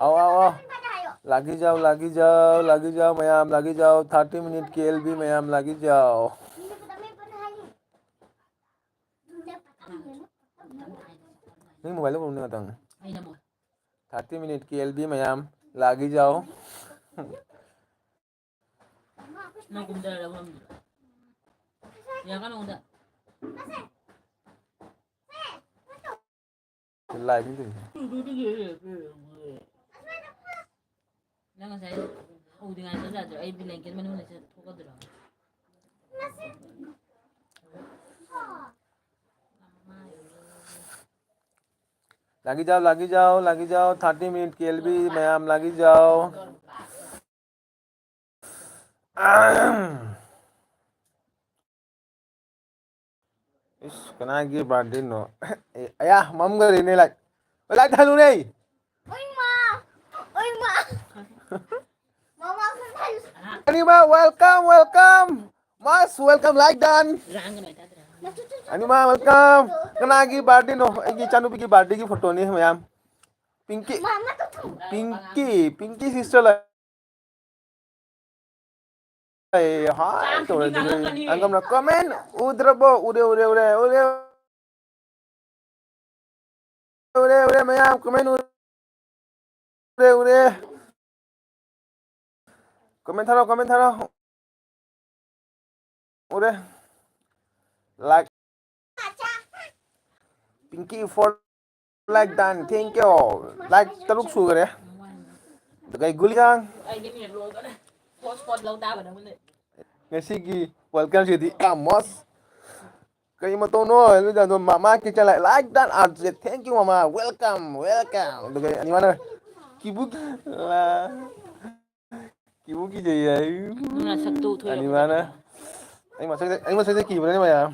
आओ आओ आओ लागी जाओ मैम लागी जाओ 30 मिनट KLB मैम लागी जाओ नहीं मोबाइल में बोलने आता हूँ 30 मिनट KLB मैम लागी जाओ लाइव नहीं Nang saya dengan saja ay bilangkin man mo sa tukadra. लागी जाओ 30 मिनट KLB मैम लागी जाओ इस कना की बर्थडे नो अया मम गरी ने लाइक थालू नहीं Anima welcome mas welcome like dan Anima welcome kena lagi birthday no egi chanu ki birthday की फोटो नहीं मैम पिंकी सिस्टर ला हाय तो अंगम ना कमेंट उधर मैम कमेंट उरे कमेंट थारो उरे like Pinky for like done thank you like teruk sugar ya kayak guliang ngasih welcome jadi amos kayak mau tono lu jangan mama kita like dan update thank you mama welcome udah kayak di mana lah kibuki jadi di mana anh mà sẽ kỳ vào đấy mày à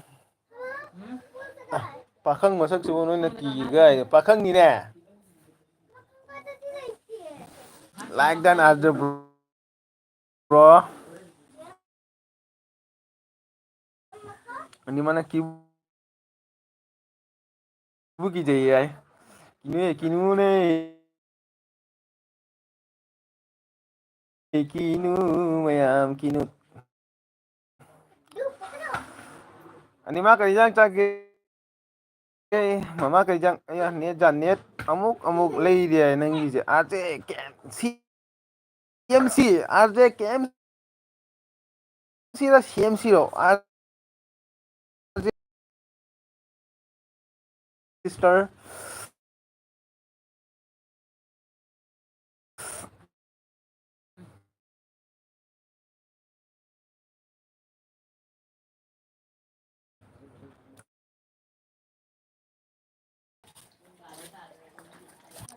Pakang masak semua nó kigai Pakang ni nè like dan ada bro di mana kibu ki jadi kinu mayam kinu ani mah kerja cakap mama kerja ayah net amuk lay dia nangi je aje CMC aje KMC lah CMC lo aje sister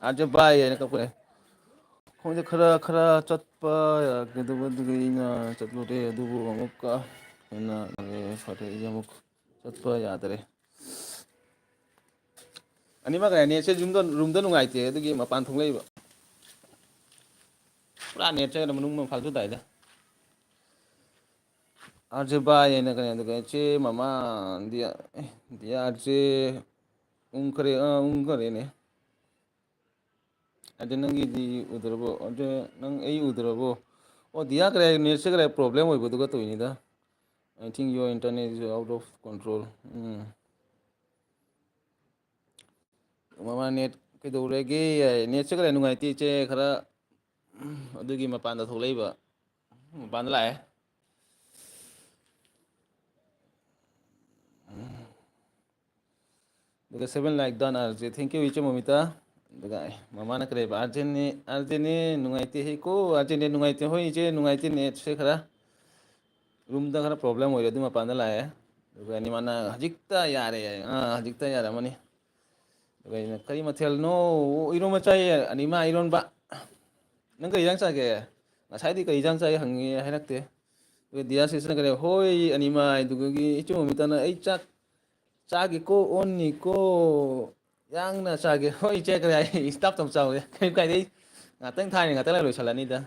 aje bye ya kapure 혼자 크라 쪘빠 그두고두기나 쪘로래 두고 먹까 했나 네 파테 이제 먹 쪘빠 야더래 아니 막아야 네체 룸도 누가이테 두기 마판 통레이바 프라 네체 룸 팔도 다이다 아르바이나 그냥 두가 체 마마 dia 체 ungkre네 ada nang di udrabo ada nang udrabo oh dia kira net se kira problem hoy bodu to ini da I think your internet is out of control mama net ke do rege net se kira nungai ti che khara adugi mapan da tholei ba mapan la daga 7 like done arje thank you iche momita daga mama na kare ba arjene nungaite he ko arjene nungaite hoi je nungaite net se khara room da khara problem hoire du mapanda la daga ni mana hajikta yare hajikta yara mani daga ina kari mathel no iron ma chai anima iron ba nang kari jang cha ge ngasai di kari jang chai hangi hainakte daga dia sesna kare hoi anima duga gi ichu momita na ai chagi ko onni ko yang na chagi hoi che kare stop tom chau kai dei ngatang thai ngatang la loi salani da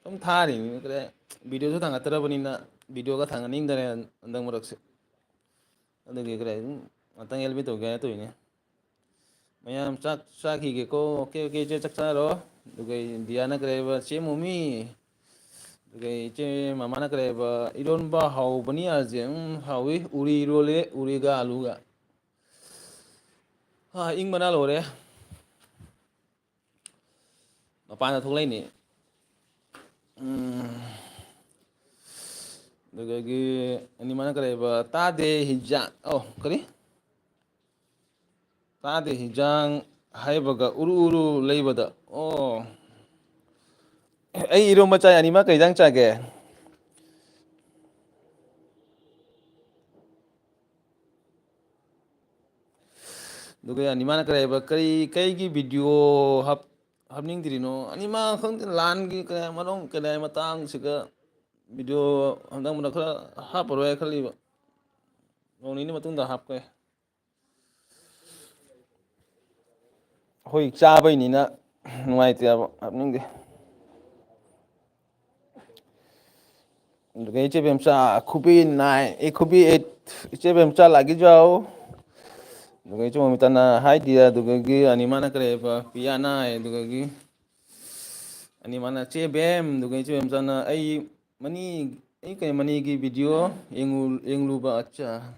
tom thari kare video so thanga tara bani na video ka thanga ning dare andang morak se andagi kare ngatang elbi to ga to ini mayam chak hi ge ko okay je chak cha ro Diana kare che momi che mamana kare iron ba hau bani arje hawi uri role uri ga alu ga ha ing mana lore mapana tholai ni ani mana kare ta de hijang oh kari ta de hijang haibaga uru uru leibada oh ai iro macai ani ma kai jang chage ani mana kare kari kai gi video hapning dirino ani ma khang lan gi kare manong kare matang siga video hamdang mana khara haparo khali ba nong ni matung da hap kai hoi cha bai ni na nuai tia hapning di che bem cha khubi nai e khubi e che bem cha lagi jao che mo mitana hai dia ani mana kare piana e ani mana che bem che bem sana ai mani ai kai mani gi video englu ba acha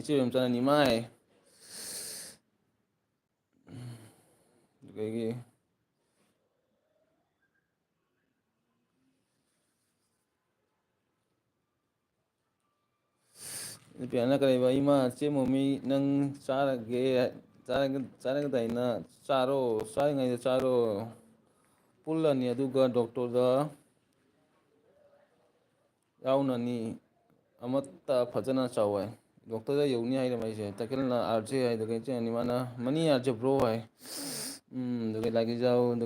che bem sana ni mai piana kare ima che mo mi nang chara ge chara ga dai na charo sai ngai charo pulani aduga doctor da yaunani amatta phajana chawai doctor da yauni hai mai je takil na arje hai che ani mana mani arje bro hai lagi jau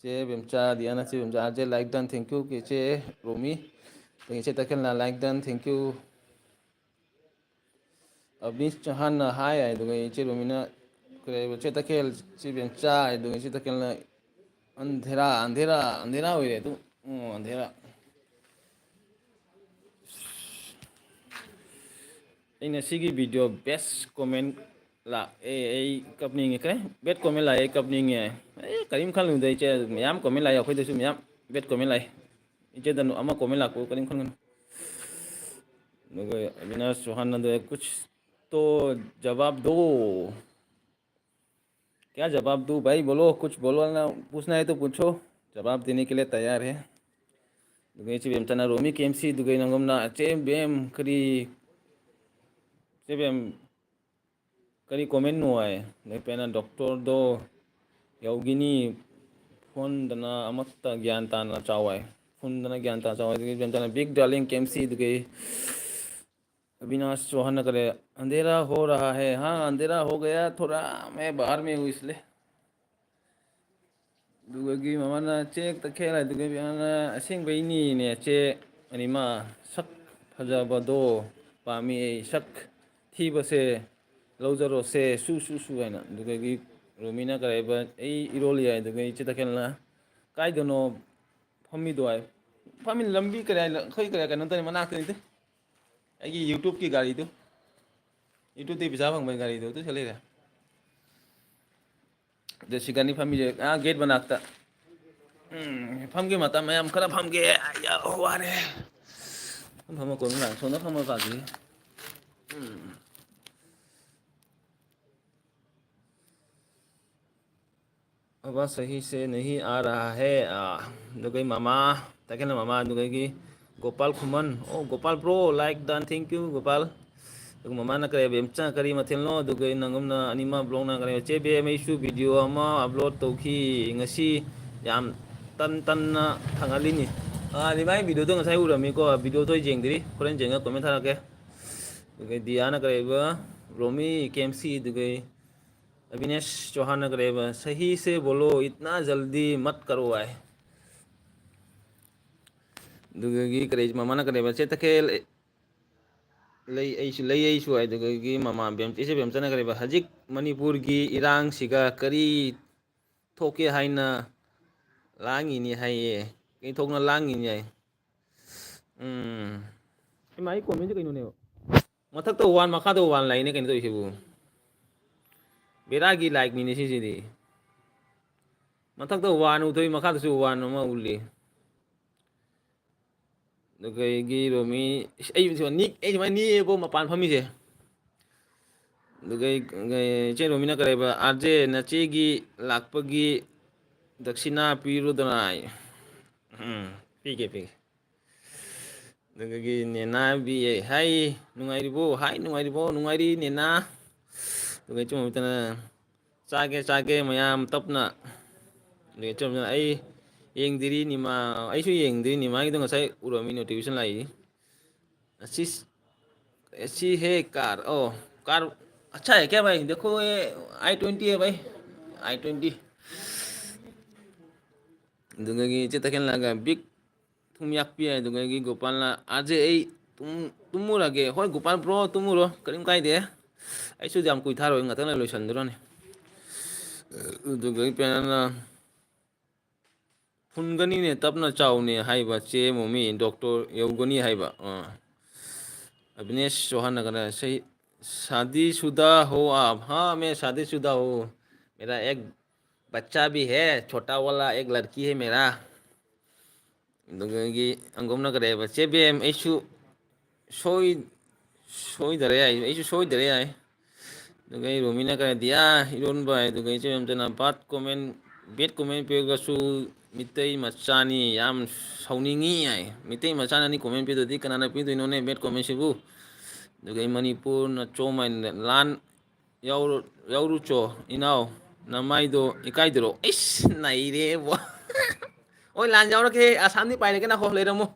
che bem cha diana che bem cha arje like done thank you ke che romi che takil na like done thank you abis chahan na hai ai che romi na kare che takil che bem cha ai che takil na andhera ho re tu andhera ina sigi video best comment la kapning ke bet comment la kapning karim khan lu dai che myam comment la khoi su myam bet comment la che dan ama comment la ko karim khan Avinash Chauhan ने कुछ तो जवाब दो क्या जवाब दूं भाई बोलो कुछ बोलो ना पूछना है तो पूछो जवाब देने के लिए तैयार है चे बेम तना रोमी केमसी दुगै नंगम ना चे बेम करी कमेंट नो आए नहीं पेना डॉक्टर दो यावगिनी फोन दना अमत्ता ज्ञान ताना चावाय फोन दना ज्ञान ताना चावाय दुगै बेम तना बिग डार्लिंग केमसी दुगै अविनाश चौहान करे अंधेरा हो रहा है हाँ अंधेरा हो गया थोड़ा मैं बाहर में हूँ इसलिए दुगगी मामाना चेक तखेला दुगै बियाना असेंग बैनी ने चे अनिमा सक फजाबदो पामी सक थी बसे लौजरो से सु हैना दुगगी रोमिना करेबा इरोलिया दुगै चे तखेलना काइदनो फमी दोय फमी लंबी करे खै करे कन तने मना तने आई यूट्यूब की गाड़ी तो यूट्यूब ते बिजा फंग गाड़ी तो चलेगा जैसी गानी फमी गेट बनाता फमगे मता मैम खरा फमगे या वारे फम को ना सोना फम बागी आवाज सही से नहीं आ रहा है दुगई मामा तकेना मामा दुगई की गोपाल खुमन ओ Gopal bro like done thank you Gopal मामा ना करे बेमचा करी मथेल नो दुगई नंगम ना अनिमा ब्लॉग ना करे चे बे मेसु वीडियो अमा upload तौखी ngasi yam tan na thangalini ni mai video to ngasai urami ko video to jengdiri koren jenga comment tharake dugai diana करे ba romi kmc दुगई अविनेश चौहान ना करे ba सही से बोलो इतना जल्दी मत करो आए दुगई करे मामा ना करे ba che takel lay ai su ai दुगई मामा बेम से बेम चना करे ba हजिक मणिपुर की इरांग सिगा करी थोके हाइना लांगिनी हाइए कहीं थोकना लांगिनी है माई कमेंट कहीं ने मथक तो वन मखा तो वन लाइन कहीं तो इसे वो बेरा की लाइक मिनी सी दी ꯃꯊꯛꯇ ꯋꯥꯟ ꯎꯊꯣꯛꯏ ꯃꯈꯥꯗꯁꯨ ꯋꯥꯟ ꯑꯃ ꯎꯠꯂꯤ ꯑꯗꯨꯒ ꯑꯩꯒꯤ ꯔꯣꯃꯤ ꯑꯩ ꯁꯨꯃꯥꯏꯅ ꯅꯤꯛꯑꯦꯕꯣ ꯃꯄꯥꯟ ꯐꯝꯃꯤꯁꯦ ꯑꯗꯨꯒ ꯏꯆꯦ ꯔꯣꯃꯤꯅ ꯀꯔꯤꯕ ꯑꯥꯔꯖꯦ ꯅꯆꯦꯒꯤ ꯂꯥꯛꯄꯒꯤ ꯗꯛꯁꯤꯅꯥ ꯄꯤꯔꯨꯗꯅ ꯄꯤꯒꯦ ꯑꯗꯨꯗꯒꯤ ꯅꯦꯅꯥꯕꯤ ꯍꯥꯏ ꯅꯨꯡꯉꯥꯏꯔꯤꯕꯣ ꯍꯥꯏ ꯅꯨꯡꯉꯥꯏꯔꯤꯕꯣ ꯅꯨꯡꯉꯥꯏꯔꯤ ꯅꯦꯅꯥ ꯑꯗꯨꯒ ꯏꯆꯨꯝ ꯃꯇꯅ ꯆꯥꯒꯦ ꯃꯌꯥꯝ ꯇꯞꯅ ꯑꯗꯨꯒ ꯏꯆꯨꯝꯗꯅ ꯑꯩ ꯌꯦꯡꯗ꯭ꯔꯤ ꯅꯤꯃꯥ ꯑꯩꯁꯨ ꯌꯦꯡꯗ꯭ꯔꯤ ꯅꯤꯃꯥꯒꯤꯗꯣ ꯉꯁꯥꯏ ꯎꯔꯝꯃꯤ ꯅꯣꯇꯤꯐꯤꯀꯦꯁꯟ ꯂꯥꯛꯏ ऐसी है कार ओ कार अच्छा है क्या भाई देखो ये i20 है भाई i20 ꯑꯗꯨꯗꯒꯤ ꯏꯆꯦ ꯇꯈꯦꯜꯂꯒ ꯕꯤꯛ ꯊꯨꯝ ꯌꯥꯛꯄꯤ ꯌꯥꯏ ꯑꯗꯨꯗꯒꯤ ꯒꯣꯄꯥꯜꯅ ꯑꯥꯖꯦ ꯑꯩ ꯇꯨꯝꯃꯨꯔꯒꯦ ꯍꯣꯏ ꯒꯣꯄꯥꯜ ꯕ꯭ꯔꯣ ꯇꯨꯝꯃꯨꯔꯣ ꯀꯔꯤꯝ ꯀꯥꯏꯗꯦ ꯑꯩꯁꯨ ꯌꯥꯝ ꯀꯨꯏꯊꯥꯔꯣꯏ ꯉꯥꯛꯇꯪ ꯂꯩꯔ ꯂꯣꯏꯁꯤꯟꯗꯣꯔꯅꯤ ꯑꯗꯨꯒ ꯄꯦꯅꯥꯅ ꯐꯨꯟꯒꯅꯤꯅꯦ ꯇꯞꯅ ꯆꯥꯎꯅꯦ ꯍꯥꯏꯕ ꯆꯦ ꯃꯣꯃꯤ ꯗꯣꯛꯇꯔ ꯌꯧꯒꯅꯤ ꯍꯥꯏꯕ अविनेश चौहान नगर है सही शादीशुदा हो आप हाँ मैं शादीशुदा हूँ मेरा एक बच्चा भी है छोटा वाला एक लड़की है मेरा ꯑꯗꯨꯗꯒꯤ ꯑꯪꯒꯣꯝꯅ ꯀꯔꯦꯕ ꯆꯦ ꯕꯦꯝ ꯑꯩꯁꯨ ꯁꯣꯏꯗꯔꯦ ꯌꯥꯏ ꯑꯩꯁꯨ ꯁꯣꯏꯗꯔꯦ ꯌꯥꯏ ꯑꯗꯨꯒ ꯑꯩ ꯔꯣꯃꯤꯅ ꯀꯔꯗꯤꯌꯥ ꯏꯔꯣꯟꯕ ꯍꯥꯏ ꯑꯗꯨꯒ ꯏꯆꯦ ꯃꯦꯝꯇꯅ ꯕꯦꯠ ꯀꯣꯃꯦꯟ ꯄꯤꯔꯒꯁꯨ ꯃꯤꯇꯩ ꯃꯆꯥꯅꯤ ꯌꯥꯝ ꯁꯥꯎꯅꯤꯡꯉꯤ ꯌꯥꯏ ꯃꯤꯇꯩ ꯃꯆꯥꯅꯅꯤ ꯀꯣꯃꯦꯟ ꯄꯤꯗ꯭ꯔꯗꯤ ꯀꯅꯥꯅ ꯄꯤꯗꯣꯏꯅꯣꯅꯦ ꯕꯦꯠ ꯀꯣꯃꯦꯟꯁꯤꯕꯨ ꯑꯗꯨꯒ ꯑꯩ ꯃꯅꯤꯄꯨꯔꯅ ꯆꯣꯝꯃꯥꯏꯅ ꯂꯥꯟ ꯌꯥꯎꯔꯨꯆꯣ ꯏꯅꯥꯎ ꯅꯃꯥꯏꯗꯣ ꯏꯀꯥꯏꯗꯔꯣ ꯏꯁ ꯅꯩꯔꯦꯕꯣ ꯍꯣꯏ ꯂꯥꯟ ꯌꯥꯎꯔꯛꯀꯦ ꯑꯁꯥꯝꯗꯤ ꯄꯥꯏꯔꯒꯦ ꯅꯈꯣ ꯂꯩꯔꯝꯃꯣ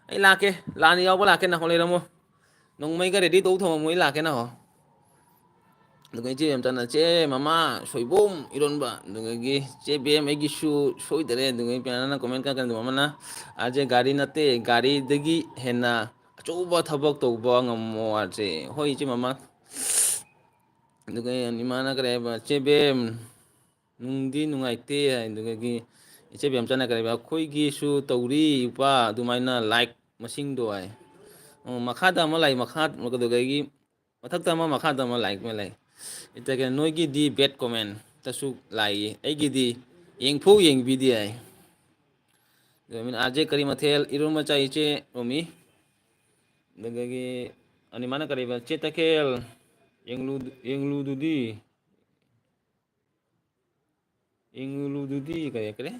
ꯑꯩ ꯂꯥꯛꯀꯦ ꯂꯥꯟ ꯌꯥꯎꯕ ꯂꯥꯛꯀꯦ ꯅꯈꯣ ꯂꯩꯔꯝꯃꯣ ꯅꯣꯡꯃꯩꯒ ꯔꯦꯗꯤ ꯇꯧ ꯊꯝꯃꯝꯃꯣ ꯑꯩ ꯂꯥꯛꯀꯦ ꯅꯈꯣ ꯑꯗꯨꯒ ꯏꯆꯦ ꯑꯃꯇꯅ ꯆꯦ ꯃꯃꯥ ꯁꯣꯏꯕꯨꯝ ꯏꯔꯣꯟꯕ ꯑꯗꯨꯗꯒꯤ ꯆꯦ ꯕꯦꯝ ꯑꯩꯒꯤꯁꯨ ꯁꯣꯏꯗꯔꯦ ꯑꯗꯨꯒ ꯄꯦꯅꯥꯅ ꯀꯣꯃꯦꯟ ꯀꯥꯀꯟꯗꯨ ꯑꯃꯅ ꯑꯥꯔꯖꯦ ꯒꯥꯔꯤ ꯅꯠꯇꯦ ꯒꯥꯔꯤꯗꯒꯤ ꯍꯦꯟꯅ ꯑꯆꯧꯕ ꯊꯕꯛ ꯇꯧꯕ ꯉꯝꯃꯣ ꯑꯥꯔꯖꯦ ꯍꯣꯏ ꯏꯆꯦ ꯃꯃꯥ ꯑꯗꯨꯒ ꯏꯃꯥꯅ ꯀꯔꯤ ꯍꯥꯏꯕ ꯆꯦ ꯕꯦꯝ ꯅꯨꯡꯗꯤ ꯅꯨꯡꯉꯥꯏꯇꯦ ꯍꯥꯏ ꯏꯆꯦ ꯕꯦꯝꯆꯥꯅ ꯀꯔꯤ ꯍꯥꯏꯕ ꯑꯩꯈꯣꯏꯒꯤꯁꯨ ꯇꯧꯔꯤ ꯏꯄꯥ ꯑꯗꯨꯃꯥꯏꯅ ꯂꯥꯏꯛ ꯃꯁꯤꯡꯗꯣ ꯍꯥꯏ ꯃꯈꯥꯗ ꯑꯃ ꯂꯩ ꯑꯗꯨꯗꯒꯤ ꯃꯊꯛꯇ ꯑꯃ ꯃꯈꯥꯗ ꯑꯃ ꯂꯥꯏꯛ ꯑꯃ ꯂꯩ ꯅꯣꯏꯒꯤꯗꯤ ꯕꯦꯠ ꯀꯣꯃꯦꯟꯇꯁꯨ ꯂꯥꯛꯏ ꯑꯩꯒꯤꯗꯤ ꯌꯦꯡꯐꯧ ꯌꯦꯡꯕꯤꯗꯦ ꯍꯥꯏ ꯑꯥꯔꯖꯦ ꯀꯔꯤ ꯃꯊꯦꯜ ꯏꯔꯣꯟꯕ ꯆꯥꯏ ꯏꯆꯦ ꯔꯣꯃꯤ ꯑꯗꯨꯗꯒꯤ ꯑꯅꯤꯃꯥꯅ ꯀꯔꯤꯕ ꯆꯦ ꯇꯈꯦꯜ ꯌꯦꯡꯂꯨꯗꯨꯗꯤ ꯀꯔꯤ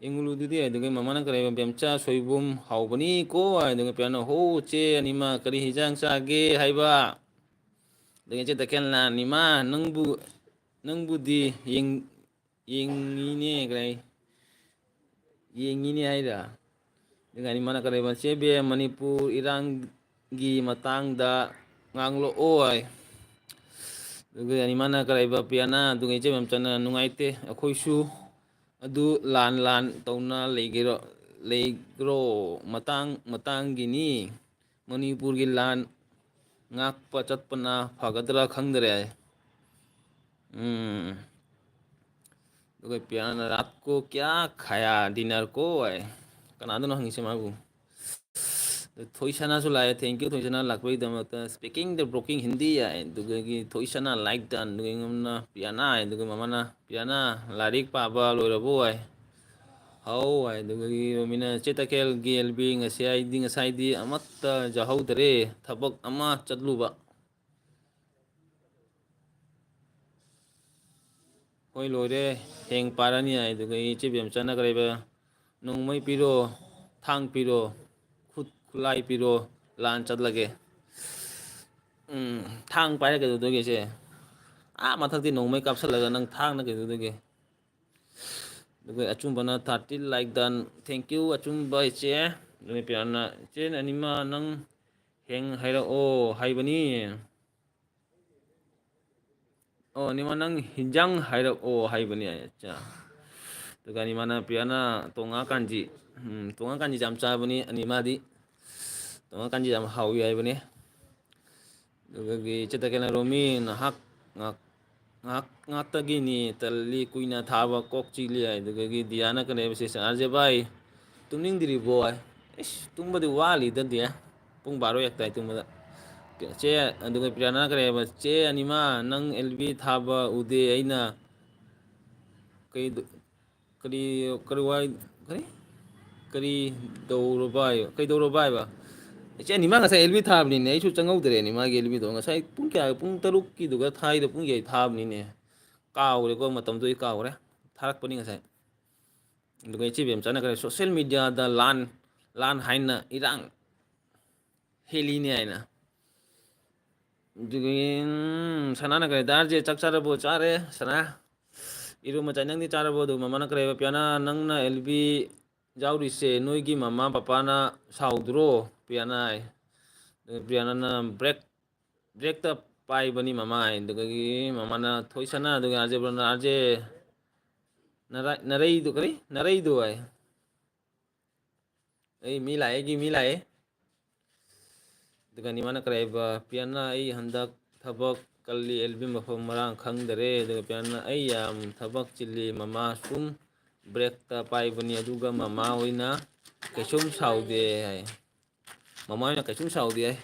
ꯌꯦꯡꯉꯨꯂꯨꯗꯨꯗꯤ ꯑꯗꯨꯒ ꯃꯃꯥꯅ ꯀꯔꯤ ꯕꯦꯝꯆꯥ ꯁꯣꯏꯕꯨꯝ ꯍꯥꯎꯕꯅꯤꯀꯣ ꯑꯗꯨꯒ ꯄꯦꯅꯥꯅ ꯍꯣ ꯆꯦ ꯑꯅꯤꯃ ꯀꯔꯤ ꯍꯤꯟꯖꯥꯡ ꯆꯥꯒꯦ ꯍꯥꯏꯕ ꯑꯗꯨꯒ ꯏꯆꯦ ꯇꯈꯦꯜꯅ ꯅꯤꯃꯥ ꯅꯪꯕꯨꯗꯤ ꯌꯦꯡꯉꯤꯅꯦ ꯌꯦꯡꯉꯤꯅꯦ ꯍꯥꯏꯔ ꯑꯗꯨꯒ ꯑꯅꯤꯃꯅ ꯀꯔꯤꯕ ꯆꯦ ꯕꯦꯝ ꯃꯅꯤꯄꯨꯔ ꯏꯔꯥꯡꯒꯤ ꯃꯇꯥꯡꯗ ꯉꯥꯡꯂꯛꯑꯣ ꯍꯥꯏ ꯑꯗꯨꯒ ꯑꯅꯤꯃꯥꯅ ꯀꯔꯤꯕ ꯄꯤꯌꯥꯅ ꯑꯗꯨꯒ ꯏꯆꯦ ꯕꯦꯝꯆꯥꯅ ꯅꯨꯡꯉꯥꯏꯇꯦ ꯑꯩꯈꯣꯏꯁꯨ ꯑꯗꯨ ꯂꯥꯟ ꯇꯧꯅ ꯂꯩꯒ꯭ꯔꯣ ꯃꯇꯥꯡꯒꯤꯅꯤ ꯃꯅꯤꯄꯨꯔꯒꯤ ꯂꯥꯟ ꯉꯥꯛꯄ ꯆꯠꯄꯅ ꯐꯒꯗ꯭ꯔꯥ ꯈꯪꯗꯔꯦ ꯑꯗꯨꯒ ꯄꯤꯌꯥꯅ ꯔꯥꯠ ꯀꯣ ꯀ꯭ꯌꯥ ꯈꯥꯌꯥ ꯗꯤꯅꯔ ꯀꯣ ꯍꯥꯏ ꯀꯅꯥꯗꯅꯣ ꯍꯪꯉꯤꯁꯦ ꯃꯥꯕꯨ ꯊꯣꯏꯁꯅꯥꯁꯨ ꯂꯥꯛꯑꯦ ꯊꯦꯡꯀ꯭ꯌꯨ ꯊꯣꯏꯁꯅꯥ ꯂꯥꯛꯄꯒꯤꯗꯃꯛꯇ ꯁ꯭ꯄꯤꯀꯤꯡ ꯗ ꯕ꯭ꯔꯣꯀꯤꯡ ꯍꯤꯟꯗꯤ ꯍꯥꯏ ꯑꯗꯨꯗꯒꯤ ꯊꯣꯏꯁꯅꯥ ꯂꯥꯏꯛ ꯗꯟ ꯑꯗꯨꯒ ꯑꯩꯉꯣꯟꯗ ꯄꯤꯌꯥꯅꯥ ꯍꯥꯏ ꯑꯗꯨꯒ ꯃꯃꯥꯅ ꯄꯤꯌꯥꯅꯥ ꯂꯥꯏꯔꯤꯛ ꯄꯥꯕ ꯂꯣꯏꯔꯕꯣ ꯍꯥꯏ ꯍꯥꯎ ꯍꯥꯏ ꯑꯗꯨꯗꯒꯤ ꯔꯣꯃꯤꯅ ꯆꯦ ꯇꯈꯦꯜꯒꯤ ꯑꯦꯜꯕꯤ ꯉꯁꯥꯏꯗꯤ ꯑꯃꯠꯇ ꯌꯥꯎꯍꯧꯗꯔꯦ ꯊꯕꯛ ꯑꯃ ꯆꯠꯂꯨꯕ ꯍꯣꯏ ꯂꯣꯏꯔꯦ ꯍꯌꯦꯡ ꯄꯥꯔꯅꯤ ꯍꯥꯏ ꯑꯗꯨꯒ ꯏꯆꯦ ꯕꯦꯝꯆꯥꯅ ꯀꯔꯤꯕ ꯅꯣꯡꯃꯩ ꯄꯤꯔꯣ ꯊꯥꯡ ꯄꯤꯔꯣ ꯈꯨꯠꯂꯥꯏ ꯄꯤꯔꯣ ꯂꯥꯟ ꯆꯠꯂꯒꯦ ꯊꯥꯡ ꯄꯥꯏꯔ ꯀꯩꯗꯧꯗꯣꯏꯒꯦꯁꯦ ꯃꯊꯛꯇꯤ ꯅꯣꯡꯃꯩ ꯀꯥꯞꯁꯤꯜꯂꯒ ꯅꯪ ꯊꯥꯡꯅ ꯀꯩꯗꯧꯗꯣꯏꯒꯦ ꯑꯗꯨꯒ ꯑꯆꯨꯝꯕꯅ 30 ꯂꯥꯏꯛ ꯗꯟ ꯊꯦꯡꯀ꯭ꯌꯨ ꯑꯆꯨꯝꯕ ꯏꯆꯦ ꯑꯗꯨꯒ ꯄꯤꯌꯥꯅ ꯏꯆꯦ ꯑꯅꯤꯃ ꯅꯪ ꯍꯦꯡ ꯍꯥꯏꯔꯛꯑꯣ ꯍꯥꯏꯕꯅꯤ ꯑꯅꯤꯃ ꯅꯪ ꯍꯤꯟꯖꯥꯡ ꯍꯥꯏꯔꯛꯑꯣ ꯍꯥꯏꯕꯅꯤ ꯑꯠꯆꯥ ꯑꯗꯨꯒ ꯑꯅꯤꯃꯥꯅ ꯄꯤꯌꯥꯅ ꯇꯣꯉꯥ ꯀꯥꯟꯖꯤ ꯇꯣꯉꯥ ꯀꯥꯟꯖꯤ ꯌꯥꯝ ꯆꯥꯕꯅꯤ ꯑꯅꯤꯃꯥꯗꯤ ꯇꯣꯉꯥ ꯀꯥꯟꯖꯤ ꯌꯥꯝ ꯍꯥꯎꯏ ꯍꯥꯏꯕꯅꯤ ꯑꯗꯨꯗꯒꯤ ꯏꯆꯦ ꯇꯈꯦꯜꯅ ꯔꯣꯃꯤ ꯉꯥꯛꯇꯒꯤꯅꯤ ꯇꯜꯂꯤ ꯀꯨꯏꯅ ꯊꯥꯕ ꯀꯣꯛ ꯆꯤꯛꯂꯤ ꯍꯥꯏ ꯑꯗꯨꯗꯒꯤ ꯗꯤꯌꯥꯅ ꯀꯔꯤ ꯍꯥꯏꯕ ꯑꯥꯔꯖꯦ ꯚꯥꯏ ꯇꯨꯝꯅꯤꯡꯗ꯭ꯔꯤꯕꯣ ꯍꯥꯏ ꯇꯨꯝꯕꯗꯤ ꯋꯥꯠꯂꯤꯗ ꯗꯤꯌꯥ ꯄꯨꯡ ꯕꯥꯔꯣ ꯍꯦꯛ ꯇꯥꯏ ꯇꯨꯝꯕꯗ ꯆꯦ ꯑꯗꯨꯒ ꯄꯤꯌꯥꯅ ꯀꯔꯤ ꯍꯥꯏꯕ ꯆꯦ ꯑꯅꯤꯃꯥ ꯅꯪ ꯑꯦꯜꯕꯤ ꯊꯥꯕ ꯎꯗꯦ kay kari wai kari dowrobai kay dowrobai ba iche ni ma ngasai LB thabni ne isu changau dre ni ma ge LB do ngasai pung kya pung taruk ki duga thai da pung ye thabni ne kaure ko matam doi kaure tharak pani ngasai duga ichi bem chana kare social media da lan haina irang heli ni aina duga sana na kare darje chakchara bo chare sana iru ma nang ni chara bo du mama na kare piana nang na LB jauri se noi gi mama papa na saudro piana ai piana na break ta pai bani mama ai duga gi mama na thoi sana duga aje bro na aje narai du kare narai du ai ei mi lai gi mi lai duga ni mana kare ba piana ai handak thabak kalli LB mafam marang khang dare duga piana ai yam thabak chili mama sum break ta pai bani aduga mama oina kesum saude ai mama oina kesum saude ai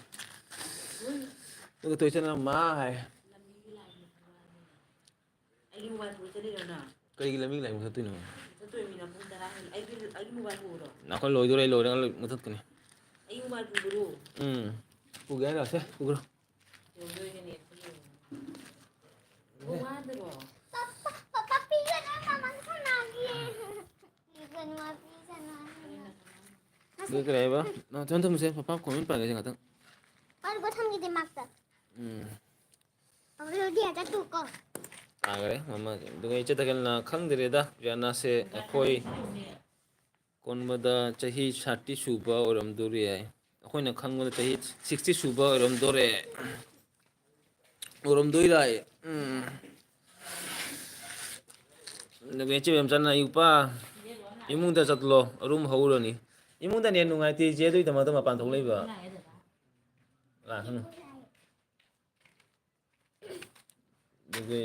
duga thoi sana ma ai Ai mobile phone chali na. kari gi laming lai mu thatu no Satu yang mina pun darah. Ai mobile phone ro. na ko loy dure loy mu thatu ni Ai mobile phone ro. pu ga ra se pu gro Yung doy ka niya. Oh, ada ro. Papa pizza na naman sa lagi. Pizza na pizza na. duga kare ba na thon thum se papa comment pa ga jang ta और को थम के दिमाग तक अब रोटी आता तू को agare mama duga iche takel na khang dire da piana se khoi konbada chahi 60 suba oram duri ai khoi na khang da chahi 60 suba oram dore oram doi rai duga iche bem chana yupa imung da chatlo room haurani imung da ne nungai ti je doi tama tama pan thok lei ba la khang duga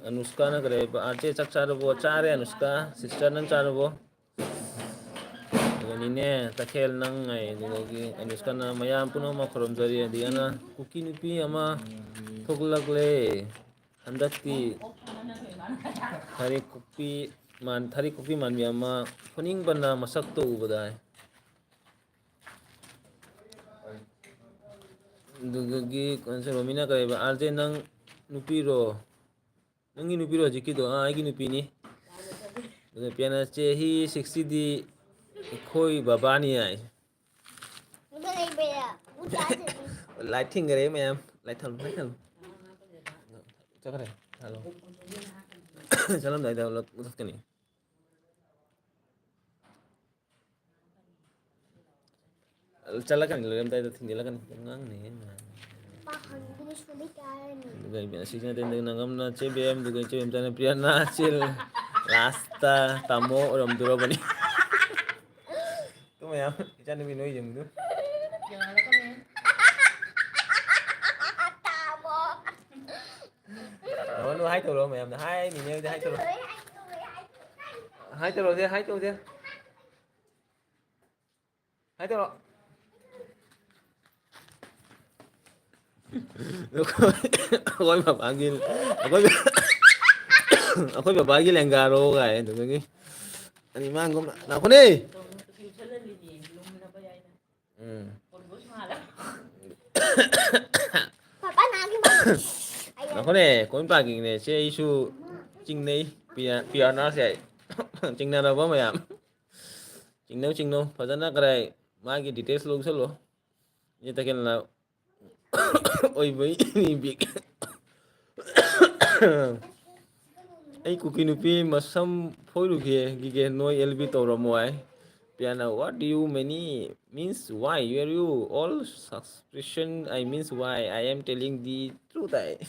anuska na kare ba arte chak char bo chare anuska sister nan char bo ni ne takhel nang ai duga gi anuska na mayam puno ma khorom jari diana kuki nupi ama thoglak le handakti thari kupi man mi ama phoning bana masak to ubadai duga gi konse romina kare ba arte nang nupi ro nangi nupi ro jiki do ai gi nupi ni duga piana che hi 60 di khoi babani ai मुझे नहीं बेया मुझे आज lighting gare me em light thal cha kare hello salam dai da lok utak kani chala kan lem dai da thing la kan ngang ne पाखंड English में क्या है नहीं duga bi asina den nangam na che bem duga che bem jana piana chil lasta tamo ram duro bani tu me am jana bi noi jeng du Jangan lupa nih. Tabo nó hai tàu rồi mày em hai mình nêu hai tàu rồi hai tàu rồi hai tàu rồi hai tàu rồi ako'y mapagil ako'y mapagil ang garo kaya ito kaya animan ko na ako ni Future lang din eh. Belum na pa yan. Pagos malam. पापा नागी मार ako ni kung paging ni siya isu ching ni piano siya ching na ba mayam ching no padana kare magi details log salo ni takin na oi boy ni big ai kuki nupi masam foiru ge noi LB toromo ai piano what do you many means why were you all suspicion I means why I am telling the truth I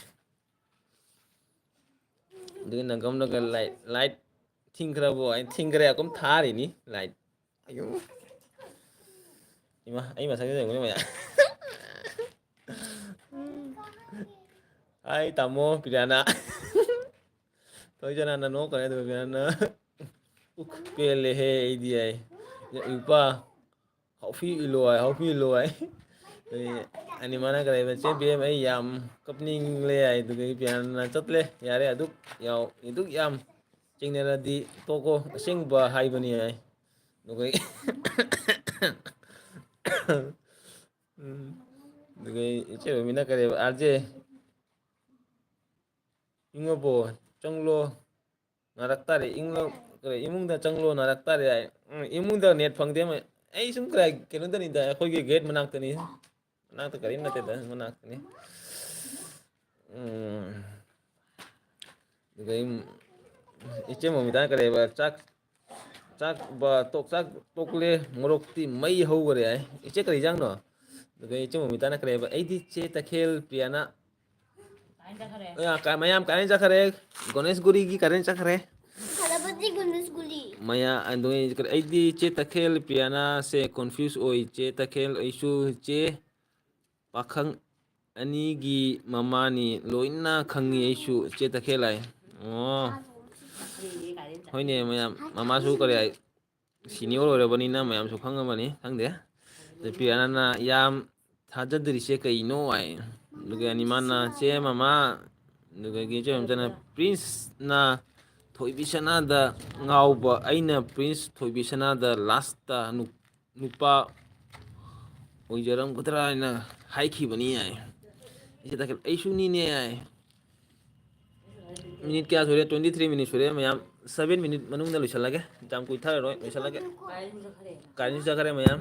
dengan nagam nagal light think kara bo I think kara akom thari ni light ayo ima ai masa ke ngone maya ai tamo piana tôi cho nên là nó cái từ Việt Nam pele he di ai upa hậu phi lùi thì anh em mana cái này chế bia mấy yam cấp ninh le ai từ cái pian chất le ya re aduk yau iduk yam ꯆꯤꯡꯅꯔꯗꯤ ꯇꯣꯀꯣ ꯑꯁꯦꯡꯕ ꯍꯥꯏꯕꯅꯤ ꯍꯥꯏ ꯑꯗꯨꯒ ꯑꯗꯨꯒ ꯏꯆꯦ ꯔꯣꯃꯤꯅ ꯀꯔꯦꯕ ꯑꯥꯔꯖꯦ ꯏꯉꯣꯕꯣ ꯆꯪꯂꯣ ꯅꯥꯔꯛꯇꯥꯔꯦ ꯏꯃꯨꯡꯗ ꯆꯪꯂꯣ ꯅꯥꯔꯛꯇꯥꯔꯦ ꯍꯥꯏ ꯏꯃꯨꯡꯗ net ꯐꯪꯗꯦ ꯑꯩ ꯁꯨꯝ ꯀꯩꯅꯣꯗꯅꯤꯗ ꯑꯩꯈꯣꯏꯒꯤ ꯒꯦꯠ ꯃꯅꯥꯛꯇꯅꯤ ꯃꯅꯥꯛꯇ ꯀꯔꯤꯝ ꯅꯠꯇꯦꯗ ꯃꯅꯥꯛꯇꯅꯤ ꯑꯗꯨꯒ ꯏꯆꯦ ꯃꯣꯃꯤꯇꯥꯅ ꯀꯔꯦꯕ ꯆꯥꯛ ꯇꯣꯛꯂꯦ ꯃꯣꯔꯣꯛꯇꯤ ꯃꯩ ꯍꯧꯈꯔꯦ ꯍꯥꯏ ꯏꯆꯦ ꯀꯔꯤ ꯏꯟꯖꯥꯡꯅꯣ ꯑꯗꯨꯒ ꯏꯆꯦ ꯃꯣꯃꯤꯇꯥꯅ ꯀꯔꯦꯕ ꯑꯩꯗꯤ ꯆꯦ ꯇꯈꯦꯜ ꯄ꯭ꯔꯤꯌꯥꯅ ꯃꯌꯥꯝ ꯀꯥꯏꯅ ꯆꯠꯈ꯭ꯔꯦ ꯒꯣꯅꯦꯁꯒꯨꯔꯤꯒꯤ ꯀꯥꯏꯅ ꯆꯠꯈ꯭ꯔꯦ ꯊꯂꯄꯇꯤ ꯒꯨꯅꯦꯁꯒꯨꯔꯤ ꯑꯗꯨ ꯑꯩꯗꯤ ꯆꯦ ꯇꯈꯦꯜ ꯄꯤꯌꯥꯅꯁꯦ ꯀꯣꯟꯐ꯭ꯌꯨꯁ ꯑꯣꯏ ꯆꯦ ꯇꯈꯦꯜ ꯑꯩꯁꯨ ꯆꯦ ꯄꯥꯈꯪ ꯑꯅꯤꯒꯤ ꯃꯃꯥꯅꯤ ꯂꯣꯏꯅ ꯈꯪꯉꯤ ꯑꯩꯁꯨ ꯆꯦ ꯇꯈꯦꯜ ꯍꯥꯏ ꯑꯣ ꯍꯣꯏꯅꯦ ꯃꯌꯥꯝ ꯃꯃꯥꯁꯨ ꯀꯔꯤ ꯍꯥꯏ ꯁꯤꯅꯤꯌꯔ ꯑꯣꯏꯔꯕꯅꯤꯅ ꯃꯌꯥꯝꯁꯨ ꯈꯪꯉꯝꯃꯅꯤ ꯈꯪꯗꯦ ꯄꯤꯌꯥꯅꯅ ꯌꯥꯝ ꯊꯥꯖꯗ꯭ꯔꯤꯁꯦ ꯀꯩꯅꯣ ꯍꯥꯏ ꯑꯗꯨꯒ ꯑꯅꯤꯃꯥꯅ ꯆꯦ ꯃꯃꯥ ꯑꯗꯨꯗꯒꯤ ꯏꯆꯦ ꯃꯝꯆꯥꯅ ꯄ꯭ꯔꯤꯟꯁꯅ ꯊꯣꯏꯕꯤꯁꯅꯥꯗ ꯉꯥꯎꯕ ꯑꯩꯅ ꯄ꯭ꯔꯤꯟꯁ ꯊꯣꯏꯕꯤꯁꯅꯥꯗ ꯂꯥꯁꯇ ꯅꯨꯄꯥ ꯑꯣꯏꯖꯔꯝꯒꯗ꯭ꯔꯥ ꯍꯥꯏꯅ ꯍꯥꯏꯈꯤꯕꯅꯤ ꯌꯥꯏ ꯑꯩꯁꯨꯅꯤꯅꯦ ꯌꯥꯏ ꯃꯤꯅꯤꯠ ꯀꯌꯥ ꯁꯨꯔꯦ 23 ꯃꯤꯅꯤꯠ ꯁꯨꯔꯦ ꯃꯌꯥꯝ 7 ꯃꯤꯅꯤꯠ ꯃꯅꯨꯡꯗ ꯂꯣꯏꯁꯤꯜꯂꯒꯦ ꯌꯥꯝ ꯀꯨꯏꯊꯔꯔꯣꯏ ꯂꯣꯏꯁꯤꯜꯂꯒꯦ ꯀꯥꯏꯅꯁꯨ ꯆꯠꯈ꯭ꯔꯦ ꯃꯌꯥꯝ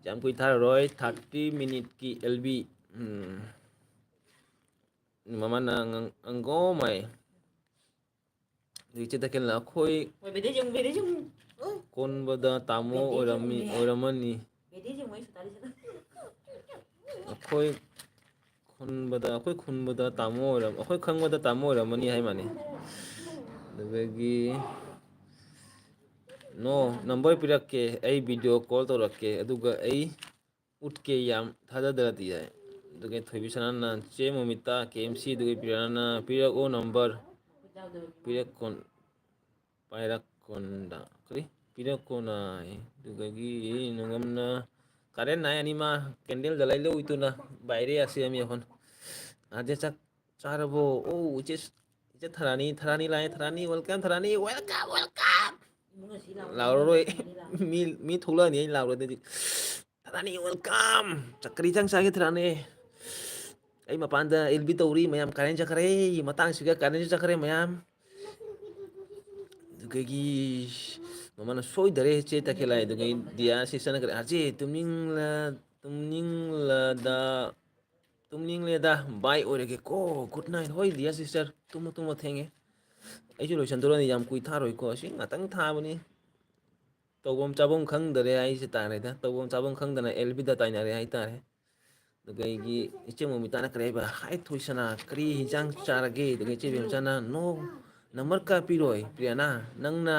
ꯌꯥꯝ ꯀꯨꯏꯊꯔꯔꯣꯏ 30 ꯃꯤꯅꯤꯠꯀꯤ LB ꯃꯃꯥꯅ ꯑꯪꯒꯣꯃꯥꯏ ꯏꯆꯦ ꯇꯈꯦꯜꯅ ꯑꯩꯈꯣꯏ ꯀꯣꯟꯕꯗ ꯇꯥꯃꯣ ꯑꯣꯏꯔꯝꯃꯅꯤ ꯑꯩꯈꯣꯏ ꯈꯨꯟꯕꯗ ꯇꯥꯃꯣ ꯑꯩꯈꯣꯏ ꯈꯪꯕꯗ ꯇꯥꯃꯣ ꯑꯣꯏꯔꯝꯃꯅꯤ ꯍꯥꯏ ꯃꯥꯅꯤ ꯑꯗꯨꯗꯒꯤ ꯅꯝꯕꯔ ꯄꯤꯔꯛꯀꯦ ꯑꯩ ꯚꯤꯗꯤꯑꯣ ꯀꯣꯜ ꯇꯧꯔꯛꯀꯦ ꯑꯗꯨꯒ ꯑꯩ ꯎꯠꯀꯦ ꯌꯥꯝ ꯊꯥꯖꯗ꯭ꯔꯗꯤ ꯌꯥꯏ ꯑꯗꯨꯒ ꯊꯣꯏꯕꯤꯁꯅꯥꯅ ꯆꯦ ꯃꯣꯃꯤꯇꯥ KMC ꯑꯗꯨꯒ ꯄꯤꯌꯥꯅ ꯄꯤꯔꯛꯑꯣ ꯅꯝꯕꯔ ꯄꯥꯏꯔꯛꯀꯣꯟꯗ ꯀꯔꯤ ꯄꯤꯔꯛꯀꯣꯅ ꯑꯗꯨꯗꯒꯤ ꯅꯣꯡꯉꯝꯅ ꯀꯥꯔꯦꯟ ꯅꯥꯏ ꯑꯅꯤꯃ ꯀꯦꯟꯗꯜꯗ ꯂꯩ ꯂꯧꯏꯇꯨꯅ ꯕꯥꯏꯔꯦ ꯑꯁꯤ ꯑꯃ ꯌꯧꯍꯟ ꯑꯗꯦ ꯆꯥꯛ ꯆꯥꯔꯕꯣ ꯑꯣ ꯏꯆꯦ ꯊꯔꯥꯅꯤ ꯂꯥꯛꯑꯦ ꯊꯔꯥꯅꯤ ꯋꯦꯜꯀꯝ ꯊꯔꯥꯅꯤ ꯋꯦꯜꯀꯝ ꯂꯥꯎꯔꯔꯣꯏ ꯃꯤ ꯊꯣꯛꯂꯛꯑꯅꯤ ꯑꯩ ꯂꯥꯎꯔꯗꯗꯤ ꯊꯔꯥꯅꯤ ꯋꯦꯜꯀꯝ ꯀꯔꯤ ꯏꯟꯖꯥꯡ ꯆꯥꯒꯦ ꯊꯔꯥꯅꯤ ꯑꯩ ꯃꯄꯥꯟꯗ LB ꯇꯧꯔꯤ ꯃꯌꯥꯝ ꯀꯥꯔꯦꯟ ꯆꯠꯈ꯭ꯔꯦ ꯃꯇꯥꯡꯁꯤꯒ ꯀꯥꯔꯦꯟꯁꯨ ꯆꯠꯈ꯭ꯔꯦ ꯃꯌꯥꯝ ꯑꯗꯨꯗꯒꯤ ꯃꯃꯥꯅ ꯁꯣꯏꯗꯔꯦ ꯆꯦ ꯇꯈꯦꯜ ꯍꯥꯏ ꯑꯗꯨꯒ ꯗꯤꯌꯥ ꯁꯤꯁꯇꯔꯅ ꯀꯔꯤ ꯑꯥꯔꯖꯦ ꯇꯨꯝꯅꯤꯡꯂꯦꯗ ꯕꯥꯏ ꯑꯣꯏꯔꯒꯦꯀꯣ ꯒꯨꯗ ꯅꯥꯏꯠ ꯍꯣꯏ ꯗꯤꯌꯥ ꯁꯤꯁꯇꯔ ꯇꯨꯝꯃꯣ ꯊꯦꯡꯉꯦ ꯑꯩꯁꯨ ꯂꯣꯏꯁꯟꯗꯣꯔꯅꯤ ꯌꯥꯝ ꯀꯨꯏ ꯊꯥꯔꯣꯏꯀꯣ ꯑꯁꯤ ꯉꯥꯛꯇꯪ ꯊꯥꯕꯅꯤ ꯇꯧꯐꯝ ꯆꯥꯐꯝ ꯈꯪꯗꯔꯦ ꯍꯥꯏꯁꯦ ꯇꯥꯔꯦꯗ ꯇꯧꯐꯝ ꯆꯥꯐꯝ ꯈꯪꯗꯅ LBꯗ ꯇꯥꯏꯅꯔꯦ ꯍꯥꯏꯇꯥꯔꯦ ꯑꯗꯨꯒ ꯑꯩꯒꯤ ꯏꯆꯦ ꯃꯣꯃꯤꯇꯥꯅ ꯀꯔꯤ ꯍꯥꯏꯕ ꯍꯥꯏ ꯊꯣꯏꯁꯅꯥ ꯀꯔꯤ ꯌꯦꯟꯖꯥꯡ ꯆꯥꯔꯒꯦ ꯑꯗꯨꯒ ꯏꯆꯦ ꯕꯦꯝꯆꯥꯅ ꯅꯝꯕꯔ ꯀꯥꯞꯄꯤꯔꯣꯏ ꯄ꯭ꯔꯤꯌꯥꯅꯥ ꯅꯪꯅ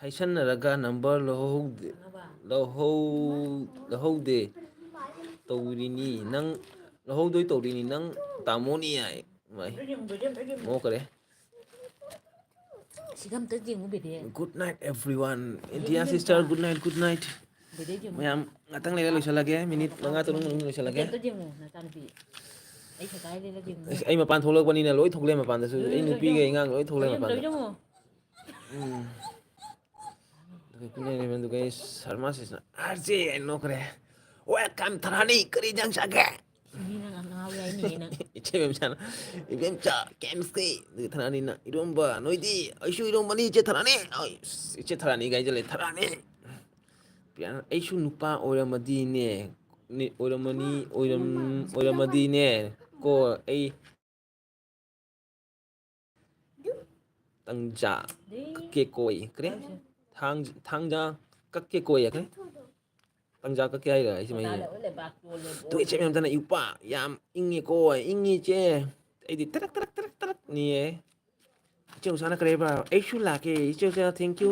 ꯍꯩꯁꯟꯅꯔꯒ ꯅꯝꯕꯔ ꯂꯧꯍꯧꯗꯦ ꯇꯧꯔꯤꯅꯤ ꯅꯪ ꯂꯧꯍꯧꯗꯣꯏ ꯇꯧꯔꯤꯅꯤ ꯅꯪ ꯇꯥꯃꯣꯅꯤ ꯌꯥꯏ ꯃꯣꯛꯈꯔꯦ good night everyone India sister good night ꯃꯌꯥꯝ ꯉꯥꯛꯇꯪ ꯂꯩꯔ ꯂꯣꯏꯁꯤꯜꯂꯒꯦ ꯃꯤꯅꯤꯠ 5 ꯇꯔꯨꯛ ꯃꯅꯨꯡꯗ ꯂꯣꯏꯁꯤꯜꯂꯒꯦ ꯑꯩ ꯃꯄꯥꯟ ꯊꯣꯛꯂꯛꯄꯅꯤꯅ ꯂꯣꯏ ꯊꯣꯛꯂꯛꯑꯦ ꯃꯄꯥꯟꯗꯁꯨ ꯑꯩ ꯅꯨꯄꯤꯒ ꯑꯉꯥꯡ ꯂꯣꯏ ꯊꯣꯛꯂꯛꯑꯦ ꯃꯄꯥꯟꯗ ꯑꯗꯨꯒ ꯁꯔꯃ ꯁꯤꯁꯅ ꯑꯥꯔꯖꯦ ꯍꯥꯏꯅ ꯅꯣꯛꯈ꯭ꯔꯦ ꯋꯦꯜꯀꯝ ꯊꯔꯥꯅꯤ ꯀꯔꯤ ꯏꯟꯖꯥꯡ ꯆꯥꯒꯦ ꯏꯆꯦ ꯕꯦꯝꯆꯥꯅ ꯏꯕꯦꯝꯆꯥ KMC ꯑꯗꯨꯒ ꯊꯔꯥꯅꯤꯅ ꯏꯔꯣꯝꯕ ꯅꯣꯏꯗꯤ ꯑꯩꯁꯨ ꯏꯔꯣꯝꯕꯅꯤ ꯏꯆꯦ ꯊꯔꯥꯅꯤ ꯏꯆꯦ ꯊꯔꯥꯅꯤ ꯒꯥꯏꯖꯜꯂꯦ ꯊꯔꯥꯅꯤ ꯑꯩꯁꯨ ꯅꯨꯄꯥ ꯑꯣꯏꯔꯝꯃꯗꯤꯅꯦ ꯑꯣꯏꯔꯝꯃꯗꯤꯅꯦ ꯀꯣ ꯑꯩ ꯇꯪꯖꯥ ꯀꯛꯀꯦ ꯀꯣꯏ ꯀꯔꯤ ꯊꯥꯡꯖꯥ ꯀꯛꯀꯦ ꯀꯣꯏ ꯀꯔꯤ ꯇꯪꯖꯥ ꯀꯛꯀꯦ ꯍꯥꯏꯔ ꯑꯩꯁꯦ ꯇꯨ ꯏꯆꯦ ꯃꯌꯥꯝꯇꯅ ꯏꯄꯥ ꯌꯥꯝ ꯏꯪꯉꯦꯀꯣ ꯏꯪꯉꯤ ꯏꯆꯦ ꯑꯩꯗꯤ ꯇꯔꯛ ꯅꯤꯌꯦ ꯏꯆꯦ ꯎꯁꯥꯅ ꯀꯔꯤꯕ ꯑꯩꯁꯨ ꯂꯥꯛꯀꯦ ꯏꯆꯦ ꯎꯁꯥ ꯊꯦꯡꯀ꯭ꯌꯨ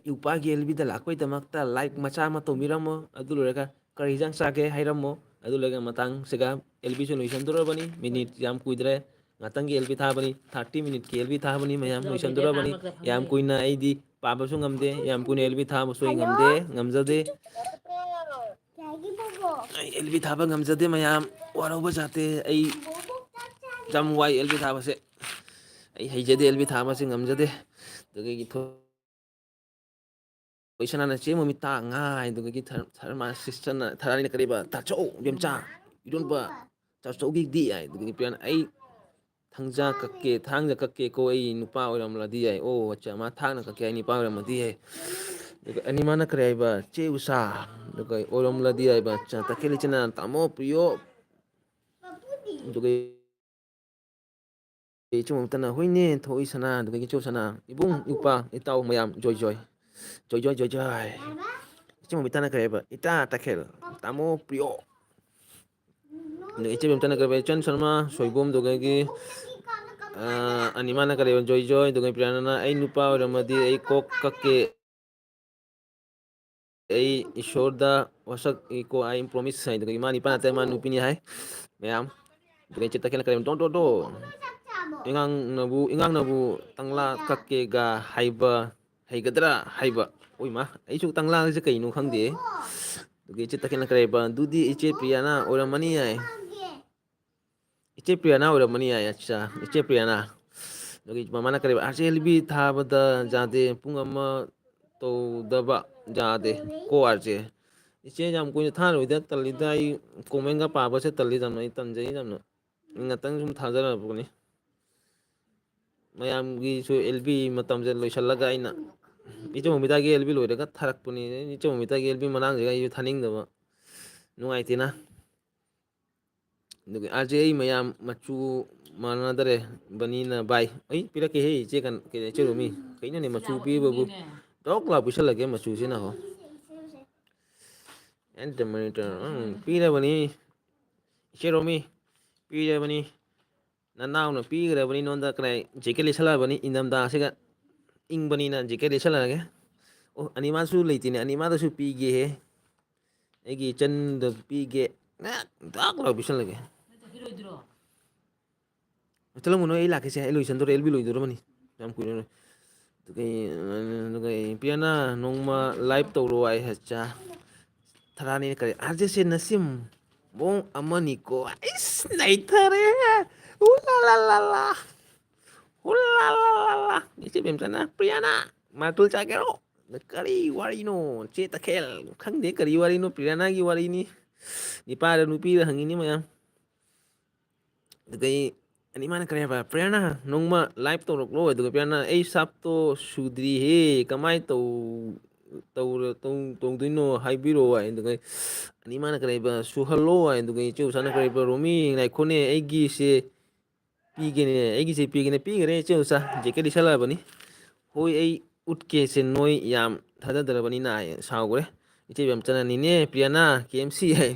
ꯏꯎꯄꯥꯒꯤ LBꯗ ꯂꯥꯛꯄꯒꯤꯗꯃꯛꯇ ꯂꯥꯏꯛ ꯃꯆꯥ ꯑꯃ ꯇꯧꯕꯤꯔꯝꯃꯣ ꯑꯗꯨ ꯂꯣꯏꯔꯒ ꯀꯔꯤ ꯏꯟꯖꯥꯡ ꯆꯥꯒꯦ ꯍꯥꯏꯔꯝꯃꯣ ꯑꯗꯨ ꯂꯣꯏꯔꯒ ꯃꯇꯥꯡꯁꯤꯒ LBꯁꯨ ꯂꯣꯏꯁꯤꯟꯗꯣꯔꯕꯅꯤ ꯃꯤꯅꯤꯠ ꯌꯥꯝ ꯀꯨꯏꯗ꯭ꯔꯦ ꯉꯥꯛꯇꯪꯒꯤ LB ꯊꯥꯕꯅꯤ 30 ꯃꯤꯅꯤꯠꯀꯤ LB ꯊꯥꯕꯅꯤ ꯃꯌꯥꯝ ꯂꯣꯏꯁꯤꯟꯗꯣꯔꯕꯅꯤ ꯌꯥꯝ ꯀꯨꯏꯅ ꯑꯩꯗꯤ ꯄꯥꯕꯁꯨ ꯉꯝꯗꯦ ꯌꯥꯝ ꯀꯨꯏꯅ LB ꯊꯥꯕꯁꯨ ꯑꯩ ꯉꯝꯖꯗꯦ ꯑꯩ LB ꯊꯥꯕ ꯉꯝꯖꯗꯦ ꯃꯌꯥꯝ ꯋꯥꯔꯧꯕ ꯖꯥꯠꯇꯦ ꯑꯩ ꯌꯥꯝ ꯋꯥꯏ LB ꯊꯥꯕꯁꯦ ꯑꯩ ꯍꯩꯖꯗꯦ ꯑꯦꯜꯕꯤ ꯊꯥꯕꯁꯤ ꯉꯝꯖꯗꯦ ꯑꯗꯨꯒꯤ ꯂꯣꯏꯁꯅꯥꯅ ꯆꯦ ꯃꯃꯤꯠ ꯇꯥ ꯉꯥꯏ ꯑꯗꯨꯒꯤ ꯊꯔꯃ ꯁꯤꯁꯇꯔꯅ ꯊꯔꯥꯅꯤꯅ ꯀꯔꯤꯕ ꯇꯥꯆꯧ ꯕꯦꯝꯆꯥ ꯏꯔꯣꯟꯕ ꯆꯥꯆꯧꯒꯤꯗꯤ ꯌꯥꯏ ꯑꯗꯨꯒꯤ ꯄꯤꯔꯅ ꯑꯩ ꯊꯥꯡꯖꯥ ꯀꯛꯀꯦ ꯊꯥꯡꯖꯥ ꯀꯛꯀꯦ ꯀꯣ ꯑꯩ ꯅꯨꯄꯥ ꯑꯣꯏꯔꯝꯂꯗꯤ ꯌꯥꯏ ꯑꯣ ꯑꯠꯆꯥ ꯃꯥ ꯊꯥꯡꯅ ꯀꯛꯀꯦ ꯑꯩ ꯅꯨꯄꯥ ꯑꯣꯏꯔꯝꯃꯗꯤ ꯌꯥꯏ ꯑꯗꯨꯒ ꯑꯅꯤꯃꯥꯅ ꯀꯔꯤ ꯍꯥꯏꯕ ꯆꯦ ꯎꯁꯥ ꯑꯗꯨꯒ ꯑꯣꯏꯔꯝꯂꯗꯤ ꯍꯥꯏꯕ ꯇꯈꯦꯜ ꯏꯆꯤꯟꯅ ꯇꯥꯃꯣ ꯄ꯭ꯔꯤꯌꯣ ꯑꯗꯨꯒ ꯏꯆꯨꯝꯇꯅ ꯍꯨꯏꯅꯦ ꯊꯣꯛꯏ ꯁꯅꯥ ꯑꯗꯨꯗꯒꯤ ꯏꯆꯧ ꯁꯅꯥ ꯏꯕꯨꯡ ꯏꯄꯥ ꯏꯇꯥꯎ ꯃꯌꯥꯝ ꯖꯣꯏ ꯖꯣꯏ ꯖꯣꯏ ꯖꯣꯏ ꯖꯣꯏ ꯖꯣꯏ ꯏꯆꯨꯝ ꯃꯤꯇꯥꯅ ꯀꯔꯤ ꯍꯥꯏꯕ ꯏꯇꯥ ꯇꯈꯦꯜ ꯇꯥꯃꯣ ꯄ꯭ꯔꯤꯌꯣ ꯏꯆꯦ ꯕꯦꯝꯇꯅ ꯀꯔꯤ ꯏꯆꯟ ꯁꯔꯃ ꯁꯣꯏꯕꯣꯝ ꯑꯗꯨꯗꯒꯤ ꯑꯅꯤꯃꯥꯅ ꯀꯔꯤ ꯖꯣꯏ ꯖꯣꯏ ꯑꯗꯨꯒ ꯄ꯭ꯔꯤꯌꯥꯅꯅ ꯑꯩ ꯅꯨꯄꯥ ꯑꯣꯏꯔꯝꯃꯗꯤ ꯑꯩ ꯀꯣꯛ ꯀꯛꯀꯦ ꯑꯩ ꯏꯁꯣꯔꯗ ꯋꯥꯁꯛ ꯏꯀꯣ ꯑꯩ ꯄ꯭ꯔꯣꯃꯤꯁ ꯍꯥꯏ ꯑꯗꯨꯒ ꯏꯃꯥ ꯅꯤꯄꯥ ꯅꯠꯇꯦ ꯏꯃꯥ ꯅꯨꯄꯤꯅꯤ ꯍꯥꯏ ꯃꯌꯥꯝ ꯑꯗꯨꯒ ꯏꯆꯦ ꯇꯈꯦꯜꯅ ꯀꯔꯤ ꯇꯣꯟ ꯏꯉꯥꯡꯅꯕꯨ ꯇꯪꯂꯥ ꯀꯛꯀꯦꯒ ꯍꯥꯏꯕ ꯍꯩꯒꯗ꯭ꯔꯥ ꯍꯥꯏꯕ ꯑꯣꯏꯃ ꯑꯩꯁꯨ ꯇꯪꯂꯥꯁꯦ ꯀꯩꯅꯣ ꯈꯪꯗꯦ ꯑꯗꯨꯒ ꯏꯆꯦ ꯇꯈꯦꯜꯅ ꯀꯔꯤꯕ ꯑꯗꯨꯗꯤ ꯏꯆꯦ ꯄ꯭ꯔꯤꯌꯥꯅ ꯑꯣꯏꯔꯝꯃꯅꯤ ꯌꯥꯏ ꯏꯆꯦ ꯄ꯭ꯔꯤꯌꯥꯅ ꯑꯣꯏꯔꯝꯃꯅꯤ ꯌꯥꯏ ꯑꯠꯆꯥ ꯏꯆꯦ ꯄ꯭ꯔꯤꯌꯥꯅ ꯑꯗꯨꯒꯤ ꯃꯃꯥꯅ ꯀꯔꯤꯕ ꯑꯥꯔ ꯑꯦꯜ ꯕꯤ ꯊꯥꯕꯗ ꯌꯥꯗꯦ ꯄꯨꯡ ꯑꯃ ꯇꯧꯗꯕ ꯌꯥꯗꯦ ꯀꯣ ꯑꯥꯔꯁꯦ ꯏꯆꯦ ꯌꯥꯝ ꯀꯨꯏꯅ ꯊꯥꯔꯣꯏꯗ ꯇꯜꯂꯤꯗ ꯑꯩ ꯀꯣꯃꯦꯟꯒ ꯄꯥꯕꯁꯦ ꯇꯜꯂꯤ ꯌꯥꯝꯅ ꯑꯩ ꯇꯟꯖꯩ ꯌꯥꯝꯅ ꯉꯥꯛꯇꯪ ꯁꯨꯝ ꯊꯥꯖꯔꯛꯄꯅꯤ ꯃꯌꯥꯝꯒꯤꯁꯨ ꯑꯦꯜꯕꯤ ꯃꯇꯝꯁꯦ ꯂꯣꯏꯁꯤꯜꯂꯒ ꯑꯩꯅ ꯏꯆꯧ ꯃꯤꯇꯥꯒꯤ ꯑꯦꯜꯕꯤ ꯂꯣꯏꯔꯒ ꯊꯥꯔꯛꯄꯅꯤ ꯏꯆꯧ ꯃꯤꯇꯥꯒꯤ ꯑꯦꯜꯕꯤ ꯃꯅꯥꯛꯁꯤꯒ ꯑꯩꯁꯨ ꯊꯥꯅꯤꯡꯗꯕ ꯅꯨꯡꯉꯥꯏꯇꯦꯅ ꯑꯗꯨꯒ ꯑꯥꯔ ꯑꯩ ꯃꯌꯥꯝ ꯃꯆꯨ ꯃꯥꯟꯅꯗꯔꯦ ꯕꯅꯤꯅ ꯕꯥꯏ ꯑꯩ ꯄꯤꯔꯛꯀꯦꯍꯦ ꯏꯆꯦ ꯏꯆꯦ ꯔꯣꯃꯤ ꯀꯩꯅꯣꯅꯦ ꯃꯆꯨ ꯄꯤꯕꯕꯨ ꯇꯣꯛ ꯂꯥꯎ ꯄꯤꯁꯜꯂꯒꯦ ꯃꯆꯨꯁꯤꯅ ꯍꯣ ꯄꯤꯔꯕꯅꯤ ꯏꯆꯦ ꯔꯣꯃꯤ ꯄꯤꯔꯕꯅꯤ ꯅꯅꯥꯎꯅ ꯄꯤꯈ꯭ꯔꯕꯅꯤ ꯅꯉꯣꯟꯗ ꯀꯗꯥꯏ ꯖꯦꯀꯦꯠ ꯂꯤꯠꯁꯜꯂꯛꯑꯕꯅꯤ ꯏꯪꯊꯝꯊꯥꯁꯤꯒ ꯏꯪꯕꯅꯤꯅ ꯖꯦꯀꯦꯠ ꯂꯤꯠꯁꯜꯂꯛꯑꯒꯦ ꯑꯣ ꯑꯅꯤꯃꯥꯁꯨ ꯂꯩꯇꯦꯅꯦ ꯑꯅꯤꯃꯥꯗꯁꯨ ꯄꯤꯒꯦꯍꯦ ꯑꯩꯒꯤ ꯏꯆꯟꯗ ꯄꯤꯒꯦ ꯗꯥꯛ ꯂꯥꯎ ꯄꯤꯁꯜꯂꯒꯦ ꯆꯠꯈꯤꯔꯣꯏꯗ꯭ꯔꯣ ꯆꯠꯂꯝꯒꯅꯣ ꯑꯩ ꯂꯥꯛꯀꯦꯁꯦ ꯑꯩ ꯂꯣꯏꯁꯟꯗꯣꯔꯦ ꯑꯦꯜꯕꯤ ꯂꯣꯏꯗꯣꯔꯕꯅꯤ ꯌꯥꯝ ꯀꯨꯏꯔꯔꯣꯏ ꯑꯗꯨꯒ ꯄꯤꯌꯥꯅ ꯅꯣꯡꯃ ꯂꯥꯏꯚ ꯇꯧꯔꯣ ꯍꯥꯏ ꯍꯠꯆꯥ ꯊꯥꯔꯥꯅꯤ ꯀꯔꯤ ꯑꯥꯔꯖꯦꯁꯦ ꯅꯁꯤꯝ ꯃꯑꯣꯡ ꯑꯃꯅꯤꯀꯣ ꯑꯩꯁ ꯅꯩꯊꯔꯦꯍꯦ ꯎ ꯂꯥ ꯂꯥ ꯂꯥ ꯂꯥ ꯎ ꯂꯥ ꯂꯥ ꯂꯥ ꯂꯥ ꯏꯆꯦ ꯕꯦꯝꯆꯥꯅ ꯄ꯭ꯔꯤꯌꯥꯅ ꯃꯥꯔꯇꯨꯜ ꯆꯥꯒꯦꯔꯣ ꯀꯔꯤ ꯋꯥꯔꯤꯅꯣ ꯆꯦ ꯇꯈꯦꯜ ꯈꯪꯗꯦ ꯀꯔꯤ ꯋꯥꯔꯤꯅꯣ ꯄ꯭ꯔꯤꯌꯥꯅꯥꯒꯤ ꯋꯥꯔꯤꯅꯤ ꯅꯤꯄꯥꯔ ꯅꯨꯄꯤꯗ ꯍꯪꯉꯤꯅꯤ ꯃꯌꯥꯝ ꯑꯗꯨꯗꯩ ꯑꯅꯤꯃꯥꯅ ꯀꯔꯤ ꯍꯥꯏꯕ ꯄ꯭ꯔꯤꯌꯥꯅ ꯅꯣꯡꯃ ꯂꯥꯏꯚ ꯇꯧꯔꯛꯂꯣ ꯑꯗꯨꯒ ꯄ꯭ꯔꯤꯌꯥꯅ ꯑꯩ ꯁꯥꯞꯇꯣ ꯁꯨꯗ꯭ꯔꯤꯍꯦ ꯀꯃꯥꯏꯅ ꯇꯧꯗꯣꯏꯅꯣ ꯍꯥꯏꯕꯤꯔꯛꯑꯣ ꯍꯥꯏ ꯑꯗꯨꯒ ꯑꯅꯤꯃꯥꯅ ꯀꯔꯤꯕ ꯁꯨꯍꯜꯂꯣ ꯍꯥꯏ ꯑꯗꯨꯒ ꯏꯆꯦ ꯎꯁꯥꯅ ꯀꯔꯤꯕ ꯔꯣꯃꯤ ꯉꯥꯏꯈꯣꯅꯦ ꯑꯩꯒꯤꯁꯦ ꯄꯤꯒꯦꯅꯦ ꯑꯩꯒꯤꯁꯦ ꯄꯤꯒꯦꯅꯦ ꯄꯤꯈ꯭ꯔꯦ ꯏꯆꯦ ꯎꯆꯥ ꯖꯦꯀꯦꯠ ꯂꯤꯠꯁꯜꯂꯛꯑꯕꯅꯤ ꯍꯣꯏ ꯑꯩ ꯎꯠꯀꯦꯁꯦ ꯅꯣꯏ ꯌꯥꯝ ꯊꯥꯖꯗ꯭ꯔꯕꯅꯤꯅ ꯁꯥꯎꯈ꯭ꯔꯦ ꯏꯆꯦ ꯕꯦꯝꯆꯥꯅ ꯅꯦꯅꯦ ꯄ꯭ꯔꯤꯌꯥꯅ ꯀꯦ ꯑꯦꯝ ꯁꯤ ꯍꯥꯏ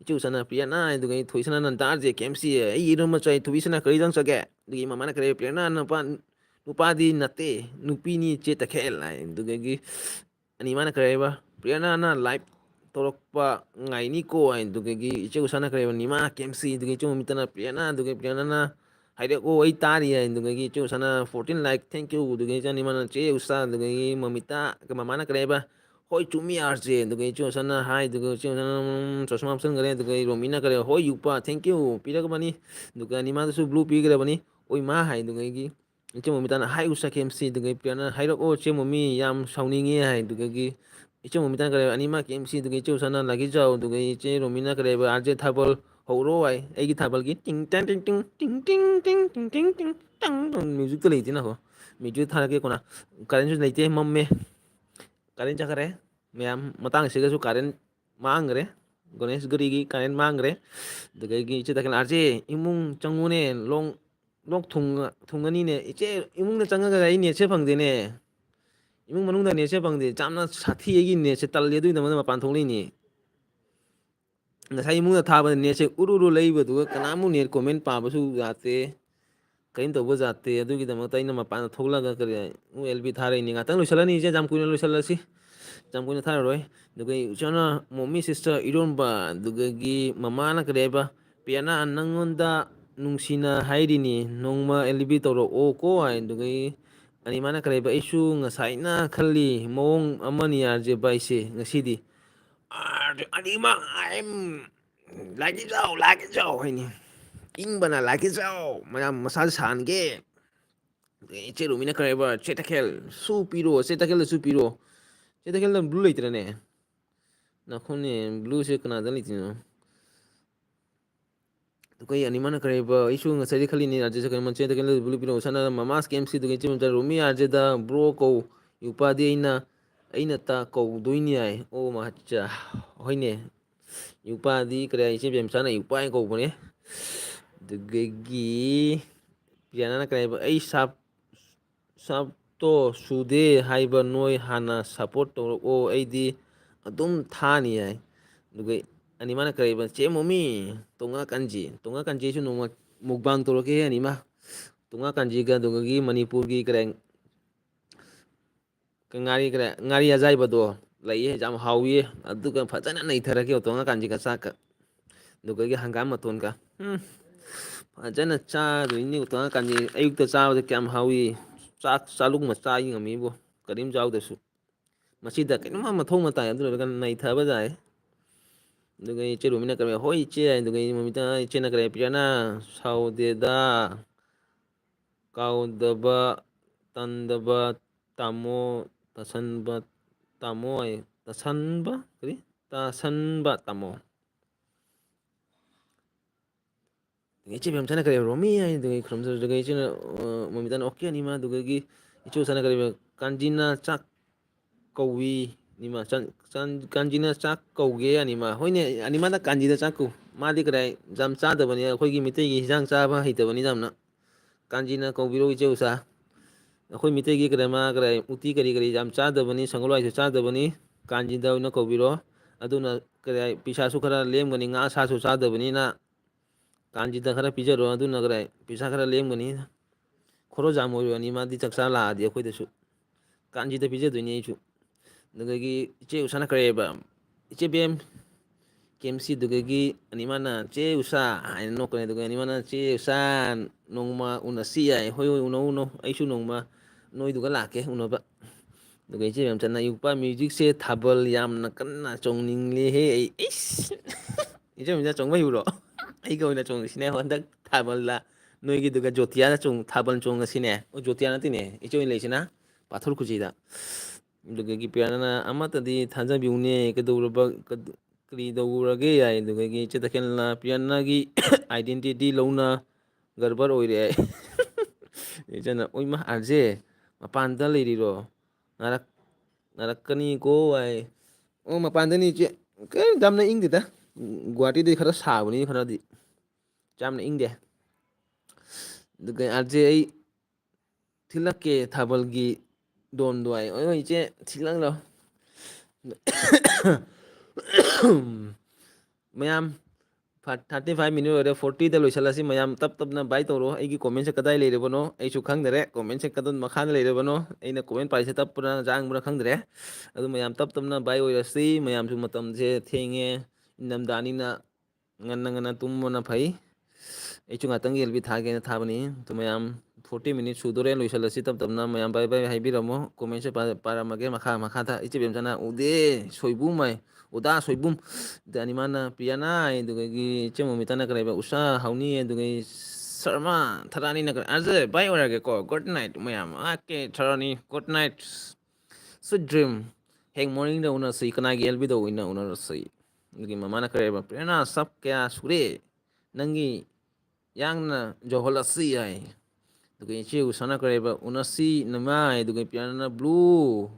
ꯏꯆꯦ ꯎꯆꯥꯅ ꯄ꯭ꯔꯤꯌꯥꯅ ꯑꯗꯨꯒ ꯊꯣꯏꯁꯅꯥꯅ ꯗꯥ ꯀꯦ ꯑꯦꯝ ꯁꯤ ꯑꯩ ꯏꯔꯝꯕꯆꯥꯏ ꯊꯨꯕꯤꯁꯅ ꯀꯔꯤꯗꯪ ꯆꯒꯦ ꯑꯗꯨꯒꯤ ꯃꯃꯥꯅ ꯀꯔꯤ ꯄ꯭ꯔꯤꯌꯥꯅ ꯅꯨꯄꯥꯗꯤ ꯅꯠꯇꯦ ꯅꯨꯄꯤꯅꯤ ꯆꯦ ꯇꯈꯦꯜ ꯍꯥꯏ ꯑꯗꯨꯗꯒꯤ ꯑꯅꯤꯃꯥꯅ ꯀꯔꯤ ꯍꯥꯏꯕ ꯄ꯭ꯔꯤꯌꯥꯅꯅ ꯂꯥꯏꯚ ꯇꯧꯔꯛꯄ ꯉꯥꯏꯅꯤꯀꯣ ꯍꯥꯏ ꯑꯗꯨꯗꯒꯤ ꯏꯆꯦ ꯎꯁꯥꯅ ꯀꯔꯤ ꯍꯥꯏꯕ ꯅꯤꯃꯥ ꯀꯦꯝꯁꯤ ꯑꯗꯨꯒ ꯏꯆꯦ ꯃꯨꯃꯤꯠꯇꯅ ꯄ꯭ꯔꯤꯌꯥꯅ ꯑꯗꯨꯒ ꯄ꯭ꯔꯤꯌꯥꯅꯅ ꯍꯥꯏꯔꯛꯑꯣ ꯑꯩ ꯇꯥꯔꯤ ꯍꯥꯏ ꯑꯗꯨꯗꯒꯤ ꯏꯆꯦ ꯎꯁꯥꯅ 14 ꯂꯥꯏꯛ ꯊꯦꯡꯀ꯭ꯌꯨ ꯑꯗꯨꯗꯒꯤ ꯏꯆꯦ ꯑꯅꯤꯃꯥꯅ ꯆꯦ ꯎꯁꯥ ꯑꯗꯨꯗꯒꯤ ꯃꯃꯤꯇꯥ ꯃꯃꯥꯅ ꯀꯔꯤ ꯍꯥꯏꯕ ꯍꯣꯏ ꯆꯨꯝꯃꯤ ꯑꯥꯔꯁꯦ ꯑꯗꯨꯒ ꯏꯆꯦ ꯎꯁꯥꯅ ꯍꯥꯏ ꯑꯗꯨꯒ ꯏꯆꯦ ꯎꯁꯥꯅ ꯆꯨꯁꯃꯥ ꯍꯥꯞꯆꯟꯈ꯭ꯔꯦ ꯑꯗꯨꯒ ꯔꯣꯃꯤꯅ ꯀꯔꯤ ꯍꯣꯏ ꯌꯨꯄꯥ ꯊꯦꯡꯀ꯭ꯌꯨ ꯄꯤꯔꯛꯕꯅꯤ ꯑꯗꯨꯒ ꯑꯅꯤꯃꯥꯗꯁꯨ ꯕ꯭ꯂꯨ ꯄꯤꯈ꯭ꯔꯕꯅꯤ ꯑꯣꯏ ꯃꯥ ꯍꯥꯏ ꯑꯗꯨꯒꯤ ꯏꯆꯦ ꯃꯣꯃꯤꯇꯥꯅ ꯍꯥꯏ ꯎꯁꯥ ꯀꯦꯝꯁꯤ ꯑꯗꯨꯒ ꯄ꯭ꯔꯤꯌꯥꯅ ꯍꯥꯏꯔꯛꯑꯣ ꯏꯆꯦ ꯃꯣꯃꯤ ꯌꯥꯝ ꯁꯥꯎꯅꯤꯡꯉꯦ ꯍꯥꯏ ꯑꯗꯨꯗꯒꯤ ꯏꯆꯦ ꯃꯣꯃꯤꯇꯥꯅ ꯀꯔꯤ ꯑꯅꯤꯃꯛ ꯀꯦꯝꯁꯤ ꯑꯗꯨꯒ ꯏꯆꯦ ꯎꯁꯥꯅ ꯂꯥꯒꯤꯖꯥꯎ ꯑꯗꯨꯒ ꯏꯆꯦ ꯔꯣꯃꯤꯅ ꯀꯔꯤ ꯑꯥꯔꯖꯦ ꯊꯥꯕꯜ ꯍꯧꯔꯣ ꯍꯥꯏ ꯑꯩꯒꯤ ꯊꯥꯕꯜꯒꯤ ꯇꯤꯡ ꯇꯦꯡ ꯇꯤꯡ ꯇꯤꯡ ꯇꯤꯡ ꯇꯤꯡ ꯇꯤꯡ ꯇꯤꯡ ꯇꯤꯡ ꯇꯤꯡ ꯇꯪ ꯃ꯭ꯌꯨꯖꯤꯛꯇ ꯂꯩꯇꯦꯅꯀꯣ ꯃ꯭ꯌꯨꯖꯤꯛ ꯊꯥꯔꯛꯀꯦꯀꯣꯅ ꯀꯔꯦꯟꯁꯨ ꯂꯩꯇꯦ ꯃꯝꯃꯦ ꯀꯔꯦꯟ ꯆꯠꯈ꯭ꯔꯦ ꯃꯌꯥꯝ ꯃꯇꯥꯡ ꯑꯁꯤꯒꯁꯨ ꯀꯥꯔꯦꯟ ꯃꯥꯡꯈ꯭ꯔꯦ ꯒꯅꯦꯁ ꯒꯔꯤꯒꯤ ꯀꯥꯔꯦꯟ ꯃꯥꯡꯈ꯭ꯔꯦ ꯑꯗꯨꯗꯒꯤ ꯏꯆꯦ ꯇꯈꯦꯜ ꯑꯥꯔꯖꯦ ꯏꯃꯨꯡ ꯆꯪꯉꯨꯅꯦ ꯂꯣꯛ ꯊꯨꯡꯉꯅꯤꯅꯦ ꯏꯆꯦ ꯏꯃꯨꯡꯗ ꯆꯪꯉꯒ ꯑꯩ ꯅꯦꯠꯁꯦ ꯐꯪꯗꯦꯅꯦ ꯏꯃꯨꯡ ꯃꯅꯨꯡꯗ ꯅꯦꯠꯁꯦ ꯐꯪꯗꯦ ꯌꯥꯝꯅ ꯁꯥꯊꯤ ꯑꯩꯒꯤ ꯅꯦꯠꯁꯦ ꯇꯜꯂꯦ ꯑꯗꯨꯒꯤꯗꯃꯛꯇ ꯃꯄꯥꯟ ꯊꯣꯛꯂꯛꯏꯅꯦ ꯉꯁꯥꯏ ꯏꯃꯨꯡꯗ ꯊꯥꯕꯗ ꯅꯦꯠꯁꯦ ꯎꯔꯨ ꯂꯩꯕꯗꯨꯒ ꯀꯅꯥꯃꯨꯛ ꯅꯦꯠ ꯀꯣꯃꯦꯟ ꯄꯥꯕꯁꯨ ꯌꯥꯗꯦ ꯀꯔꯤꯝ ꯇꯧꯕ ꯌꯥꯗꯦ ꯑꯗꯨꯒꯤꯗꯃꯛꯇ ꯑꯩꯅ ꯃꯄꯥꯟꯗ ꯊꯣꯛꯂꯒ ꯀꯔꯤ ꯑꯦꯜ ꯕꯤ ꯊꯥꯔꯛꯏꯅꯤ ꯉꯥꯛꯇꯪ ꯂꯣꯏꯁꯤꯜꯂꯅꯤ ꯏꯆꯦ ꯌꯥꯝ ꯀꯨꯏꯅ ꯂꯣꯏꯁꯤꯜꯂꯁꯤ ꯌꯥꯝ ꯀꯨꯏꯅ ꯊꯥꯔꯔꯣꯏ ꯑꯗꯨꯒ ꯏꯆꯥꯅ ꯃꯣꯃꯤ ꯁꯤꯁꯇꯔ ꯏꯔꯣꯟꯕ ꯑꯗꯨꯗꯒꯤ ꯃꯃꯥꯅ ꯀꯔꯤ ꯍꯥꯏꯕ ꯄꯤꯌꯥꯅ ꯅꯪꯉꯣꯟꯗ ꯅꯨꯡꯁꯤꯅ ꯍꯥꯏꯔꯤꯅꯤ ꯅꯣꯡꯃ ꯑꯦꯜꯕꯤ ꯇꯧꯔꯛꯑꯣ ꯀꯣ ꯍꯥꯏ ꯑꯗꯨꯒꯤ ꯑꯅꯤꯃꯥꯅ ꯀꯔꯤꯕ ꯑꯩꯁꯨ ꯉꯁꯥꯏꯅ ꯈꯜꯂꯤ ꯃꯑꯣꯡ ꯑꯃꯅꯤ ꯌꯥꯔꯁꯦ ꯕꯥꯏꯁꯦ ꯉꯁꯤꯗꯤ ꯑꯅꯤꯃꯛ ꯂꯥꯛꯀꯦ ꯆꯥꯎ ꯍꯥꯏꯅꯤ ꯏꯪꯕꯅ ꯂꯥꯛꯀꯦ ꯆꯥꯎ ꯃꯌꯥꯝ ꯃꯁꯥꯖ ꯁꯥꯍꯟꯒꯦ Iche Romina kareba Chetakel su piro Chetakel su piro Chetakel dan blue litrane na khone blue se kana dan litino to kai animana kareba isu ngasari khali ni arje kan man Chetakel blue piro sana mamas game si to kai chim Romi arje da bro ko upadi aina ta ko duini ai o ma cha hoine upadi kare iche bem sana upai ko bone dugagi piana kareba ai sabto sude haiba noi hana support to o aidi adum thani ai dugai animana kareba che momi tonga kanji su no mukbang to ke anima tonga kanji ga dugagi manipur gi kare ngari ajai bado lai jam hawi aduga phajana nei thara ke tonga kanji ka saka dugagi hangam maton ka phajana cha ruini tonga kanji ayuk ta cha de kyam hawi ꯆꯥꯛ ꯆꯥꯂꯨꯛ ꯃꯆꯥ ꯉꯝꯃꯤꯕꯨ ꯀꯔꯤꯝ ꯆꯥꯎꯗ꯭ꯔꯁꯨ ꯃꯁꯤꯗ ꯀꯩꯅꯣꯝꯃ ꯃꯊꯧ ꯃꯇꯥꯏ ꯑꯗꯨ ꯑꯣꯏꯔꯒ ꯅꯩꯊꯕ ꯌꯥꯏ ꯑꯗꯨꯒ ꯏꯆꯦ ꯔꯨꯃꯤꯅ ꯀꯔꯤ ꯍꯣꯏ ꯏꯆꯦ ꯑꯗꯨꯒ ꯃꯃꯤꯇ ꯏꯆꯦꯅ ꯀꯔꯤ ꯄꯤꯔꯅ ꯁꯥꯎꯗꯦꯗ ꯀꯥꯎꯗꯕ ꯇꯟꯗꯕ ꯇꯥꯃꯣ ꯇꯁꯟꯕ ꯇꯥꯃꯣ ꯇꯁꯟꯕ ꯀꯔꯤ ꯇꯁꯟꯕ ꯇꯥꯃꯣ ichi bem sana kare romi ai du khram sa du ichi na mami tan okay ni ma du gi ichi sana kare kanjina chak kowi ni ma kanjina chak kauge ani ma hoine ani ma da kanji da chak ku ma di kare jam cha da bani khoi gi mitai gi hijang cha ba hita bani jam na kanjina kaubiro ichi usa khoi mitai gi kare ma kare uti kari kari jam cha da bani sangolai su cha da bani kanji da na kaubiro aduna kare pisa su khara lem gani nga sa su cha da bani na kanjida khara pijaro aduna kare pisa khara lemgani khoro jam oirani madi chaksa la adi akhoi da su kanjida pija duini chu dugagi che usana kare ba che bem kemsi dugagi animana che usa ai no kare dugagi animana che usa nongma unasi ai hoi uno ai su nongma noi duga lake uno ba dugagi che bem chana yupa music se thabal yam na kanna chongning le he is ije mi ja chongba yuro ai go na chong sine hondak thabal la noi gi duga jotia na chong thabal chong sine o jotia na tine icho in leisina pathor khuji da duga gi piana na amata di thanja biune ke dowra kri dowra ge ai duga gi che taken la piana gi identity lona garbar oire ijana oi ma arje mapan da leiri ro narakani ko ai o mapan da ni che ke damna ing da guwahati di khara sabuni khara di jamna ingde duga arje ai thilake thabalgi don duai oi che thilang lo mayam 35 minute ore 40 da loisalasi mayam tap na bai toro ai gi comment se kadai leire bono ai su khang dare comment se kadon makhan leire bono ai na comment pai se tap pura jang bura khang dare adu mayam tap na bai oirasi mayam su matam se thenge indam dani na ngana tummo na phai ai chu ngatang elbi thage na thabani to mayam 40 minutes sudore loisalasi tap na mayam bai haibi ramo comment se para mage makha tha ichi bem jana ude soibu mai uda soibum dani mana piana duga gi chemo mitana kare usa hauni duga sarma tharani na kare arje bai ora ge ko good night mayam ake tharani good night sweet dream heng morning da una sei kana gi elbi do ina una sei dugi mama na kare piana sab kya sure nangi yang na johola si ai duga che usana kare unasi nama duga piana na blue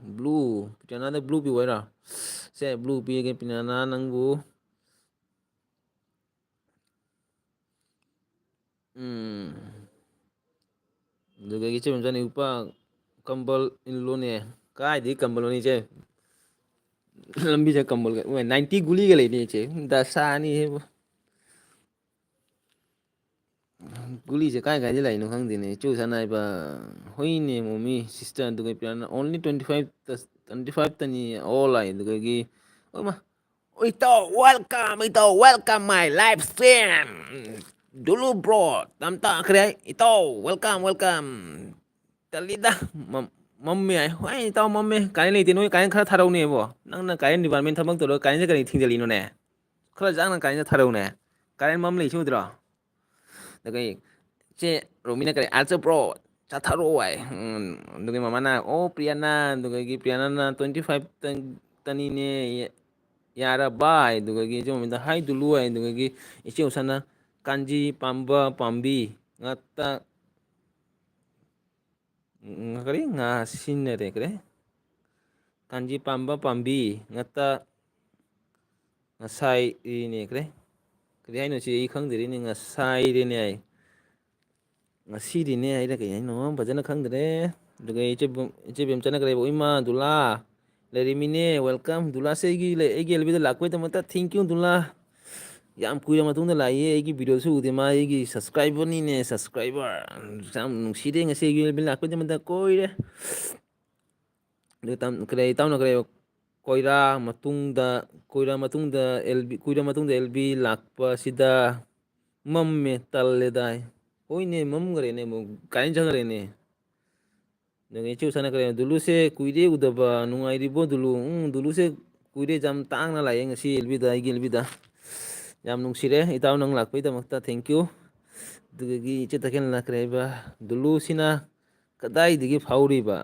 piana da blue bi wera se blue pi ge piana nangu duga gi che mjani upa kambal in lone kai di kambal ni che lambi che kambal ge 90 guli ge le ni che da sa ni guli je kai kai lai no khang dine chu sanai ba hoi ne momi sister duga piana only 25 tani all ai duga gi oi ma welcome my live stream dulu bro tamta kre ito welcome talida mummy ai hoi ito mummy kai nei tinoi kai khara tharau ne bo nang na kai department thamang to kai ne kai thingdeli no ne khara jang na kai ne tharau ne kai mam lei chu dra da kai che romina kare alsa bro ꯆꯥꯊꯔꯛꯑꯣ ꯍꯥꯏ ꯑꯗꯨꯒꯤ ꯃꯃꯥꯅ ꯑꯣ ꯄ꯭ꯔꯤꯌꯥꯅ ꯑꯗꯨꯒꯒꯤ ꯄ꯭ꯔꯤꯌꯥꯅꯅ 25 ꯇꯅꯤꯅꯦ ꯌꯥꯔꯕ ꯍꯥꯏ ꯑꯗꯨꯒꯒꯤ ꯏꯆꯦ ꯃꯣꯃꯤꯇꯥ ꯍꯥꯏꯗꯨꯂꯨ ꯍꯥꯏ ꯑꯗꯨꯒꯒꯤ ꯏꯆꯦ ꯎꯁꯥꯅ ꯀꯥꯟꯖꯤ ꯄꯥꯝꯕ ꯄꯥꯝꯕꯤ ꯉꯥꯛꯇ kare nga sinere kare kanji pamba pambi ngata ngasai ne kare kare haino si ai khangdiri ni ngasai re ne ai ngasi ri ne ai ra kai no bajana khangdre duga iche bem chana kare ima dula lerimine welcome dula se gi le egi elbi da lakoi ta mata thank you dula ꯌꯥꯝ ꯀꯨꯏꯔ ꯃꯇꯨꯡꯗ ꯂꯥꯛꯏꯌꯦ ꯑꯩꯒꯤ ꯚꯤꯗꯤꯑꯣꯁꯨ ꯎꯗꯦ ꯃꯥ ꯑꯩꯒꯤ ꯁꯕꯁꯀ꯭ꯔꯥꯏꯕꯔꯅꯤꯅꯦ subscriber ꯌꯥꯝ ꯅꯨꯡꯁꯤꯔꯦ ꯉꯁꯤ ꯑꯩꯒꯤ ꯂꯥꯛꯄꯩꯗꯃꯛꯇ ꯀꯣꯏꯔꯦ ꯑꯗꯨ ꯀꯔꯤ ꯏꯇꯥꯎꯅ ꯀꯔꯤ ꯀꯨꯏꯔ ꯃꯇꯨꯡꯗ ꯑꯦꯜꯕꯤ ꯂꯥꯛꯄꯁꯤꯗ ꯃꯝꯃꯦ ꯇꯜꯂꯦꯗ ꯍꯣꯏꯅꯦ ꯃꯝꯈꯔꯦꯅꯦ ꯑꯃꯨꯛ ꯀꯥꯏꯅ ꯆꯪꯈ꯭ꯔꯦꯅꯦ ꯑꯗꯨꯒ ꯏꯆꯦ ꯎꯁꯥꯅ ꯀꯔꯤ ꯗꯨꯂꯨꯁꯦ ꯀꯨꯏꯔꯦ ꯎꯗꯕ ꯅꯨꯡꯉꯥꯏꯔꯤꯕꯣ ꯗꯨꯂꯨ ꯗꯨꯂꯨꯁꯦ ꯀꯨꯏꯔꯦ ꯌꯥꯝ ꯇꯥꯡꯅ ꯂꯥꯛꯑꯦ ꯉꯁꯤ ꯑꯦꯜꯕꯤꯗ ꯑꯩꯒꯤ ꯑꯦꯜꯕꯤꯗ ꯌꯥꯝ ꯅꯨꯡꯁꯤꯔꯦ ꯏꯇꯥꯎ ꯅꯪ ꯂꯥꯛꯄꯩꯗꯃꯛꯇ ꯊꯦꯡꯀ꯭ꯌꯨ ꯑꯗꯨꯗꯒꯤ ꯏꯆꯦ ꯇꯈꯦꯜꯅ ꯀꯔꯤ ꯍꯥꯏꯕ ꯗꯨꯂꯨꯁꯤꯅ ꯀꯗꯥꯏꯗꯒꯤ ꯐꯥꯎꯔꯤꯕ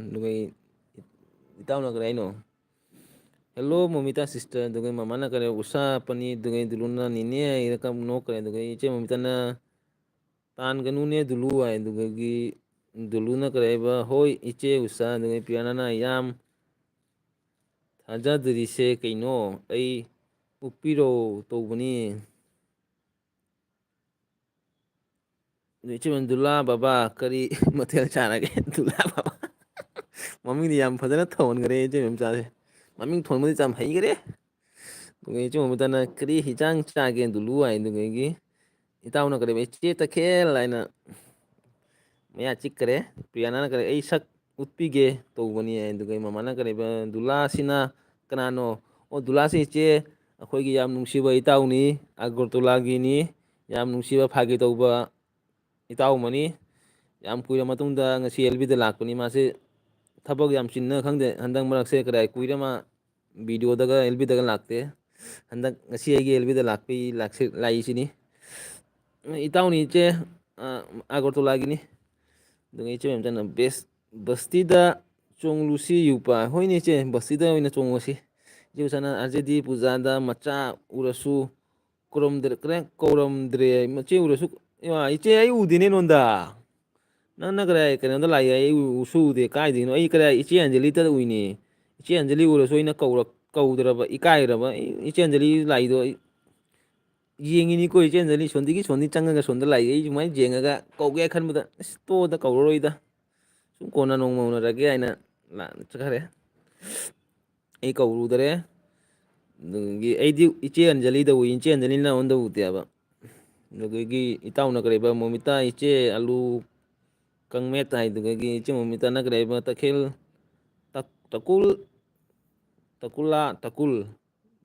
ꯑꯗꯨꯒ ꯏꯇꯥꯎꯅ ꯀꯔꯤ ꯍꯥꯏꯅꯣ ꯍꯦꯜꯂꯣ ꯃꯣꯃꯤꯇꯥ ꯁꯤꯁꯇꯔ ꯑꯗꯨꯒ ꯃꯃꯥꯅ ꯀꯔꯤ ꯎꯁꯥ ꯄꯅꯤ ꯑꯗꯨꯒ ꯗꯨꯂꯨꯅ ꯅꯤꯅꯦ ꯍꯥꯏꯔꯒ ꯅꯣꯛꯈ꯭ꯔꯦ ꯑꯗꯨꯒ ꯏꯆꯦ ꯃꯣꯃꯤꯇꯥꯅ ꯇꯥꯟꯒꯅꯨꯅꯦ ꯗꯨꯂꯨ ꯍꯥꯏ ꯑꯗꯨꯒꯤ ꯗꯨꯂꯨꯅ ꯀꯔꯤ ꯍꯥꯏꯕ ꯍꯣꯏ ꯏꯆꯦ ꯎꯁꯥ ꯑꯗꯨꯒ ꯄꯤꯌꯥꯅꯅ ꯌꯥꯝ ꯊꯥꯖꯗ꯭ꯔꯤꯁꯦ ꯀꯩꯅꯣ ꯑꯩ ꯎꯞꯄꯤꯔꯣ ꯇꯧꯕꯅꯤ ꯏꯆꯦꯃ ꯗꯨꯂꯥ ꯕꯕꯥ ꯀꯔꯤ ꯃꯊꯦꯜ ꯆꯥꯔꯒꯦ ꯗꯨꯂꯥ ꯕꯕꯥ ꯃꯃꯤꯡꯗꯤ ꯌꯥꯝ ꯐꯖꯅ ꯊꯣꯟꯈ꯭ꯔꯦ ꯏꯆꯦ ꯃꯆꯥꯁꯦ ꯃꯃꯤꯡ ꯊꯣꯟꯕꯗꯤ ꯌꯥꯝ ꯍꯩꯈ꯭ꯔꯦ ꯑꯗꯨꯒ ꯏꯆꯦ ꯃꯃꯤꯇꯥꯅ ꯀꯔꯤ ꯍꯤꯟꯖꯥꯡ ꯆꯥꯒꯦ ꯗꯨꯂꯨ ꯍꯥꯏ ꯑꯗꯨꯒꯤ ꯏꯇꯥꯎꯅ ꯀꯔꯤ ꯏꯆꯦ ꯇꯈꯦꯜ ꯍꯥꯏꯅ ꯃꯌꯥ ꯆꯤꯛꯈꯔꯦ ꯄ꯭ꯔꯤꯌꯥꯅꯅ ꯀꯔꯤ ꯑꯩ ꯁꯛ ꯎꯠꯄꯤꯒꯦ ꯇꯧꯕꯅꯤ ꯑꯗꯨꯒ ꯃꯃꯥꯅ ꯀꯔꯤꯕ ꯗꯨꯂꯥꯁꯤꯅ ꯀꯅꯥꯅꯣ ꯑꯣ ꯗꯨꯂꯥꯁꯤ ꯏꯆꯦ ꯑꯩꯈꯣꯏꯒꯤ ꯌꯥꯝ ꯅꯨꯡꯁꯤꯕ ꯏꯇꯥꯎꯅꯤ ꯑꯒꯔꯇꯣꯂꯥꯒꯤꯅꯤ ꯌꯥꯝ ꯅꯨꯡꯁꯤꯕ ꯐꯥꯒꯤ ꯇꯧꯕ ꯏꯇꯥꯎ ꯑꯃꯅꯤ ꯌꯥꯝ ꯀꯨꯏꯔ ꯃꯇꯨꯡꯗ ꯉꯁꯤ ꯑꯦꯜꯕꯤꯗ ꯂꯥꯛꯄꯅꯤ ꯃꯥꯁꯦ ꯊꯕꯛ ꯌꯥꯝ ꯆꯤꯟꯅ ꯈꯪꯗꯦ ꯍꯟꯗꯛ ꯃꯔꯛꯁꯦ ꯀꯗꯥꯏ ꯀꯨꯏꯔꯦ ꯃꯥ ꯚꯤꯗꯤꯑꯣꯗꯒ ꯑꯦꯜꯕꯤꯗꯒ ꯂꯥꯛꯇꯦ ꯍꯟꯗꯛ ꯉꯁꯤ ꯑꯩꯒꯤ ꯑꯦꯜꯕꯤꯗ ꯂꯥꯛꯏꯁꯤꯅꯤ ꯏꯇꯥꯎꯅꯤ ꯏꯆꯦ ꯑꯒꯔꯇꯣꯂꯥꯒꯤꯅꯤ ꯑꯗꯨꯒ ꯏꯆꯦ ꯃꯦꯝꯆꯥꯅ ꯕꯁꯇꯤꯗ ꯆꯣꯡꯂꯨꯁꯤ ꯌꯨꯄꯥ ꯍꯣꯏꯅꯦ ꯏꯆꯦ ꯕꯁꯇꯤꯗ ꯑꯣꯏꯅ ꯆꯣꯡꯉꯨꯁꯤ ꯏꯆꯦ ꯎꯁꯥꯅ ꯑꯥꯔꯖꯦꯗꯤ ꯄꯨꯖꯥꯗ ꯃꯆꯥ ꯎꯔꯁꯨ ꯀꯧꯔꯝꯗ꯭ꯔꯦ ꯃꯆꯦ ꯎꯔꯁꯨ ꯏꯆꯦ ꯑꯩ ꯎꯗꯦꯅꯦ ꯅꯉꯣꯟꯗ ꯅꯪꯅ ꯀꯗꯥꯏ ꯀꯩꯅꯣꯗ ꯂꯥꯛꯏ ꯑꯩ ꯎꯁꯨ ꯎꯗꯦ ꯀꯥꯏꯗꯒꯤꯅꯣ ꯑꯩ ꯀꯗꯥꯏ ꯏꯆꯦ ꯑꯟꯖꯂꯤꯗ ꯎꯏꯅꯦ ꯏꯆꯦ ꯑꯟꯖꯂꯤ ꯎꯔꯁꯨ ꯑꯩꯅ ꯀꯧꯗ꯭ꯔꯕ ꯏꯀꯥꯏꯔꯕ ꯏꯆꯦ ꯑꯟꯖꯂꯤ ꯂꯥꯛꯏꯗꯣ ꯑꯩ ꯌꯦꯡꯉꯤꯅꯤꯀꯣ ꯏꯆꯦ ꯑꯟꯖꯂꯤ ꯁꯣꯟꯗꯤ ꯆꯪꯉꯒ ꯁꯣꯝꯗ ꯂꯥꯛꯏ ꯑꯩ ꯁꯨꯃꯥꯏꯅ ꯌꯦꯡꯉꯒ ꯀꯧꯒꯦ ꯈꯟꯕꯗ ꯑꯁ ꯇꯣꯛꯑꯣꯗ ꯀꯧꯔꯔꯣꯏꯗ ꯁꯨꯝ ꯀꯣꯟꯅ ꯅꯣꯡꯃ ꯎꯅꯔꯒꯦ ꯍꯥꯏꯅ ꯆꯠꯈ꯭ꯔꯦ ꯑꯩ ꯀꯧꯔꯨꯗꯔꯦ ꯑꯗꯨꯗꯒꯤ ꯑꯩꯗꯤ ꯏꯆꯦ ꯑꯟꯖꯂꯤꯗ ꯎꯏ ꯏꯆꯦ ꯑꯟꯖꯂꯤꯅ ꯑꯩꯉꯣꯟꯗ ꯎꯗꯦꯕ ꯑꯗꯨꯗꯒꯤ ꯏꯇꯥꯎꯅ ꯀꯔꯤꯕ ꯃꯣꯃꯤꯇꯥ ꯏꯆꯦ ꯑꯂꯨ ꯀꯪꯃꯦꯠ ꯍꯥꯏꯗꯨꯗꯒꯤ ꯏꯆꯦ ꯃꯣꯃꯤꯇꯥꯅ ꯀꯔꯤꯕ ꯇꯈꯦꯜ ꯇꯀꯨꯜ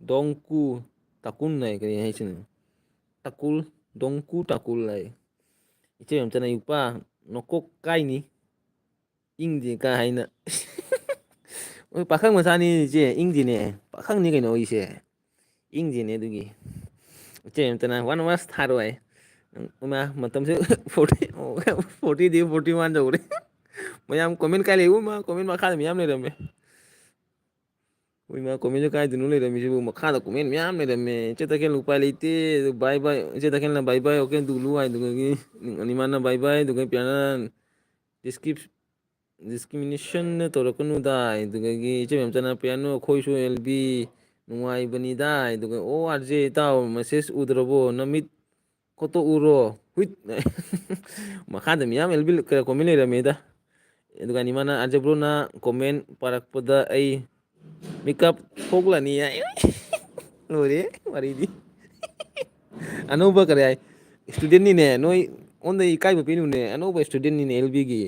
ꯗꯣꯡꯀꯨ ꯇꯀꯨꯟ ꯍꯥꯏ ꯀꯔꯤ ꯍꯥꯏꯁꯤꯅ ꯇꯀꯨꯜ ꯗꯣꯡꯀꯨ ꯇꯀꯨꯜ ꯍꯥꯏ ꯏꯆꯦ ꯃꯦꯝꯆꯥꯅ ꯏꯄꯥ ꯅꯀꯣꯛ ꯀꯥꯏꯅꯤ ꯏꯪꯗꯦ ꯀꯥ ꯍꯥꯏꯅ ꯍꯣꯏ ꯄꯥꯈꯪ ꯃꯆꯥꯅꯤ ꯏꯆꯦ ꯏꯪꯗꯦꯅꯦ ꯄꯥꯈꯪꯅꯤ ꯀꯩꯅꯣ ꯑꯩꯁꯦ ꯏꯪꯗꯦꯅꯦ ꯑꯗꯨꯒꯤ ꯏꯆꯦ ꯑꯃꯇꯅ ꯋꯥꯟ ꯋꯥꯁ ꯊꯥꯔꯣ ꯍꯥꯏ ꯏꯃꯥ ꯃꯇꯝꯁꯦ 41 ꯌꯧꯔꯦ ꯃꯌꯥꯝ ꯀꯣꯃꯦꯟ ꯀꯥꯏ ꯂꯩ ꯃꯥ ꯀꯣꯃꯦꯟ ꯃꯈꯥꯗ ꯃꯌꯥꯝ ꯂꯩꯔꯝꯃꯦ ꯍꯣꯏ ꯃꯥ ꯀꯣꯃꯦꯟꯁꯦ ꯀꯥꯏꯗꯅꯣ ꯂꯩꯔꯝꯃꯤꯁꯤꯕꯨ ꯃꯈꯥꯗ ꯀꯣꯃꯦꯟ ꯃꯌꯥꯝ ꯂꯩꯔꯝꯃꯦ ꯏꯆꯦ ꯇꯈꯦꯜ ꯎꯄꯥꯏ ꯂꯩꯇꯦ ꯕꯥꯏ ꯕꯥꯏ ꯏꯆꯦ ꯇꯈꯦꯜꯅ ꯕꯥꯏ ꯕꯥꯏ ꯑꯣꯀꯦ ꯗꯨꯂꯨ ꯍꯥꯏꯗꯨꯒꯤ ꯑꯅꯤꯃꯥꯅ ꯕꯥꯏ ꯕꯥꯏ ꯑꯗꯨꯒ ꯄꯤꯌꯥꯅ ꯗꯤꯁꯀ꯭ꯔꯤꯃꯤꯅꯦꯁꯟ ꯇꯧꯔꯛꯀꯅꯨꯗ ꯑꯗꯨꯗꯒꯤ ꯏꯆꯦ ꯃꯦꯝꯆꯥꯅ ꯄꯤꯌꯥꯅꯣ ꯑꯩꯈꯣꯏꯁꯨ ꯑꯦꯜꯕꯤ ꯅꯨꯡꯉꯥꯏꯕꯅꯤꯗ ꯑꯗꯨꯒ ꯑꯣ ꯑꯥꯔꯖꯦ ꯏꯇꯥꯎ ꯃꯦꯁꯦꯖ ꯎꯗ꯭ꯔꯕꯣ ꯅꯃꯤꯠ ꯀꯣꯠꯇꯣꯛꯎꯔꯣ ꯍꯨꯏꯠ ꯃꯈꯥꯗ ꯃꯤꯌꯥꯝ ꯑꯦꯜꯕꯤ ꯀꯣꯃꯦꯟ ꯂꯩꯔꯝꯃꯦꯗ ꯑꯗꯨꯒ ꯑꯅꯤꯃꯥꯅ ꯑꯥꯔꯖꯦꯕ꯭ꯔꯣꯅ ꯀꯣꯃꯦꯟ ꯄꯥꯔꯛꯄꯗ ꯑꯩ ꯃꯤꯀꯞ ꯊꯣꯛꯂꯅꯤ ꯍꯥꯏ ꯂꯣꯏꯔꯦ ꯋꯥꯔꯤꯗꯤ ꯑꯅꯧꯕ ꯀꯔꯤ ꯍꯥꯏ ꯏꯁꯇꯨꯗꯦꯟꯅꯤꯅꯦ ꯅꯣꯏ ꯑꯩꯉꯣꯟꯗ ꯏꯀꯥꯏꯕ ꯄꯤꯅꯨꯅꯦ ꯑꯅꯧꯕ ꯏꯁꯇꯨꯗꯦꯟꯅꯤꯅꯦ ꯑꯦꯜꯕꯤꯒꯤ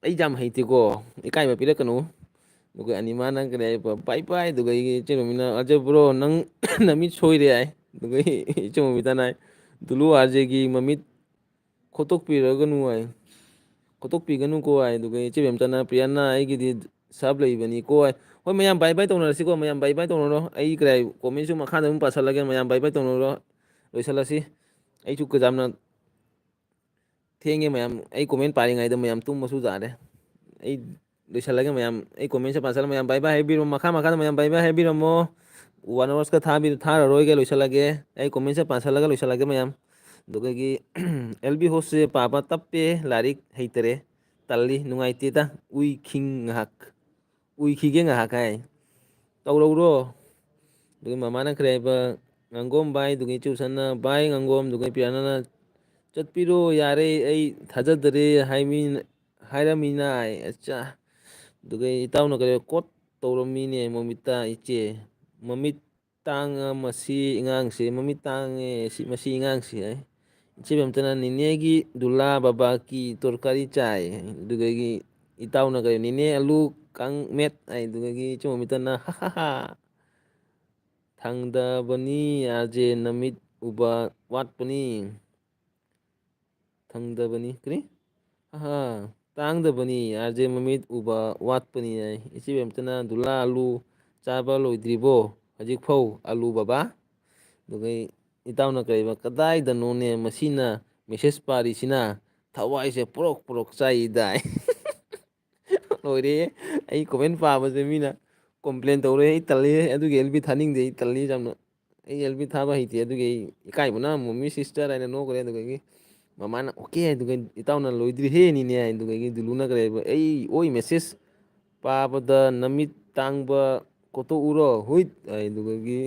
ꯑꯩ ꯌꯥꯝ ꯍꯩꯇꯦꯀꯣ ꯏꯀꯥꯏꯕ ꯄꯤꯔꯛꯀꯅꯨ ꯑꯗꯨꯒ ꯑꯅꯤꯃꯥꯅ ꯀꯔꯤ ꯍꯥꯏꯕ ꯄꯥꯏ ꯄꯥꯏ ꯑꯗꯨꯒ ꯑꯩꯒꯤ ꯏꯆꯦꯔꯣꯃꯤꯅ ꯑꯖꯕ꯭ꯔꯣ ꯅꯪ ꯅꯃꯤꯠ ꯁꯣꯏꯔꯦ ꯍꯥꯏ ꯑꯗꯨꯒ ꯏꯆꯦ ꯃꯣꯃꯤꯇꯥꯅ ꯍꯥꯏ ꯗꯨꯂꯨ ꯑꯥꯔꯖꯦꯒꯤ ꯃꯃꯤꯠ ꯈꯣꯠꯇꯣꯛꯄꯤꯔꯒꯅꯨ ꯍꯥꯏ ꯈꯣꯠꯇꯣꯛꯄꯤꯒꯅꯨꯀꯣ ꯍꯥꯏ ꯑꯗꯨꯒ ꯏꯆꯦ ꯕꯦꯝꯆꯥꯅ ꯄ꯭ꯔꯤꯌꯥꯅ ꯑꯩꯒꯤꯗꯤ ꯁꯕ ꯂꯩꯕꯅꯤꯀꯣ ꯍꯥꯏ ꯍꯣꯏ ꯃꯌꯥꯝ ꯕꯥꯏ ꯕꯥꯏ ꯇꯧꯅꯔꯁꯤꯀꯣ ꯃꯌꯥꯝ ꯕꯥꯏ ꯕꯥꯏ ꯇꯧꯅꯔꯣ ꯑꯩ ꯀꯔꯤ ꯀꯣꯃꯦꯟꯁꯨ ꯃꯈꯥꯗ ꯑꯗꯨꯝ ꯄꯥꯁꯜꯂꯒꯦ ꯃꯌꯥꯝ ꯕꯥꯏ ꯕꯥꯏ ꯇꯧꯅꯔꯣ ꯂꯣꯏꯁꯤꯜꯂꯁꯤ ꯑꯩꯁꯨ ꯌꯥꯝꯅ ꯊꯦꯡꯉꯦ ꯃꯌꯥꯝ ꯑꯩ ꯀꯣꯃꯦꯟ ꯄꯥꯔꯤꯉꯩꯗ ꯃꯌꯥꯝ ꯇꯨꯝꯕꯁꯨ ꯇꯥꯔꯦ ꯑꯩ ꯂꯣꯏꯁꯤꯜꯂꯒꯦ ꯃꯌꯥꯝ ꯑꯩ ꯀꯣꯃꯦꯟꯁꯦ ꯄꯥꯁꯜꯂ ꯃꯌꯥꯝ ꯕꯥꯏ ꯕꯥꯏ ꯍꯥꯏꯕꯤꯔꯝꯃꯣ ꯃꯈꯥꯗ ꯃꯌꯥꯝ ꯕꯥꯏ ꯕꯥꯏ ꯍꯥꯏꯕꯤꯔꯝꯃꯣ 1 hours ꯊꯥꯔꯔꯣꯏꯒꯦ ꯂꯣꯏꯁꯤꯜꯂꯒꯦ ꯑꯩ ꯀꯣꯃꯦꯟꯁꯦ ꯄꯥꯁꯜꯂꯒ ꯂꯣꯏꯁꯤꯜꯂꯒꯦ ꯃꯌꯥꯝ ꯑꯗꯨꯒꯤ ꯑꯦꯜꯕꯤ ꯍꯣꯁꯁꯦ ꯄꯥꯕ ꯇꯞꯄꯦ ꯂꯥꯏꯔꯤꯛ ꯍꯩꯇꯔꯦ ꯇꯜꯂꯤ ꯅꯨꯡꯉꯥꯏꯇꯦꯗ ꯎꯏꯈꯤꯒꯦ ꯉꯥꯏꯍꯥꯛ ꯍꯥꯏ ꯇꯧꯔꯧꯔꯣ ꯑꯗꯨꯒ ꯃꯃꯥꯅ ꯀꯔꯤ ꯍꯥꯏꯕ ꯉꯥꯡꯒꯣꯝ ꯕꯥꯏ ꯑꯗꯨꯒ ꯏꯆꯦ ꯕꯥꯏ ꯉꯥꯡꯒꯣꯝ ꯑꯗꯨꯒ ꯄꯤꯌꯥꯅꯅ ꯆꯠꯄꯤꯔꯣ ꯌꯥꯔꯦ ꯑꯩ ꯊꯥꯖꯗꯔꯦ ꯍꯥꯏꯔꯝꯃꯤꯅ ꯑꯠꯆꯥ ꯑꯗꯨꯒ ꯏꯇꯥꯎꯅ ꯀꯔꯤ ꯀꯣꯠ ꯇꯧꯔꯝꯃꯤꯅꯦ ꯃꯃꯤꯠꯇ ꯏꯆꯦ ꯃꯃꯤꯠ ꯇꯥꯡꯉ ꯃꯁꯤ ꯑꯉꯥꯡꯁꯦ ꯃꯃꯤꯠ ꯇꯥꯡꯉꯦ ꯃꯁꯤ ꯑꯉꯥꯡꯁꯤ ꯍꯥꯏ ꯏꯆꯦ ꯕꯦꯝꯇꯅ ꯅꯤꯅꯦꯒꯤ ꯗꯨꯜꯂꯥ ꯕꯕꯥꯀꯤ ꯇꯣꯔꯀꯥꯔꯤ ꯆꯥꯏ ꯑꯗꯨꯗꯒꯤ ꯏꯇꯥꯎꯅ ꯀꯔꯤ ꯅꯤꯅꯦ ꯑꯂꯨ ꯀꯥꯡꯃꯦꯠ ꯍꯥꯏ ꯑꯗꯨꯗꯒꯤ ꯏꯆꯦ ꯃꯣꯃꯤꯇꯅ ꯍꯥ ꯍꯥ ꯍꯥ ꯊꯪꯗꯕꯅꯤ ꯌꯥꯖꯦ ꯅꯃꯤꯠ ꯎꯕ ꯋꯥꯠꯄꯅꯤ ꯊꯪꯗꯕꯅꯤ ꯀꯔꯤ ꯇꯥꯡꯗꯕꯅꯤ ꯑꯥꯔꯖꯦ ꯃꯃꯤꯠ ꯎꯕ ꯋꯥꯠꯄꯅꯤ ꯍꯥꯏ ꯏꯆꯦ ꯕꯦꯝꯇꯅ ꯗꯨꯜꯂꯥ ꯑꯂꯨ ꯆꯥꯕ ꯂꯣꯏꯗ꯭ꯔꯤꯕꯣ ꯍꯧꯖꯤꯛ ꯐꯧ ꯑꯂꯨ ꯕꯕꯥ ꯑꯗꯨꯒ ꯏꯇꯥꯎꯅ ꯀꯔꯤꯕ ꯀꯗꯥꯏꯗꯅꯣꯅꯦ ꯃꯁꯤꯅ ꯃꯦꯁꯦꯖ ꯄꯥꯔꯤꯁꯤꯅ ꯊꯋꯥꯏꯁꯦ ꯄꯣꯔꯣꯛ ꯄꯣꯔꯣꯛ ꯆꯥꯛꯏꯗꯥꯏ ꯂꯣꯏꯔꯦ ꯑꯩ ꯀꯣꯃꯦꯟ ꯄꯥꯕꯁꯦ ꯃꯤꯅ ꯀꯣꯝꯄ꯭ꯂꯦꯟ ꯇꯧꯔꯦ ꯑꯩ ꯇꯜꯂꯤ ꯑꯗꯨꯒꯤ ꯑꯦꯜꯕꯤ ꯊꯥꯅꯤꯡꯗꯦ ꯑꯩ ꯇꯜꯂꯤ ꯌꯥꯝꯅ ꯑꯩ ꯑꯦꯜꯕꯤ ꯊꯥꯕ ꯍꯩꯇꯦ ꯑꯗꯨꯒꯤ ꯑꯩ ꯏꯀꯥꯏꯕꯅ ꯃꯣꯃꯤ ꯁꯤꯁꯇꯔ ꯍꯥꯏꯅ ꯅꯣꯛꯈ꯭ꯔꯦ ꯑꯗꯨꯗꯒꯤ ꯃꯃꯥꯅ ꯑꯣꯀꯦ ꯑꯗꯨꯒ ꯏꯇꯥꯎꯅ ꯂꯣꯏꯗ꯭ꯔꯤ ꯍꯦꯅꯤꯅꯦ ꯍꯥꯏ ꯑꯗꯨꯗꯒꯤ ꯗꯨꯂꯨꯅ ꯀꯔꯤ ꯑꯩ ꯑꯣꯏ ꯃꯦꯁꯦꯖ ꯄꯥꯕꯗ ꯅꯃꯤꯠ ꯇꯥꯡꯕ ꯀꯣꯠꯇꯣꯛꯎꯔꯣ ꯍꯨꯏꯠ ꯑꯗꯨꯗꯒꯤ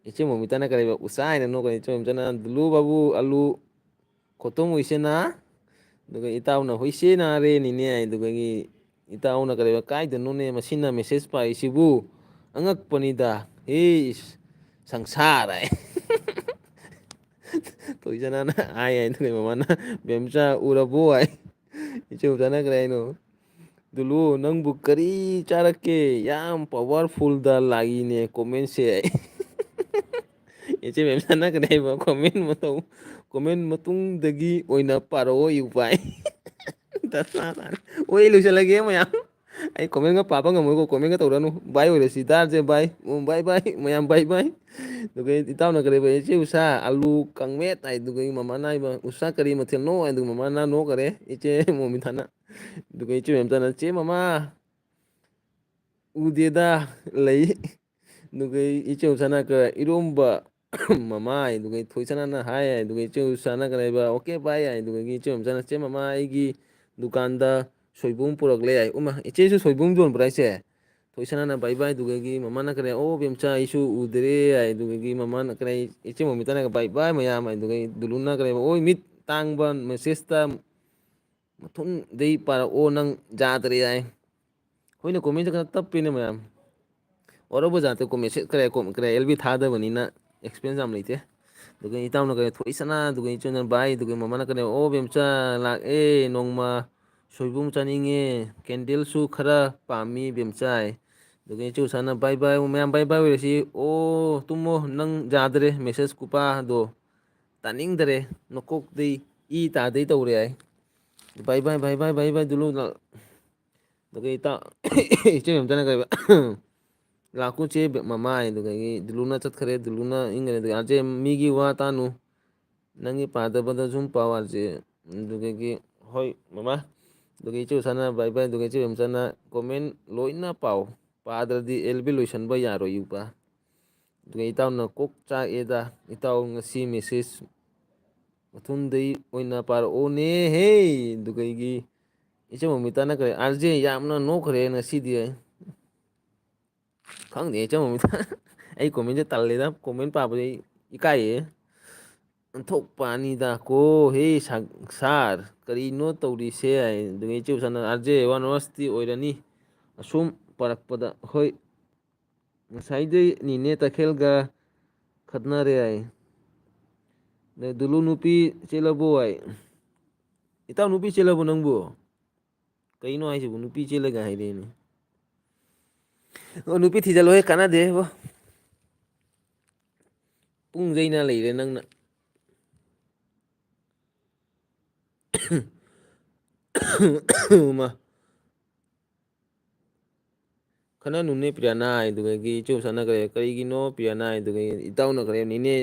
ꯏꯆꯦ ꯃꯣꯃꯤꯇꯥꯅ ꯀꯔꯤꯕ ꯎꯁꯥ ꯍꯥꯏꯅ ꯅꯣꯛꯀꯅꯤ ꯏꯆꯦ ꯃꯣꯃꯤꯇꯥꯅ ꯗꯨꯂꯨ ꯕꯥꯕꯨ ꯑꯂꯨ ꯈꯣꯠꯇꯣꯝ ꯍꯨꯏꯁꯦꯅ ꯑꯗꯨꯒ ꯏꯇꯥꯎꯅ ꯍꯨꯏꯁꯦ ꯅꯥꯔꯦꯅꯤꯅꯦ ꯑꯗꯨꯗꯒꯤ ꯏꯇꯥꯎꯅ ꯀꯔꯤꯕ ꯀꯥꯏꯗꯅꯣꯅꯦ ꯃꯁꯤꯅ ꯃꯦꯁꯦꯖ ꯄꯥꯏꯁꯤꯕꯨ ꯑꯉꯛꯄꯅꯤꯗ ꯏꯁ ꯁꯪꯁꯥꯔ ꯍꯥꯏ ꯊꯣꯏꯁꯅꯥꯅ ꯍꯥꯏ ꯑꯗꯨꯒ ꯃꯃꯥꯅ ꯕꯦꯝꯆꯥ ꯎꯔꯕꯣ ꯍꯥꯏ ꯏꯆꯦ ꯃꯣꯃꯤꯇꯥꯅ ꯀꯔꯤ ꯍꯥꯏꯅꯣ ꯗꯨꯂꯨ ꯅꯪꯕꯨ ꯀꯔꯤ ꯆꯥꯔꯛꯀꯦ ꯌꯥꯝ ꯄꯋꯥꯔꯐꯨꯜꯗ ꯂꯥꯛꯏꯅꯦ ꯀꯣꯃꯦꯟꯁꯦ ꯏꯆꯦ ꯕꯦꯝꯆꯥꯅ ꯀꯔꯤ ꯍꯥꯏꯕ ꯀꯣꯃꯦꯟ ꯃꯇꯨꯡꯗꯒꯤ ꯑꯣꯏꯅ ꯄꯥꯔꯛꯑꯣ ꯏꯌꯨ ꯄꯥꯏ ꯍꯣꯏ ꯂꯣꯏꯁꯤꯜꯂꯒꯦ ꯃꯌꯥꯝ ꯑꯩ ꯀꯣꯃꯦꯟꯒ ꯄꯥꯕ ꯉꯝꯃꯣꯏꯀꯣ ꯀꯣꯃꯦꯟꯒ ꯇꯧꯔꯅꯨ ꯕꯥꯏ ꯑꯣꯏꯔꯁꯤ ꯇꯥꯔꯁꯦ ꯕꯥꯏ ꯕꯥꯏ ꯕꯥꯏ ꯃꯌꯥꯝ ꯕꯥꯏ ꯕꯥꯏ ꯑꯗꯨꯒ ꯏꯇꯥꯎꯅ ꯀꯔꯤꯕ ꯏꯆꯦ ꯎꯁꯥ ꯑꯂꯨ ꯀꯪꯃꯦꯠ ꯍꯥꯏꯗꯨꯒ ꯃꯃꯥꯅ ꯍꯥꯏꯕ ꯎꯁꯥ ꯀꯔꯤ ꯃꯊꯦꯜꯅꯣ ꯍꯥꯏꯗꯨꯒ ꯃꯃꯥꯅ ꯅꯣꯛꯈꯔꯦ ꯏꯆꯦ ꯃꯣꯃꯤꯇꯥꯅ ꯑꯗꯨꯒ ꯏꯆꯦ ꯕꯦꯝꯆꯥꯅ ꯆꯦ ꯃꯃꯥ ꯎꯗꯦꯗ ꯂꯩ ꯑꯗꯨꯒ ꯏꯆꯦ ꯎꯁꯥꯅ ꯏꯔꯣꯝꯕ ꯃꯃꯥ ꯑꯗꯨꯒ ꯊꯣꯏꯁꯅꯥꯅ ꯍꯥꯏ ꯑꯗꯨꯒ ꯏꯆꯦ ꯎꯁꯥꯅ ꯀꯔꯤꯕ ꯑꯣꯀꯦ ꯕꯥꯏ ꯑꯗꯨꯒ ꯏꯆꯦ ꯕꯦꯝꯆꯥꯅ ꯆꯦ ꯃꯃꯥ ꯑꯩꯒꯤ ꯗꯨꯀꯥꯟꯗ ꯁꯣꯏꯕꯨꯝ ꯄꯨꯔꯛꯂꯦ ꯌꯥꯏ ꯎꯃ ꯏꯆꯦꯁꯨ ꯁꯣꯏꯕꯨꯝ ꯌꯣꯟꯕ꯭ꯔꯥ ꯍꯥꯏꯁꯦ ꯊꯣꯏꯁꯅꯥꯅ ꯕꯥꯏ ꯕꯥꯏ ꯑꯗꯨꯒꯒꯤ ꯃꯃꯥꯅ ꯀꯔꯤ ꯑꯣ ꯕꯦꯝꯆꯥ ꯑꯩꯁꯨ ꯎꯗ꯭ꯔꯦ ꯍꯥꯏ ꯑꯗꯨꯒꯤ ꯃꯃꯥꯅ ꯀꯔꯤ ꯏꯆꯦ ꯃꯣꯃꯤꯇꯥꯅ ꯕꯥꯏ ꯕꯥꯏ ꯃꯌꯥꯝ ꯑꯗꯨꯒ ꯗꯨꯂꯨꯅ ꯀꯔꯤ ꯑꯣꯏ ꯃꯤꯠ ꯇꯥꯡꯕ ꯃꯦꯁꯦꯖꯇ ꯃꯊꯨꯟꯗꯩ ꯄꯥꯔꯛꯑꯣ ꯅꯪ ꯌꯥꯗ꯭ꯔꯦ ꯍꯥꯏ ꯑꯩꯈꯣꯏꯅ ꯀꯣꯃꯦꯟꯁꯦ ꯈꯔ ꯇꯞꯄꯤꯅꯦ ꯃꯌꯥꯝ ꯑꯣꯔꯕꯨꯖꯥꯠꯇꯣ ꯃꯦꯁꯦꯖ ꯀꯔꯤ ꯑꯦꯜꯕꯤ ꯊꯥꯗꯕꯅꯤꯅ ꯑꯦꯛꯁꯄꯤꯔꯦꯟꯁ ꯌꯥꯝ ꯂꯩꯇꯦ ꯑꯗꯨꯒ ꯏꯇꯥꯎꯅ ꯀꯔꯤ ꯊꯣꯛꯏꯁꯅꯥ ꯑꯗꯨꯒ ꯏꯆꯦꯅ ꯕꯥꯏ ꯑꯗꯨꯒ ꯃꯃꯥꯅ ꯀꯔꯤ ꯑꯣ ꯕꯦꯝꯆꯥ ꯂꯥꯛꯑꯦ ꯅꯣꯡꯃ ꯁꯣꯏꯕꯨꯝ ꯆꯥꯅꯤꯡꯉꯦ ꯀꯦꯟꯗꯜꯁꯨ ꯈꯔ ꯄꯥꯝꯃꯤ ꯕꯦꯝꯆꯥꯏ ꯑꯗꯨꯒ ꯏꯆꯦ ꯎꯁꯥꯅ ꯕꯥꯏ ꯕꯥꯏ ꯃꯌꯥꯝ ꯕꯥꯏ ꯕꯥꯏ ꯑꯣꯏꯔꯁꯤ ꯑꯣ ꯇꯨꯝꯃꯣ ꯅꯪ ꯌꯥꯗ꯭ꯔꯦ ꯃꯦꯁꯦꯖ ꯀꯨꯄꯥꯗꯣ ꯇꯥꯅꯤꯡꯗꯔꯦ ꯅꯀꯣꯛꯇꯩ ꯏ ꯇꯥꯗꯩ ꯇꯧꯔꯦ ꯍꯥꯏ ꯕꯥꯏ ꯕꯥꯏ ꯕꯥꯏ ꯕꯥꯏ ꯕꯥꯏ ꯕꯥꯏ ꯗꯨꯂꯨ ꯑꯗꯨꯒ ꯏꯆꯦ ꯕꯦꯝꯆꯥꯅ ꯀꯔꯤꯕ ꯂꯥꯛꯀꯨ ꯆꯦ ꯃꯃꯥ ꯑꯗꯨꯗꯒꯤ ꯗꯨꯂꯨꯅ ꯆꯠꯈ꯭ꯔꯦ ꯗꯨꯂꯨꯅ ꯏꯪꯈꯔꯦ ꯑꯗꯨꯒ ꯑꯥꯔꯖꯦ ꯃꯤꯒꯤ ꯋꯥ ꯇꯥꯅꯨ ꯅꯪꯒꯤ ꯄꯥꯗꯕꯗ ꯁꯨꯝ ꯄꯥꯎ ꯑꯥꯔꯖꯦ ꯑꯗꯨꯗꯒꯤ ꯍꯣꯏ ꯃꯃꯥ ꯑꯗꯨꯒ ꯏꯆꯦ ꯎꯁꯥꯅ ꯕꯥꯏ ꯕꯥꯏ ꯑꯗꯨꯒ ꯏꯆꯦ ꯕꯦꯝꯆꯥꯅ ꯀꯣꯃꯦꯟ ꯂꯣꯏꯅ ꯄꯥꯎ ꯄꯥꯗ꯭ꯔꯗꯤ ꯑꯦꯜꯕꯤ ꯂꯣꯏꯁꯤꯟꯕ ꯌꯥꯔꯣꯏ ꯎꯄꯥ ꯑꯗꯨꯒ ꯏꯇꯥꯎꯅ ꯀꯣꯛ ꯆꯥꯛꯑꯦꯗ ꯏꯇꯥꯎ ꯉꯁꯤ ꯃꯦꯁꯦꯖ ꯃꯊꯨꯟꯗꯩ ꯑꯣꯏꯅ ꯄꯥꯔꯛꯑꯣꯅꯦꯍꯦ ꯑꯗꯨꯒꯒꯤ ꯏꯆꯦ ꯃꯣꯃꯤꯇꯥꯅ ꯀꯔꯤ ꯑꯥꯔꯖꯦ ꯌꯥꯝꯅ ꯅꯣꯛꯈ꯭ꯔꯦ ꯉꯁꯤꯗꯤ ꯈꯪꯗꯦ ꯏꯆꯦ ꯃꯣꯃꯤꯇꯥ ꯑꯩ ꯀꯣꯃꯦꯟꯁꯦ ꯇꯜꯂꯦꯗ ꯀꯣꯃꯦꯟ ꯄꯥꯕꯁꯦ ꯑꯩ ꯏꯀꯥꯏꯌꯦ ꯑꯣꯟꯊꯣꯛꯄ ꯑꯅꯤꯗ ꯀꯣ ꯍꯦ ꯁꯥꯔ ꯀꯔꯤꯅꯣ ꯇꯧꯔꯤꯁꯦ ꯍꯥꯏ ꯑꯗꯨꯒ ꯏꯆꯦ ꯎꯁꯥꯅ ꯑꯥꯔꯖꯦ 1 hours ꯑꯣꯏꯔꯅꯤ ꯑꯁꯨꯝ ꯄꯥꯔꯛꯄꯗ ꯍꯣꯏ ꯉꯁꯥꯏꯗꯩ ꯅꯤꯅꯦ ꯇꯈꯦꯜꯒ ꯈꯠꯅꯔꯦ ꯍꯥꯏ ꯗꯨꯂꯨ ꯅꯨꯄꯤ ꯆꯦꯜꯂꯕꯣ ꯍꯥꯏ ꯏꯇꯥꯎ ꯅꯨꯄꯤ ꯆꯦꯜꯂꯕꯣ ꯅꯪꯕꯨ ꯀꯩꯅꯣ ꯍꯥꯏꯁꯤꯕꯨ ꯅꯨꯄꯤ ꯆꯦꯜꯂꯒ ꯍꯥꯏꯔꯦꯅꯦ ꯑꯣ ꯅꯨꯄꯤ ꯊꯤꯖꯤꯜꯂꯣꯍꯦ ꯀꯥꯟꯅꯗꯦꯕꯣ ꯄꯨꯡꯖꯩꯅ ꯂꯩꯔꯦ ꯅꯪꯅ ꯃꯥ ꯈꯟꯅꯅꯨꯅꯦ ꯄꯤꯌꯥꯅ ꯑꯗꯨꯗꯒꯤ ꯏꯆꯦ ꯎꯁꯥꯅ ꯀꯔꯤꯒꯤꯅꯣ ꯄꯤꯌꯥꯅ ꯑꯗꯨꯗꯒꯤ ꯏꯇꯥꯎꯅ ꯅꯤꯅꯦ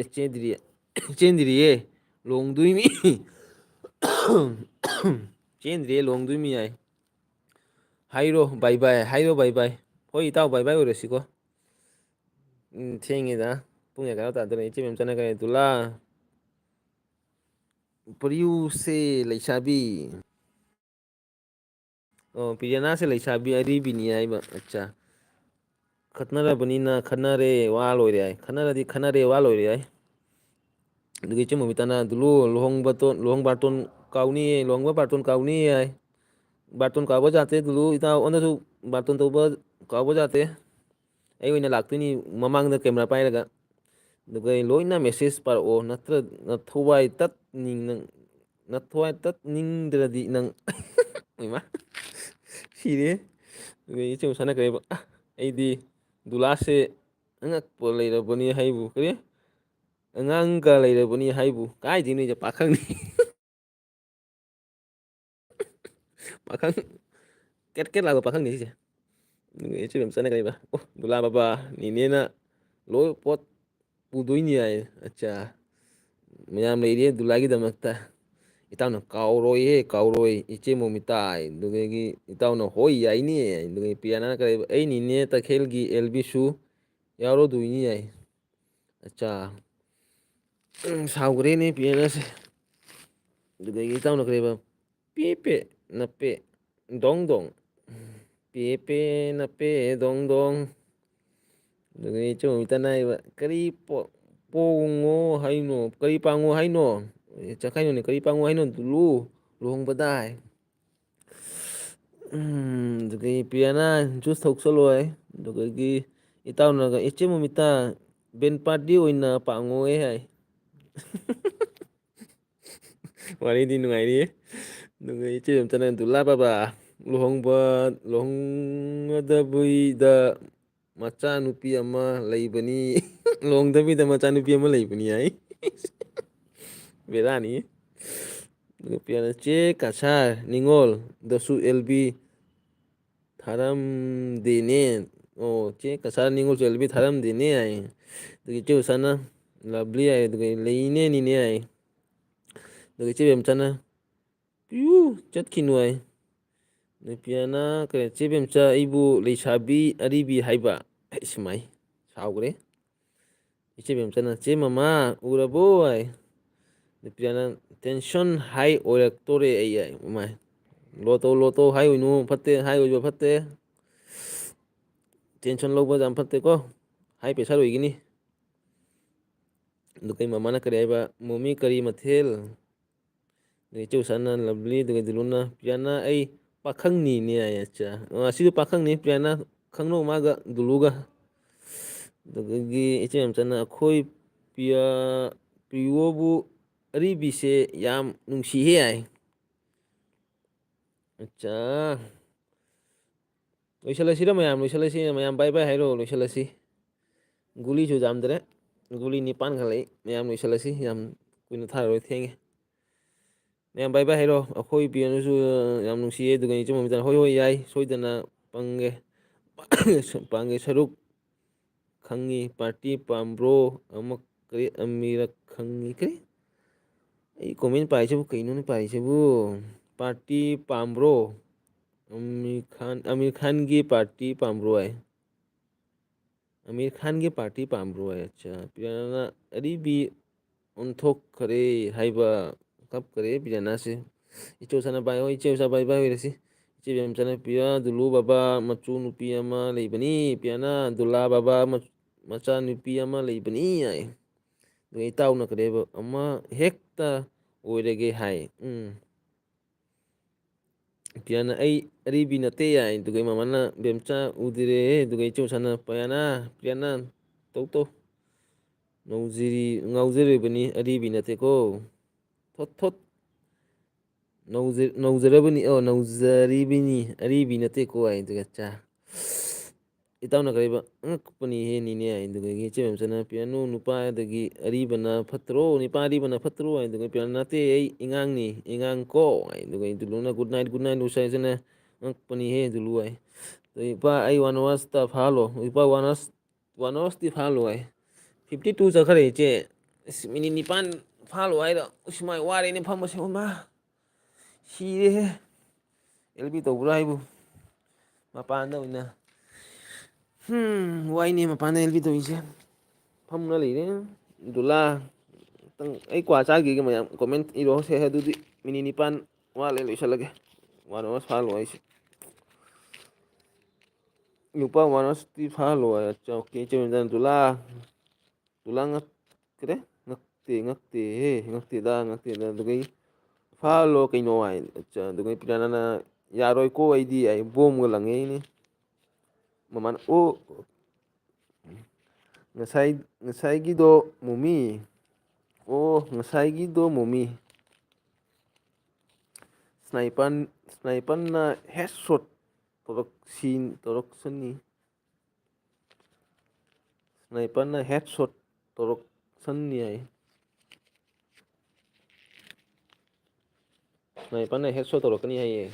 ꯆꯦꯟꯗ꯭ꯔꯤꯌꯦ ꯂꯨꯍꯣꯡꯗꯣꯏꯅꯤ ꯆꯦꯟꯗ꯭ꯔꯦ ꯂꯨꯍꯣꯡꯗꯣꯏ ꯃꯤ ꯌꯥꯏ ꯍꯥꯏꯔꯣ ꯕꯥꯏ ꯕꯥꯏ ꯍꯥꯏꯔꯣ ꯕꯥꯏ ꯕꯥꯏ ꯍꯣꯏ ꯏꯇꯥꯎ ꯕꯥꯏ ꯕꯥꯏ ꯑꯣꯏꯔꯁꯤꯀꯣ ꯊꯦꯡꯉꯦꯗ ꯄꯨꯡ ꯀꯌꯥ ꯇꯥꯗꯣꯔꯦ ꯏꯆꯦ ꯃꯦꯝ ꯆꯠꯅꯈ꯭ꯔꯦ ꯗꯨꯂꯥ ꯄ꯭ꯔꯤꯌꯨꯁꯦ ꯂꯩꯁꯥꯕꯤ ꯑꯣ ꯄꯤꯌꯥꯅꯥꯁꯦ ꯂꯩꯁꯥꯕꯤ ꯑꯔꯤꯕꯤꯅꯤ ꯍꯥꯏꯕ ꯑꯠꯆꯥ ꯈꯠꯅꯔꯕꯅꯤꯅ ꯈꯟꯅꯔꯦ ꯋꯥ ꯂꯣꯏꯔꯦ ꯍꯥꯏ ꯈꯠꯅꯔꯗꯤ ꯈꯟꯅꯔꯦ ꯋꯥ ꯂꯣꯏꯔꯦ ꯍꯥꯏ ꯑꯗꯨꯒ ꯏꯆꯦ ꯃꯣꯃꯤꯇꯥꯅ ꯗꯨꯂꯨ ꯂꯨꯍꯣꯡ ꯕꯥꯔꯇꯣꯟ ꯀꯥꯎꯅꯤꯌꯦ ꯂꯨꯍꯣꯡꯕ ꯕꯥꯔꯇꯣꯟ ꯀꯥꯎꯅꯤꯌꯦ ꯍꯥꯏ ꯕꯥꯔꯇꯣꯟ ꯀꯥꯎꯕ ꯖꯥꯠꯇꯦ ꯗꯨꯂꯨ ꯏꯇꯥꯎ ꯑꯩꯉꯣꯟꯗꯁꯨ ꯕꯥꯔꯇꯣꯟ ꯇꯧꯕ ꯀꯥꯎꯕ ꯖꯥꯠꯇꯦ ꯑꯩ ꯑꯣꯏꯅ ꯂꯥꯛꯇꯣꯏꯅꯤ ꯃꯃꯥꯡꯗ ꯀꯦꯃꯦꯔꯥ ꯄꯥꯏꯔꯒ ꯑꯗꯨꯒ ꯑꯩ ꯂꯣꯏꯅ ꯃꯦꯁꯦꯖ ꯄꯥꯔꯛꯑꯣ ꯅꯠꯇ꯭ꯔ ꯊꯋꯥꯏ ꯅꯊꯋꯥꯏ ꯇꯠꯅꯤꯡꯗ꯭ꯔꯗꯤ ꯅꯪ ꯏꯃꯥ ꯁꯤꯔꯦ ꯑꯗꯨꯒ ꯏꯆꯦ ꯃꯆꯥꯅ ꯀꯔꯤꯕ ꯑꯩꯗꯤ ꯗꯨꯂꯥꯁꯦ ꯑꯉꯛꯄ ꯂꯩꯔꯕꯅꯤ ꯍꯥꯏꯕꯨ ꯀꯔꯤ ꯑꯉꯥꯡꯒ ꯂꯩꯔꯕꯅꯤ ꯍꯥꯏꯕꯨ ꯀꯥꯏꯗꯩꯅꯣ ꯑꯩꯁꯦ ꯄꯥꯈꯪꯅꯤ ꯄꯥꯈꯪ ꯀꯦꯠ ꯀꯦꯠ ꯂꯥꯎꯕ ꯄꯥꯈꯪꯅꯤ ꯁꯤꯁꯦ ꯑꯗꯨꯒ ꯏꯆꯦ ꯃꯆꯥꯅ ꯀꯔꯤꯕ ꯑꯣ ꯗꯨꯂꯥ ꯕꯕꯥ ꯅꯦꯅꯦꯅ ꯂꯣꯏ ꯄꯣꯠ ꯄꯨꯗꯣꯏꯅꯤ ꯍꯥꯏ ꯑꯠꯆꯥ ꯃꯌꯥꯝ ꯂꯩꯔꯤ ꯗꯨꯂꯥꯒꯤꯗꯃꯛꯇ ꯏꯇꯥꯎꯅ ꯀꯥꯎꯔꯣꯏꯍꯦ ꯀꯥꯎꯔꯣꯏ ꯏꯆꯦ ꯃꯣꯃꯤꯇꯥ ꯑꯗꯨꯗꯒꯤ ꯏꯇꯥꯎꯅ ꯍꯣꯏ ꯌꯥꯏꯅꯦ ꯑꯗꯨꯒ ꯄꯤꯌꯥꯅꯅ ꯀꯔꯤ ꯑꯩ ꯅꯤꯅꯦ ꯇꯈꯦꯜꯒꯤ ꯑꯦꯜꯕꯤꯁꯨ ꯌꯥꯎꯔꯗꯣꯏꯅꯤ ꯌꯥꯏ ꯑꯠꯆꯥ ꯁꯥꯎꯈ꯭ꯔꯦꯅꯦ ꯄꯤꯌꯥꯅꯁꯦ ꯑꯗꯨꯗꯒꯤ ꯏꯇꯥꯎꯅ ꯀꯔꯤꯕ ꯄꯦ ꯄꯦ ꯅꯄꯦ ꯗꯣꯡ ꯗꯣꯡ ꯄꯦ ꯄꯦ ꯅꯄꯦ ꯗꯣꯡ ꯗꯣꯡ ꯑꯗꯨꯒ ꯏꯆꯦ ꯃꯣꯃꯤꯇꯥꯅ ꯍꯥꯏꯕ ꯀꯔꯤ ꯄꯣꯡꯉꯣ ꯍꯥꯏꯅꯣ ꯀꯔꯤ ꯄꯥꯡꯉꯣ ꯍꯥꯏꯅꯣ ꯆꯈꯥꯏꯅꯣꯅꯦ ꯀꯔꯤ ꯄꯥꯡꯉꯣ ꯍꯥꯏꯅꯣ ꯗꯨꯂꯨ ꯂꯨꯍꯣꯡꯕꯗ ꯍꯥꯏ ꯑꯗꯨꯗꯒꯤ ꯄꯤꯌꯥꯅ ꯖꯨꯁ ꯊꯛꯆꯜꯂꯣꯏ ꯑꯗꯨꯗꯒꯤ ꯏꯇꯥꯎꯅꯒ ꯏꯆꯦ ꯃꯣꯃꯤꯇꯥ ꯕꯦꯟ ꯄꯥꯔꯇꯤ ꯑꯣꯏꯅ ꯄꯥꯡꯉꯣꯑꯦ ꯍꯥꯏ ꯋꯥꯔꯤꯗꯤ ꯅꯨꯡꯉꯥꯏꯔꯤꯌꯦ ꯑꯗꯨꯒ ꯏꯆꯦ ꯃꯆꯥꯅ ꯗꯨꯂꯥ ꯕꯕꯥ ꯂꯨꯍꯣꯡꯒꯗꯕꯤꯗ ꯃꯆꯥꯅꯨꯄꯤ ꯑꯃ ꯂꯩꯕꯅꯤ ꯂꯨꯍꯣꯡꯗꯕꯤꯗ ꯃꯆꯥꯅꯨꯄꯤ ꯑꯃ ꯂꯩꯕꯅꯤ ꯍꯥꯏ ꯕꯦꯔꯥꯅꯤ ꯑꯗꯨꯒ ꯄꯤꯌꯥꯅ ꯆꯦ ꯀꯁꯥꯔ ꯅꯤꯡꯉꯣꯜꯗꯁꯨ ꯑꯦꯜꯕꯤ ꯊꯥꯔꯝꯗꯦꯅꯦ ꯑꯣ ꯆꯦ ꯀꯁꯥꯔ ꯅꯤꯡꯉꯣꯜꯁꯨ ꯑꯦꯜꯕꯤ ꯊꯥꯔꯝꯗꯦꯅꯦ ꯍꯥꯏ ꯑꯗꯨꯒ ꯏꯆꯦ ꯎꯁꯥꯅ ꯂꯚꯂꯤ ꯍꯥꯏ ꯑꯗꯨꯒ ꯂꯩꯅꯦ ꯅꯤꯅꯦ ꯍꯥꯏ ꯑꯗꯨꯒ ꯏꯆꯦ ꯕꯦꯝꯆꯥꯅ ꯄꯤꯌꯨ ꯆꯠꯈꯤꯅꯨ ꯍꯥꯏ ꯄꯤꯌꯥꯅ ꯀꯔꯤ ꯆꯦ ꯕꯦꯝꯆꯥ ꯑꯩꯕꯨ ꯂꯩꯁꯥꯕꯤ ꯑꯔꯤꯕꯤ ꯍꯥꯏꯕ ꯏꯃꯥꯏ ꯁꯥꯎꯈ꯭ꯔꯦ ꯏꯆꯦ ꯕꯦꯝꯆꯥꯅ ꯆꯦ ꯃꯃꯥ ꯎꯔꯕꯣ ꯍꯥꯏ ꯄꯤꯌꯥꯅ ꯇꯦꯟꯁꯟ ꯍꯥꯏ ꯑꯣꯏꯔꯛꯇꯣꯔꯦ ꯑꯩ ꯍꯥꯏ ꯏꯃꯥꯏ ꯂꯣ ꯇꯧ ꯂꯣ ꯇꯧ ꯍꯥꯏ ꯑꯣꯏꯅꯨ ꯐꯠꯇꯦ ꯍꯥꯏ ꯑꯣꯏꯕ ꯐꯠꯇꯦ ꯇꯦꯟꯁꯟ ꯂꯧꯕ ꯌꯥꯝ ꯐꯠꯇꯦꯀꯣ ꯍꯥꯏ ꯄꯩꯁꯥ ꯑꯣꯏꯒꯅꯤ ꯑꯗꯨꯒ ꯑꯩ ꯃꯃꯥꯅ ꯀꯔꯤ ꯍꯥꯏꯕ ꯃꯣꯃꯤ ꯀꯔꯤ ꯃꯊꯦꯜ ꯑꯗꯩ ꯏꯆꯦ ꯎꯁꯥꯅ ꯂꯚꯂꯤ ꯑꯗꯨꯒ ꯗꯤꯂꯨꯅ ꯄꯤꯌꯥꯅ ꯑꯩ ꯄꯥꯈꯪꯅꯤꯅꯦ ꯍꯥꯏ ꯑꯠꯆꯥ ꯑꯁꯤꯁꯨ ꯄꯥꯈꯪꯅꯤ ꯄꯤꯌꯥꯅ ꯈꯪꯅꯧ ꯃꯥꯒ ꯗꯨꯂꯨꯒ ꯑꯗꯨꯗꯒꯤ ꯏꯆꯦ ꯃꯆꯥꯅ ꯑꯩꯈꯣꯏ ꯄ꯭ꯔꯤꯌꯣꯕꯨ ꯑꯔꯤꯕꯤꯁꯦ ꯌꯥꯝ ꯅꯨꯡꯁꯤꯍꯦ ꯌꯥꯏ ꯑꯠꯆꯥ ꯂꯣꯏꯁꯤꯜꯂꯁꯤꯔ ꯃꯌꯥꯝ ꯂꯣꯏꯁꯤꯜꯂꯁꯤ ꯃꯌꯥꯝ ꯕꯥꯏ ꯕꯥꯏ ꯍꯥꯏꯔꯣ ꯂꯣꯏꯁꯤꯜꯂꯁꯤ ꯒꯨꯂꯤꯁꯨ ꯌꯥꯝꯗ꯭ꯔꯦ ꯒꯨꯂꯤ 9 ꯈꯛ ꯂꯩ ꯃꯌꯥꯝ ꯂꯣꯏꯁꯤꯜꯂꯁꯤ ꯌꯥꯝ ꯀꯨꯏꯅ ꯊꯥꯔꯔꯣꯏ ꯊꯦꯡꯉꯦ ꯃꯌꯥꯝ ꯕꯥꯏ ꯕꯥꯏ ꯍꯥꯏꯔꯣ ꯑꯩꯈꯣꯏ ꯄꯤꯌꯥꯅꯁꯨ ꯌꯥꯝ ꯅꯨꯡꯁꯤꯌꯦ ꯑꯗꯨꯒ ꯏꯆꯦ ꯃꯣꯃꯤꯇꯥꯅ ꯍꯣꯏ ꯍꯣꯏ ꯌꯥꯏ ꯁꯣꯏꯗꯅ ꯄꯥꯡꯒꯦ ꯁꯔꯨꯛ ꯈꯪꯉꯤ ꯄꯥꯔꯇꯤ ꯄꯥꯝꯕ꯭ꯔꯣ ꯑꯃꯨꯛ ꯀꯔꯤ ꯑꯃꯤꯔꯛ ꯈꯪꯉꯤ ꯀꯔꯤ ꯑꯩ ꯀꯣꯃꯦꯟ ꯄꯥꯏꯁꯤꯕꯨ ꯀꯩꯅꯣꯅꯦ ꯄꯥꯏꯁꯤꯕꯨ ꯄꯥꯔꯇꯤ ꯄꯥꯝꯕ꯭ꯔꯣ ꯑꯃꯤꯔ ꯈꯥꯟꯒꯤ ꯄꯥꯔꯇꯤ ꯄꯥꯝꯕ꯭ꯔꯣ ꯍꯥꯏ ꯑꯃꯤꯔ ꯈꯥꯟꯒꯤ ꯄꯥꯔꯇꯤ ꯄꯥꯝꯕ꯭ꯔꯣ ꯍꯥꯏ ꯑꯠꯆꯥ ꯄꯤꯌꯥꯅ ꯑꯔꯤꯕꯤ ꯑꯣꯟꯊꯣꯛꯈꯔꯦ ꯍꯥꯏꯕ ꯀꯞꯀꯔꯦ ꯄꯤꯌꯥꯅꯥꯁꯦ ꯏꯆꯦ ꯎꯁꯥꯅ ꯕꯥꯏ ꯍꯣꯏ ꯏꯆꯦ ꯎꯁꯥ ꯕꯥꯏ ꯕꯥꯏ ꯑꯣꯏꯔꯁꯤ ꯏꯆꯦ ꯕꯦꯝꯆꯥꯅ ꯄꯤꯌꯥ ꯗꯨꯂꯨ ꯕꯕꯥ ꯃꯆꯨ ꯅꯨꯄꯤ ꯑꯃ ꯂꯩꯕꯅꯤ ꯄꯤꯌꯥꯅ ꯗꯨꯂꯥ ꯕꯕꯥ ꯃꯆꯥꯅꯨꯄꯤ ꯑꯃ ꯂꯩꯕꯅꯤ ꯍꯥꯏ ꯑꯗꯨꯒ ꯏꯇꯥꯎꯅ ꯀꯔꯤ ꯍꯥꯏꯕ ꯑꯃ ꯍꯦꯛꯇ ꯑꯣꯏꯔꯒꯦ ꯍꯥꯏ ꯄꯤꯌꯥꯅ ꯑꯩ ꯑꯔꯤꯕꯤ ꯅꯠꯇꯦ ꯌꯥꯏ ꯑꯗꯨꯒ ꯃꯃꯥꯅ ꯕꯦꯝꯆꯥ ꯎꯗꯔꯦꯍꯦ ꯑꯗꯨꯒ ꯏꯆꯦ ꯎꯁꯥꯅ ꯄꯤꯌꯥꯅ ꯇꯧ ꯇꯧ ꯉꯥꯎꯖꯔꯤꯕꯅꯤ ꯑꯔꯤꯕꯤ ꯅꯠꯇꯦꯀꯣ ꯊꯣꯠ ꯊꯣꯠ ꯅꯧꯖꯔꯕꯅꯤ ꯅꯧꯖꯔꯤꯕꯅꯤ ꯑꯔꯤꯕꯤ ꯅꯠꯇꯦꯀꯣ ꯍꯥꯏ ꯑꯗꯨꯒ ꯑꯠꯆꯥ ꯏꯇꯥꯎꯅ ꯀꯔꯤꯕ ꯑꯉꯛꯄꯅꯤꯍꯦ ꯅꯤꯅꯦ ꯍꯥꯏ ꯑꯗꯨꯗꯒꯤ ꯏꯆꯦ ꯕꯦꯝꯆꯥꯅ ꯄꯤꯌꯥꯅꯨ ꯅꯨꯄꯥꯗꯒꯤ ꯑꯔꯤꯕꯅ ꯐꯠꯇ꯭ꯔꯣ ꯅꯨꯄꯥ ꯑꯔꯤꯕꯅ ꯐꯠꯇ꯭ꯔꯣ ꯍꯥꯏ ꯑꯗꯨꯒ ꯄꯤꯌꯥꯅ ꯅꯠꯇꯦ ꯑꯩ ꯏꯉꯥꯡꯅꯤ ꯏꯉꯥꯡ ꯀꯣ ꯍꯥꯏ ꯑꯗꯨꯒ ꯗꯨꯂꯨꯅ ꯒꯨꯗ ꯅꯥꯏꯠ ꯎꯁꯥꯏꯁꯤꯅ ꯑꯉꯛꯄꯅꯤꯍꯦ ꯗꯨꯂꯨ ꯍꯥꯏ ꯏꯄꯥ ꯑꯩ ꯋꯥꯟ ꯐꯥꯍꯜꯂꯣ ꯏꯄꯥ ꯋꯥꯟ ꯐꯥꯍꯜꯂꯣ ꯍꯥꯏ 52 ꯆꯠꯈ꯭ꯔꯦ ꯏꯆꯦ ꯃꯤꯅꯤꯠ 9 ꯐꯥꯍꯜꯂꯣ ꯍꯥꯏꯔꯣ ꯁꯨꯃꯥꯏ ꯋꯥꯔꯦꯅꯦ ꯐꯝꯕꯁꯦ ꯏꯃꯥ Sirehe. LB tꯧꯕ꯭ꯔꯥ ꯍꯥꯏꯕꯨ ꯃꯄꯥꯟꯗ ꯑꯣꯏꯅ ꯋꯥꯏꯅꯦ ꯃꯄꯥꯟꯗ LB ꯇꯧꯔꯤꯁꯦ ꯐꯝꯅ ꯂꯩꯔꯦ ꯗꯨꯂꯥ ꯈꯤꯇꯪ ꯑꯩ ꯀ꯭ꯋꯥ ꯆꯥꯈꯤꯒꯦ ꯃꯌꯥꯝ ꯀꯣꯃꯦꯟ ꯏꯔꯣꯁꯦ ꯑꯗꯨꯗꯤ ꯃꯤꯅꯤꯠ 9 ꯋꯥꯠꯂꯦ ꯂꯣꯏꯁꯤꯜꯂꯒꯦ 1 hour ꯐꯥꯍꯜꯂꯣ ꯑꯩꯁꯦ ꯅꯨꯄꯥ 1 hour ꯐꯥꯍꯜꯂꯣ ꯑꯣꯀꯦ ꯏꯆꯦ ꯗꯨꯂꯥ ꯉꯛꯇ꯭ꯔꯦ ꯉꯛꯇꯦꯗ ꯑꯗꯨꯒꯩ ꯐꯥꯍꯜꯂꯣ ꯀꯩꯅꯣ ꯍꯥꯏ ꯑꯗꯨꯒꯩ ꯄꯤꯔꯥꯅꯥꯅ ꯌꯥꯔꯣꯏꯀꯣ ꯑꯩꯗꯤ ꯑꯩ ꯕꯣꯝꯒ ꯂꯪꯉꯛꯏꯅꯤ ꯃꯃꯥꯅ ꯑꯣ ꯉꯁꯥꯏꯒꯤꯗꯣ ꯃꯣꯃꯤ ꯑꯣ ꯉꯁꯥꯏꯒꯤꯗꯣ ꯃꯣꯃꯤ ꯁ꯭ꯅꯥꯏꯄꯔꯅ ꯍꯦꯗ ꯁꯣꯠ ꯇꯧꯔꯛꯁꯅꯤ ꯁ꯭ꯅꯥꯏꯄꯔꯅ ꯍꯦꯗ ꯁꯣꯠ ꯇꯧꯔꯛꯁꯅꯤ ꯍꯥꯏ ꯁ꯭ꯅꯥꯏꯄꯔꯅ ꯍꯦꯗ ꯁꯣꯠ ꯇꯧꯔꯛꯀꯅꯤ ꯍꯥꯏꯌꯦ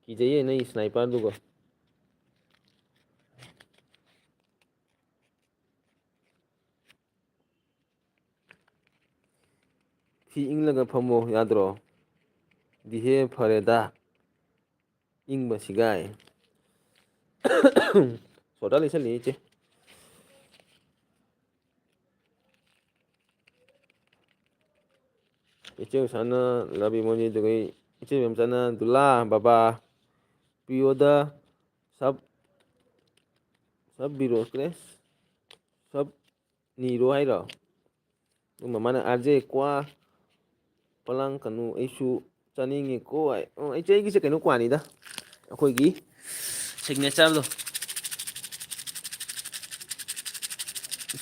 ꯀꯤꯖꯩꯌꯦ ꯅꯪꯒꯤ ꯁ꯭ꯅꯥꯏꯄꯔꯗꯨꯒ ꯐꯤ ꯏꯪꯂꯒ ꯐꯝꯃꯣ ꯌꯥꯗ꯭ꯔꯣ ꯗꯤꯍꯦ ꯐꯔꯦꯗ ꯏꯪꯕꯁꯤꯒꯥꯏ ꯁꯣꯗꯥ ꯂꯩꯁꯜꯂꯤ ꯏꯆꯦ ꯏꯆꯦ ꯎꯁꯥꯅ ꯂꯕꯤ ꯃꯣꯅꯤ ꯑꯗꯨꯒꯩ ꯏꯆꯦ ꯃꯦꯝꯆꯥꯅ ꯗꯨꯂꯥ ꯕꯕꯥ ꯄꯤꯌꯣꯗ ꯁꯞ ꯁꯞ ꯅꯤꯔꯣ ꯍꯥꯏꯔꯣ ꯃꯃꯥꯅ RJ ꯀ꯭ꯋꯥ ꯄꯂꯥꯡꯀꯅꯨ ꯑꯩꯁꯨ ꯆꯥꯅꯤꯡꯉꯤꯀꯣ ꯏꯆꯦ ꯑꯩꯒꯤꯁꯦ ꯀꯩꯅꯣ ꯀ꯭ꯋꯥꯅꯤꯗ ꯑꯩꯈꯣꯏꯒꯤ ꯁꯤꯒꯅꯦꯆꯔꯗꯣ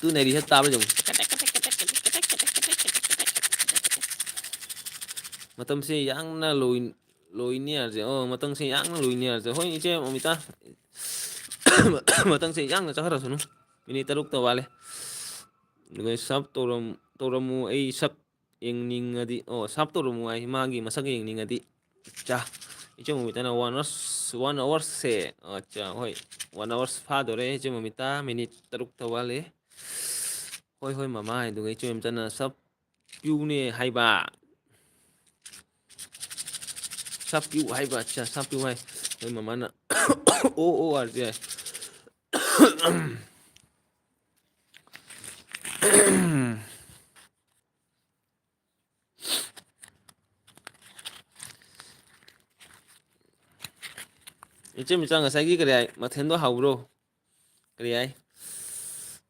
ꯇꯨ ꯅꯩꯔꯤꯁꯦ ꯇꯥꯕ꯭ꯔꯥ ꯌꯦꯡꯉꯨ ꯃꯇꯝꯁꯦ ꯌꯥꯡꯅ ꯂꯣꯏꯅꯤ ꯍꯥꯏꯔꯁꯦ ꯃꯇꯝꯁꯦ ꯌꯥꯡꯅ ꯂꯣꯏꯅꯤ ꯍꯥꯏꯔꯁꯦ ꯍꯣꯏ ꯏꯆꯦ ꯑꯃꯤꯇꯥ ꯃꯇꯝꯁꯦ ꯌꯥꯡꯅ ꯆꯠꯈ꯭ꯔꯁꯅꯨ ꯃꯤꯅꯤꯠ 3 ꯋꯥꯠꯂꯦ ꯑꯗꯨꯒ ꯁꯞ ꯇꯧꯔꯝꯃꯨ ꯑꯩ ꯁꯛ ꯌꯦꯡꯅꯤꯡꯉꯗꯤ ꯁꯞ ꯇꯧꯔꯝꯃꯨ ꯍꯥꯏ ꯃꯥꯒꯤ ꯃꯁꯛ ꯌꯦꯡꯅꯤꯡꯉꯗꯤ ꯏꯆꯦ ꯃꯣꯃꯤꯇꯥꯅ 1 hourꯁꯦ ꯑꯠꯆꯥ ꯍꯣꯏ 1 hour ꯐꯥꯗꯣꯔꯦ ꯏꯆꯦ ꯃꯣꯃꯤꯇꯥ ꯃꯤꯅꯤꯠ 3 ꯋꯥꯠꯂꯤ ꯍꯣꯏ ꯃꯃꯥ ꯑꯗꯨꯒ ꯏꯆꯦ ꯃꯣꯃꯤꯇꯥꯅ ꯁꯞ ꯄꯤꯌꯨꯅꯦ ꯍꯥꯏꯕ ꯁꯞꯄꯤꯌꯨ ꯍꯥꯏꯕ ꯑꯠꯆꯥ ꯁꯞꯄꯤꯌꯨ ꯍꯥꯏ ꯑꯩꯈꯣꯏ ꯃꯃꯥꯅ ꯑꯣ ꯍꯥꯏꯔꯁꯨ ꯌꯥꯏ ꯏꯆꯦ ꯃꯤꯆꯥ ꯉꯁꯥꯏꯒꯤ ꯀꯔꯤ ꯍꯥꯏ ꯃꯊꯦꯜꯗꯣ ꯍꯥꯎꯕ꯭ꯔꯣ ꯀꯔꯤ ꯍꯥꯏ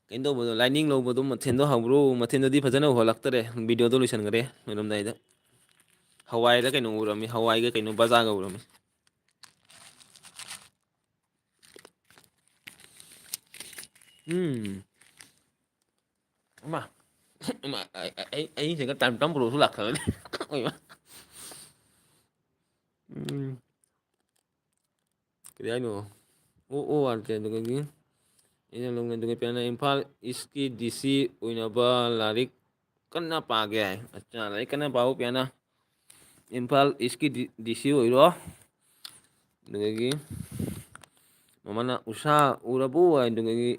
ꯀꯩꯅꯣ ꯇꯧꯕꯗꯣ ꯂꯥꯏꯅꯤꯡ ꯂꯧꯕꯗꯣ ꯃꯊꯦꯜꯗꯣ ꯍꯧꯕ꯭ꯔꯣ ꯃꯊꯦꯜꯗꯨꯗꯤ ꯐꯖꯅ ꯎꯍꯜꯂꯛꯇꯔꯦ ꯚꯤꯗꯤꯑꯣꯗꯣ ꯂꯣꯏꯁꯤꯟꯈ꯭ꯔꯦ ꯂꯣꯏꯔꯝꯗꯥꯏꯗ ꯍꯋꯥꯏꯔ ꯀꯩꯅꯣ ꯎꯔꯝꯃꯤ ꯍꯋꯥꯏꯒ ꯀꯩꯅꯣ ꯕꯖꯥꯔꯒ ꯎꯔꯝꯃꯤ ꯑꯩꯁꯤꯒ ꯇꯝꯕ꯭ꯔꯣꯁꯨ ꯂꯥꯛꯊꯔꯅꯤ ꯀꯔꯤ ꯍꯥꯏꯅꯣ ꯋꯥꯔꯗꯦ ꯑꯗꯨꯗꯒꯤ ꯑꯩꯅ ꯂꯧꯅꯩ ꯑꯗꯨꯒ ꯄꯤꯌꯥꯅ ꯏꯝꯐꯥꯜ ꯏꯁꯀꯤ DC ꯑꯣꯏꯅꯕ ꯂꯥꯏꯔꯤꯛ ꯀꯟꯅ ꯄꯥꯒꯦ ꯍꯥꯏ ꯑꯠꯆꯥ ꯂꯥꯏꯔꯤꯛ ꯀꯟꯅ ꯄꯥꯎ ꯄꯤꯌꯥꯅ ꯏꯝꯐꯥꯜ ꯏꯁꯀꯤ DC ꯑꯣꯏꯔꯣ ꯑꯗꯨꯗꯒꯤ ꯃꯃꯥꯅ ꯎꯁꯥ ꯎꯔꯕꯣ ꯑꯗꯨꯗꯒꯤ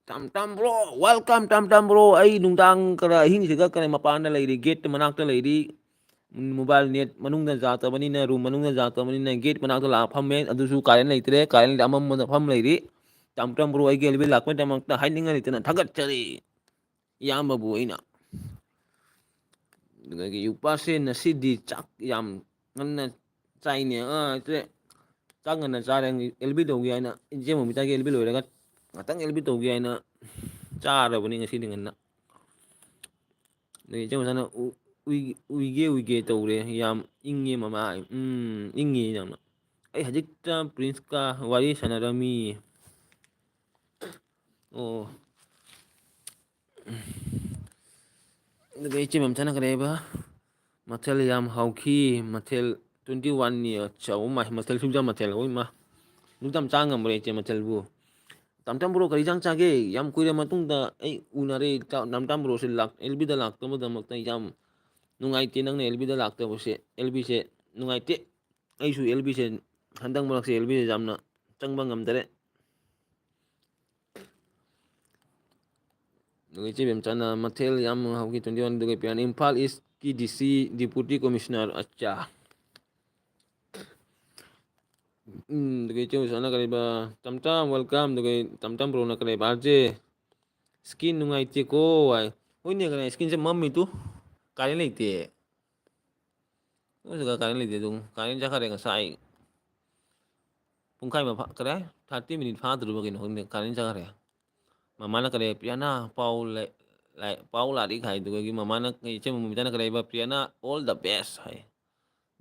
ꯇꯝ ꯕ꯭ꯔꯣ ꯋꯦꯜꯀꯝ ꯇꯝ ꯕ꯭ꯔꯣ ꯑꯩ ꯅꯨꯡꯗꯥꯡ ꯈꯔ ꯑꯍꯤꯡꯁꯤꯒ ꯃꯄꯥꯟꯗ ꯂꯩꯔꯤ ꯒꯦꯠ ꯃꯅꯥꯛꯇ ꯂꯩꯔꯤ ꯃꯣꯕꯥꯏꯜ ꯅꯦꯠ ꯃꯅꯨꯡꯗ ꯌꯥꯗꯕꯅꯤꯅ ꯔꯨꯝ ꯃꯅꯨꯡꯗ ꯌꯥꯗꯕꯅꯤꯅ ꯒꯦꯠ ꯃꯅꯥꯛꯇ ꯂꯥꯛꯑ ꯐꯝꯃꯦ ꯑꯗꯨꯁꯨ ꯀꯥꯔꯦꯟ ꯂꯩꯇ꯭ꯔꯦ ꯀꯥꯔꯦꯟ ꯑꯃꯝꯕꯗ ꯐꯝ ꯂꯩꯔꯤ ꯇꯝ ꯕ꯭ꯔꯣ ꯑꯩꯒꯤ LB ꯂꯥꯛꯄꯒꯤꯗꯃꯛꯇ ꯍꯥꯏꯅꯤꯡꯉꯥꯏ ꯂꯩꯇꯅ ꯊꯥꯒꯠꯆꯔꯤ ꯏꯌꯥꯝꯕꯕꯨ ꯑꯩꯅ ꯑꯗꯨꯗꯒꯤ ꯌꯨꯄꯥꯁꯦ ꯉꯁꯤꯗꯤ ꯆꯥꯛ ꯌꯥꯝ ꯉꯟꯅ ꯆꯥꯏꯅꯦ ꯆꯥꯛ ꯉꯟꯅ ꯆꯥꯔꯦ LB ꯇꯧꯒꯦ ꯍꯥꯏꯅ ꯏꯆꯦ ꯃꯣꯃꯤꯇꯥꯒꯤ LB ꯂꯣꯏꯔꯒ ꯉꯥꯛꯇꯪ LB ꯇꯧꯒꯦ ꯍꯥꯏꯅ ꯆꯥꯔꯕꯅꯤ ꯉꯁꯤꯗꯤ ꯉꯟꯅ ꯑꯗꯒꯤ ꯏꯆꯦ ꯃꯆꯥꯅ ꯎꯏꯒꯦ ꯇꯧꯔꯦ ꯌꯥꯝ ꯏꯪꯉꯦ ꯃꯃꯥ ꯏꯪꯉꯤ ꯌꯥꯝꯅ ꯑꯩ ꯍꯧꯖꯤꯛꯇ ꯄ꯭ꯔꯤꯟꯁꯀ ꯋꯥꯔꯤ ꯁꯥꯟꯅꯔꯝꯃꯤ ꯑꯗꯨꯒ ꯏꯆꯦ ꯃꯦꯝꯆꯥꯅ ꯀꯔꯤ ꯍꯥꯏꯕ ꯃꯊꯦꯜ ꯌꯥꯝ ꯍꯥꯎꯈꯤ ꯃꯊꯦꯜ 21ꯅꯤ ꯃꯊꯦꯜ ꯁꯨꯡꯖ ꯃꯊꯦꯜ ꯏꯃꯥ ꯑꯗꯨꯛ ꯌꯥꯝ ꯆꯥ ꯉꯝꯕ꯭ꯔꯦ ꯏꯆꯦ ꯃꯊꯦꯜꯕꯨ ꯇꯝ ꯕ꯭ꯔꯣ ꯀꯔꯤ ꯏꯟꯖꯥꯡ ꯆꯥꯒꯦ ꯌꯥꯝ ꯀꯨꯏꯔ ꯃꯇꯨꯡꯗ ꯑꯩ ꯎꯅꯔꯦ ꯇꯝ ꯕ꯭ꯔꯣꯁꯦ LBꯗ ꯂꯥꯛꯇꯕꯗꯃꯛꯇ ꯌꯥꯝ ꯅꯨꯡꯉꯥꯏꯇꯦ ꯅꯪꯅ LBꯗ ꯂꯥꯛꯇꯕꯁꯦ LBꯁꯦ ꯅꯨꯡꯉꯥꯏꯇꯦ ꯑꯩꯁꯨ LBꯁꯦ ꯍꯟꯗꯛ ꯃꯔꯛꯁꯦ LBꯁꯦ ꯌꯥꯝꯅ ꯆꯪꯕ ꯉꯝꯗꯔꯦ ꯑꯗꯨꯒ ꯏꯆꯦ ꯕꯦꯝꯆꯥꯅ ꯃꯊꯦꯜ ꯌꯥꯝ ꯍꯧꯈꯤ 21 ꯑꯗꯨꯒ ꯄꯤꯌꯥꯅ ꯏꯝꯐꯥꯜ ꯏꯁ की DC Deputy Commissioner acha dugai iche usana kariba tamtam welcome dugai tamtam bro na kariba RJ skin nungaite ko ai hoine kana skin se mammi tu kare leite o jaga kare leite dung kare jaka re ngasai pungkai ma kare 30 minute fa dru bagin hoine kare jaka re mama na kare piana paul lai paula di khai dugai mama na iche mummi na kariba piana all the best hai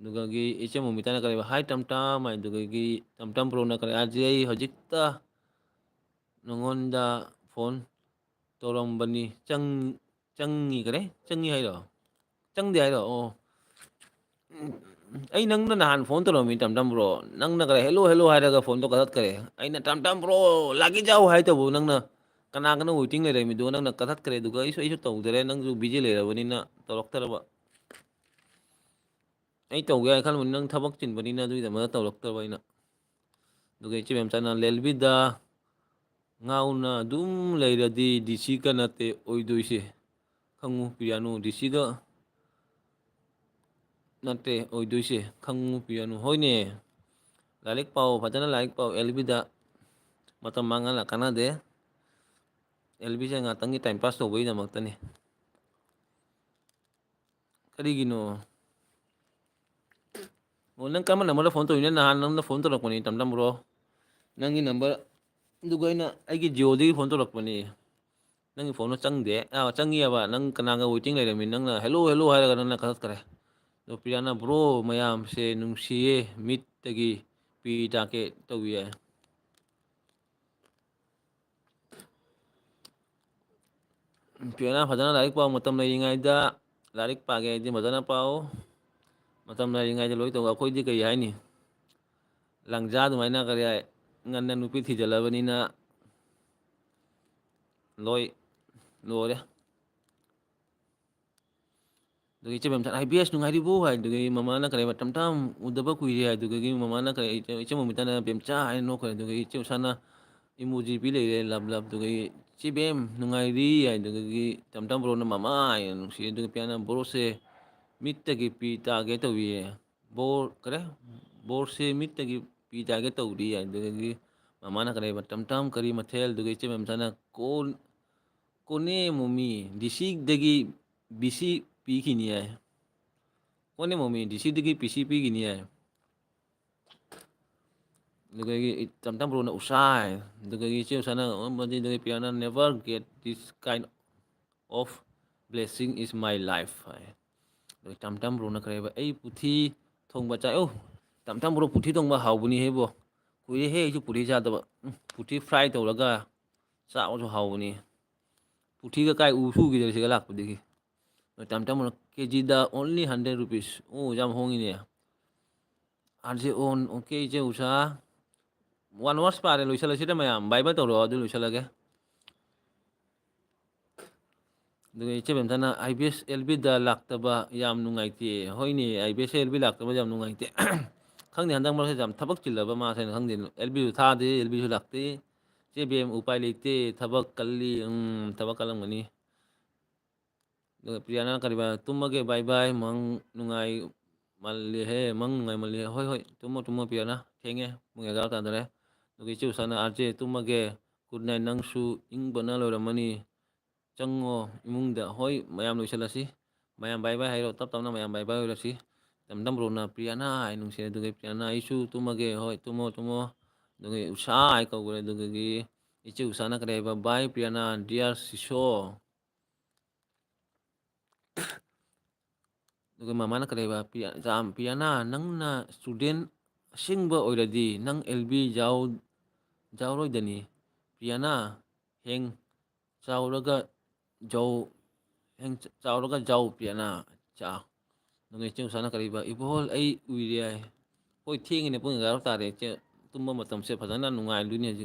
dugai iche mummi na kariba hai tamtam ai dugai tamtam pro na kare RJ hojikta nongonda phone torambani changi kare changi hai ro changdi hai ro o ai nang na nahan phone toromi tamtam bro nang na kare hello hello hai raga phone to kadat kare ai na tamtam bro lagi jau hai to bu nang na kana kana waiting le mi do nang na kadat kare duga isu to dere nang ju busy le rabani na torok taraba ai to ga khal mun nang thabak chin bani na du da ma torok taraba ina duga chi mem chana lelbi da ngauna dum leiradi DC kanate oidoise khangu piano DC da nate oidoise khangu piano hoine lalik pau phajana lalik pau LB da matam mangala kanade LB se ngatangi time pass to bai da maktani karigino o nang kama namara phone to ina na nang na phone to rakoni tamtam bro nangi number dugaina aigi Jio di phone to rakoni nangi phone no changde changi aba nang kananga waiting le mi nang na hello hello hai ga nang na kadat kare do piana bro mayam se nungsiye mit tagi pi take tawiye piana phajana larik pau matam lai da larik page di phajana pau matam lai da loi to akhoi di kai hai ni langja du mai na kare ai nganna nupi thi jalabani na loi lore dugi che bem san IBS nungai di bo hai dugi mama na kare tam tam udaba kui hai dugi mama na kare che mo mitana bem cha ai no kare dugi che sana emoji pi le lab lab dugi che bem nungai ri ai dugi tam tam bro na mama ai si dugi piana bro se mitta gi pi ta ge to wi bor kare bor se mitta gi pi ta ge to ri ai dugi mama na kare tam tam kari mathel dugi che bem sana kon kone momi disik dagi bisi pi kini ai kone momi disik dagi pisi pi kini ai dugai tam tam bro na usai dugai che sana madi dugai piana never get this kind of blessing is my life dugai tam tam bro na kare ba ai puthi thong ba cha o tam tam bro puthi thong ba hau buni he bo kui he ju puthi cha da ba puthi fry to laga cha o ju hau buni puthi ga kai u su gi de se ga lak pu digi tam tam kg da only 100 rupees o jam hongi ne arje on okay je usa 1 hours pare loisala sida mayam bible to ro adu loisala ge dugai che bem sana IBS LB da laktaba yam nungai ti hoini IBS LB laktaba yam nungai ti khangni handang mar se jam thabak chilaba ma sen khangni LB tha de LB su lakti che bem upai leite thabak kalli thabak kalam ngani dugai priana kariba tumage bye bye mang nungai malli he mang nungai malli hoi hoi tumo priana thenge munga ga ta dare dugai che usana RJ tumage good night nang su ing bana lo ramani chango imungda hoi mayam loisalasi mayam bye bye hairo tap tamna mayam bye bye hoirasi tamdam rona priana ai nung se dugai priana isu tumage hoi tumo dugai usa ai ka gure dugai iche usana kare ba bye priana dear siso dugai mama na kare ba jam priana nang na student singba oiradi nang LB jau roi dani priana heng chauraga jau heng chauraga jau piana cha ngai che usana kariba ibol ai uiri ai hoi thing ne pung ga ta re che tumma matam se phadana nungai lu ne ji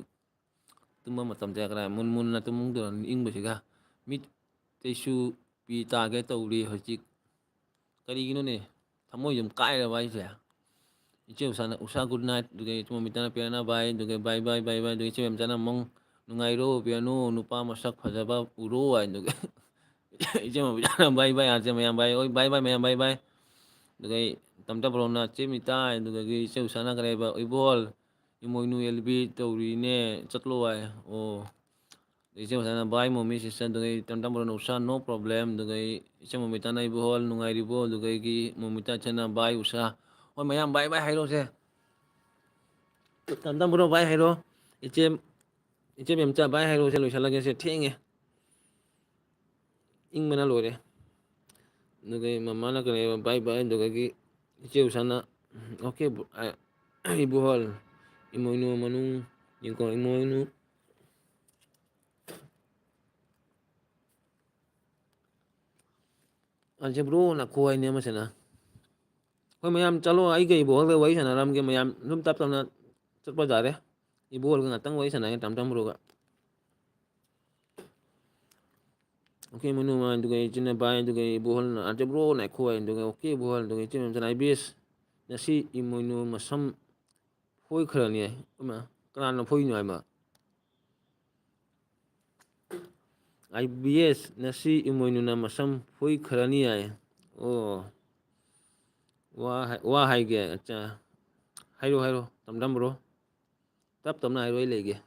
tumma matam te kra mun na tumung do ing ba siga mit te su pi ta ge to ri hojik kari gino ne thamoi jum kai ra bai se che usana usa good night duge tumma mitana piana bai duge bye duge che mem jana mong nungai ro piano nupa masak phajaba uro ai duge 이제 뭐 바이바이 하지 mayam bai oi bye bye mayam bye bye dugai tamta brona chemita dugai che usana kare ba ibol imoinu elbi tawri ne chatlo ai o iche usana bai momi sister dugai tamta brona usa no problem dugai iche momita na ibol nungai ribo dugai ki momita chana bai usa oi mayam bye bye hairo se tamta bro bai hairo iche iche memcha bai hairo se loisala ge se thenge ing mana lore dugai mama na kare bye bye dugai ki iche usana okay ibuhol imoinu manung yung ko imoinu anje bro na kuai ne masana ko mayam chalo ai ge ibuhol ge wai sana ram ge mayam lum tap tam na chapa ja re ibuhol ge ngatang wai sana tam tam bro ga okay manu ma du ge china bai du ge ibuhol na anje bro na kuai du ge okay ibuhol du ge chim sana ibis na si imoinu masam phoi khara ni ma kana na phoi ni ai ma IBS nasi imoinu na masam phoi kharani ai oh wa hai ge acha hairo tam dam bro tap tam na hairo lege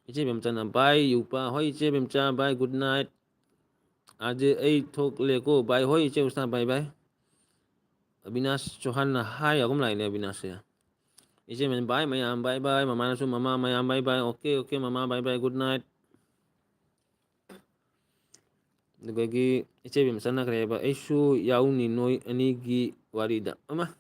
iche bem chana bye yupa hoi iche bem cha bye good night aje ei thok le ko bye hoi iche usta bye bye Abinash Chauhan na hai agum lai ne Abinash ya iche men bye mayam bye bye mama na su mama mayam bye bye okay mama bye bye good night Dugagi iche bem sana kare ba isu yau ni noi ani gi warida ama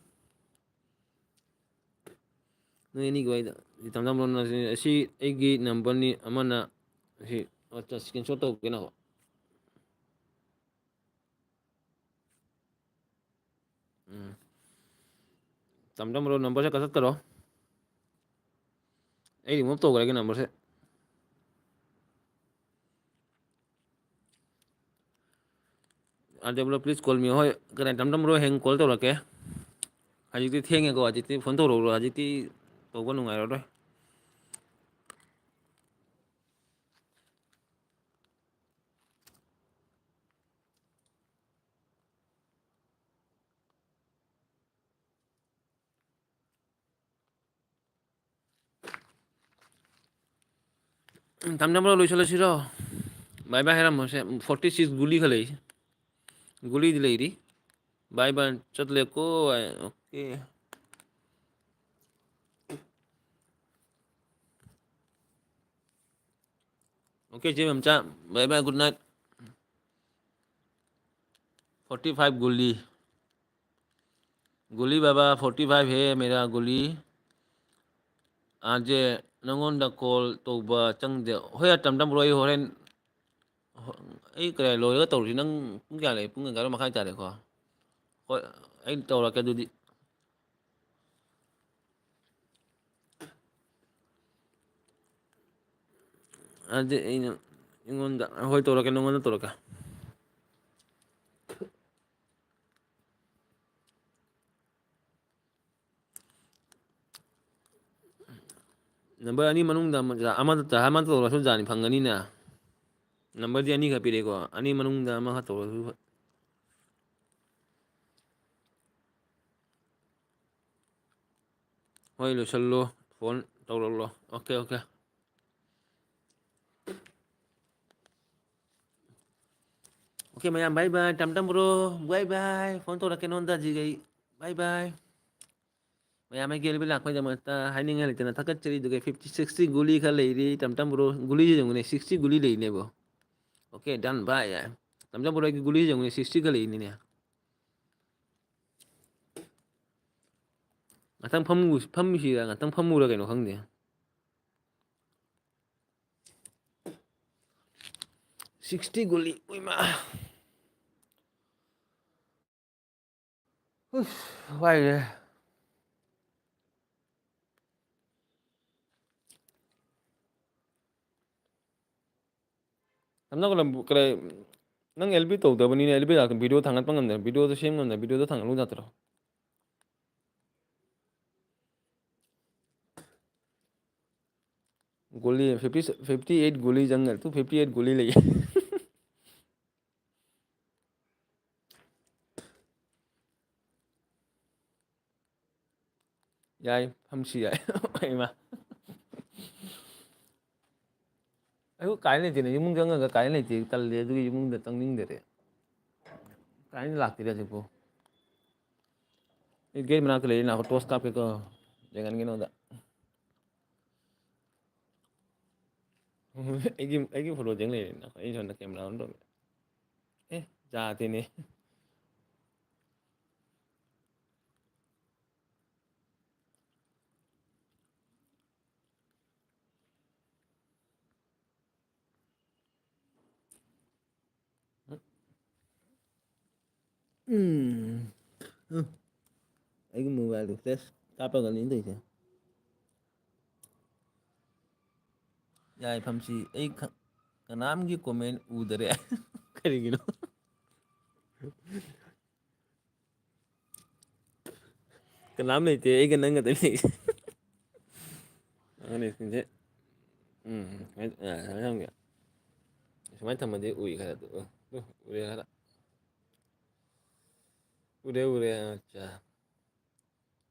noi ani gi warida di tam tam na si egi number ni amana si acha screenshot to kena ho tam tam number se kasat karo ei remove to kare ke number se Adeblo please call me hoy kare tam tam hang call to rake haji ti thenge ko haji ti phone to ro haji ti to ko nungai ro tam tam loisala siro bye bye heram se 46 guli khalei guli dilei ri bye bye chatle ko okay okay je mamcha bye bye good night 45 गुली बाबा 45 है मेरा गुली आज नंगोंदा call तौबा चंगदे होया टमटम रोई होरेन ai kare loy tawri nang pung kya le pung ngaro makai tare ko ho ai tawra ka dudi ade ina ingonda hoy tawra ka nongonda tawra ka number ani manung da amada ta amada tawra so jani phangani na number di ani ka pire ko ani manung da ma ka tawra su hoy lo sallo phone tawra lo okay okay mayam bye bye tam tam bro bye bye phone tawra ke nonda ji gai bye bye mayam ai gel bilak mai jamata hainin ngal tena takat cheri dugai 50 60 guli kha leiri tam tam bro guli je ngune 60 guli lei ne bo okay done bye ya tam tam bro ki guli je ngune 60 kha lei ni ne ngatang phamu hi ra ngatang phamu ra kaino khangde 60 guli uima why tamna ko kare nang LB to da bani LB da video thangat pangam da video to shame ngam da video to thangalu da tro goli 58 goli jangal tu 58 goli lei ꯌꯥꯏ ꯐꯝꯁꯤ ꯌꯥꯏ ꯏꯃꯥ ꯑꯩꯕꯨ ꯀꯥꯏꯅ ꯂꯩꯇꯦꯅꯦ ꯏꯃꯨꯡ ꯆꯪꯉꯒ ꯀꯥꯏꯅ ꯂꯩꯇꯦ ꯇꯜꯂꯦ ꯑꯗꯨꯒꯤ ꯏꯃꯨꯡꯗ ꯆꯪꯅꯤꯡꯗꯔꯦ ꯀꯥꯏꯅ ꯂꯥꯛꯇꯦꯔꯦ ꯍꯧꯖꯤꯛꯄꯨ ꯑꯩ ꯒꯦꯠ ꯃꯅꯥꯛꯇ ꯂꯩꯔꯤ ꯅꯥꯀꯣ ꯇꯣꯁ ꯀꯥꯞꯀꯦꯀꯣ ꯌꯦꯡꯍꯟꯒꯦ ꯅꯉꯣꯟꯗ ꯑꯩꯒꯤ ꯐꯣꯇꯣ ꯌꯦꯡ ꯂꯩꯔꯦ ꯑꯩ ꯁꯣꯝꯗ ꯀꯦꯃꯦꯔꯥ ꯑꯣꯟ ꯇꯧꯒꯦ ꯑꯦ ꯌꯥꯗꯦꯅꯦ ꯑꯩꯒꯤ ꯃꯣꯕꯥꯏꯜꯗꯨ ꯐ꯭ꯂꯦꯁ ꯀꯥꯞꯄꯒꯅꯤ ꯇꯧꯔꯤꯁꯦ ꯌꯥꯏꯐꯝꯁꯤ ꯑꯩ ꯀꯅꯥꯝꯒꯤ ꯀꯣꯃꯦꯟ ꯎꯗꯔꯦ ꯀꯔꯤꯒꯤꯅꯣ ꯀꯅꯥꯝ ꯂꯩꯇꯦ ꯑꯩꯒ ꯅꯪꯒ ꯇꯅꯤ ꯂꯩꯁꯦ ꯑꯪꯅꯦꯁꯤꯡꯁꯦ ꯁꯨꯃꯥꯏꯅ ꯊꯝꯒꯦ ꯁꯨꯃꯥꯏꯅ ꯊꯝꯃꯗꯤ ꯎꯏ ꯈꯔ ꯑꯗꯨ ꯎꯔꯦ ꯈꯔ ꯎꯔꯦ ꯎꯔꯦ ꯑꯆꯥ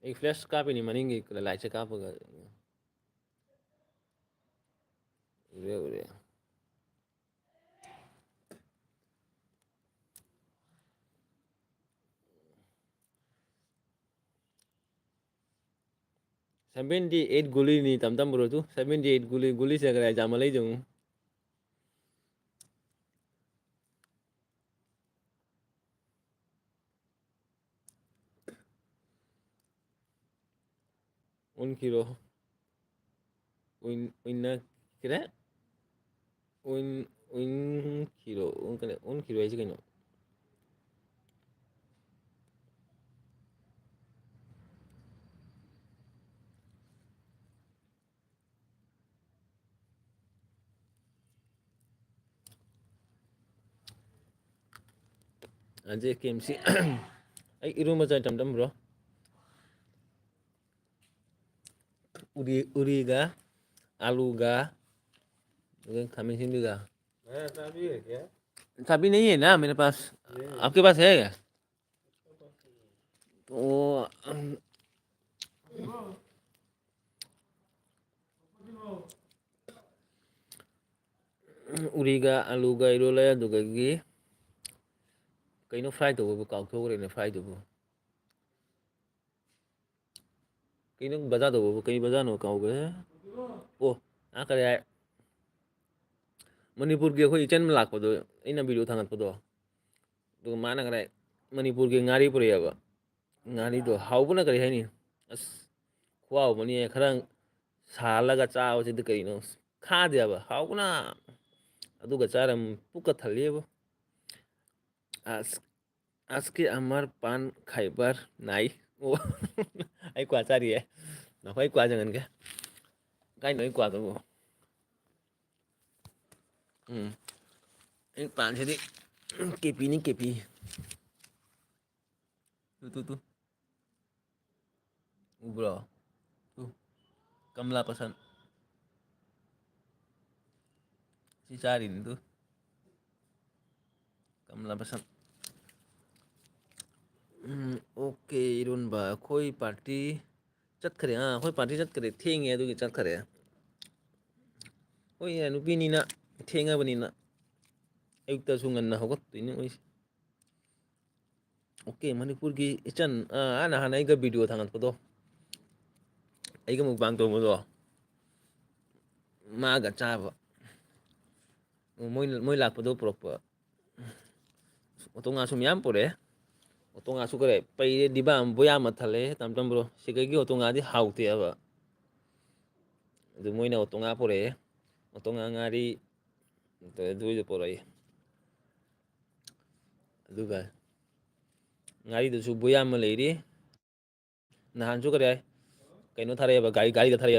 ꯑꯩ ꯐ꯭ꯂꯦꯁ ꯀꯥꯞꯄꯤꯅꯤ ꯃꯅꯤꯡꯒꯤ ꯂꯥꯏꯠꯁꯦ ꯀꯥꯞꯄꯒ ꯎꯔꯦ ꯎꯔꯦ सेवेंटी 8 गोली नहीं तम तम बोलो तू 78 गोली गोली से अगर जामा ले जाऊं उन किलो उन किरे उन किलो उन किलो ऐसे कहीं अजय केमसी आई इरू मचा टम टम ब्रो उरीगा आलूगा खामी सिंधुगा चाबी नहीं है ना मेरे पास आपके पास है क्या तो उरीगा आलूगा इरोला दुगगी कहीं फ्राई तो वो काउथोगरे फ्राई तो वो कहीं बजा दो वो कहीं बजा नो काउगे ओ आ करे मणिपुर के अखोई इचन लाखपदो अइना वीडियो थांगतपदो तो माना करे मणिपुर के ngaरी पुरेयाबा ngaरी तो हाउबना करे हैनी अस खुआव मनी खरा सालगा चावसिद कइनो खादेबा हाउबना अदुगा चारम पुका थलेबो अस आजके अमर पान खाइबार नाई ओ आई क्वा चारिए नखै क्वा जंगन के काई नइ क्वा दो एक पान से केपी नहीं केपी तू उब्रो तू कमला पसंद सिचारी नहीं तू कमला पसंद ओके इरुनबा कोई पार्टी चतखरे हाँ कोई पार्टी चतखरे थेंगे अदुगी चतखरे कोई नुपीनीना थेंगबनीना अयुक्तसु ngन्ना हौगत्तोइने ओइसे ओके मणिपुर की इचन आना हाना आइगा वीडियो थांगतपदो आइगा मुकबांग तोंबदो मागा चाबा मोइ लाकपदो पुरकपा ओतोंगा सुम याम पुरे ओतोंगा सु करे पैरे दिबा बोया मथले तम ब्रो सिगैगी ओतोंगा दि हाउते अब अदु मोइना ओतोंगा पुरे ओतोंगा ngaरी तो दुइदो पुरई अदुगा ngaरी दसु बोया म लेरी नहानसु करे कइनो थारे गाड़ी गाड़ी दा थारे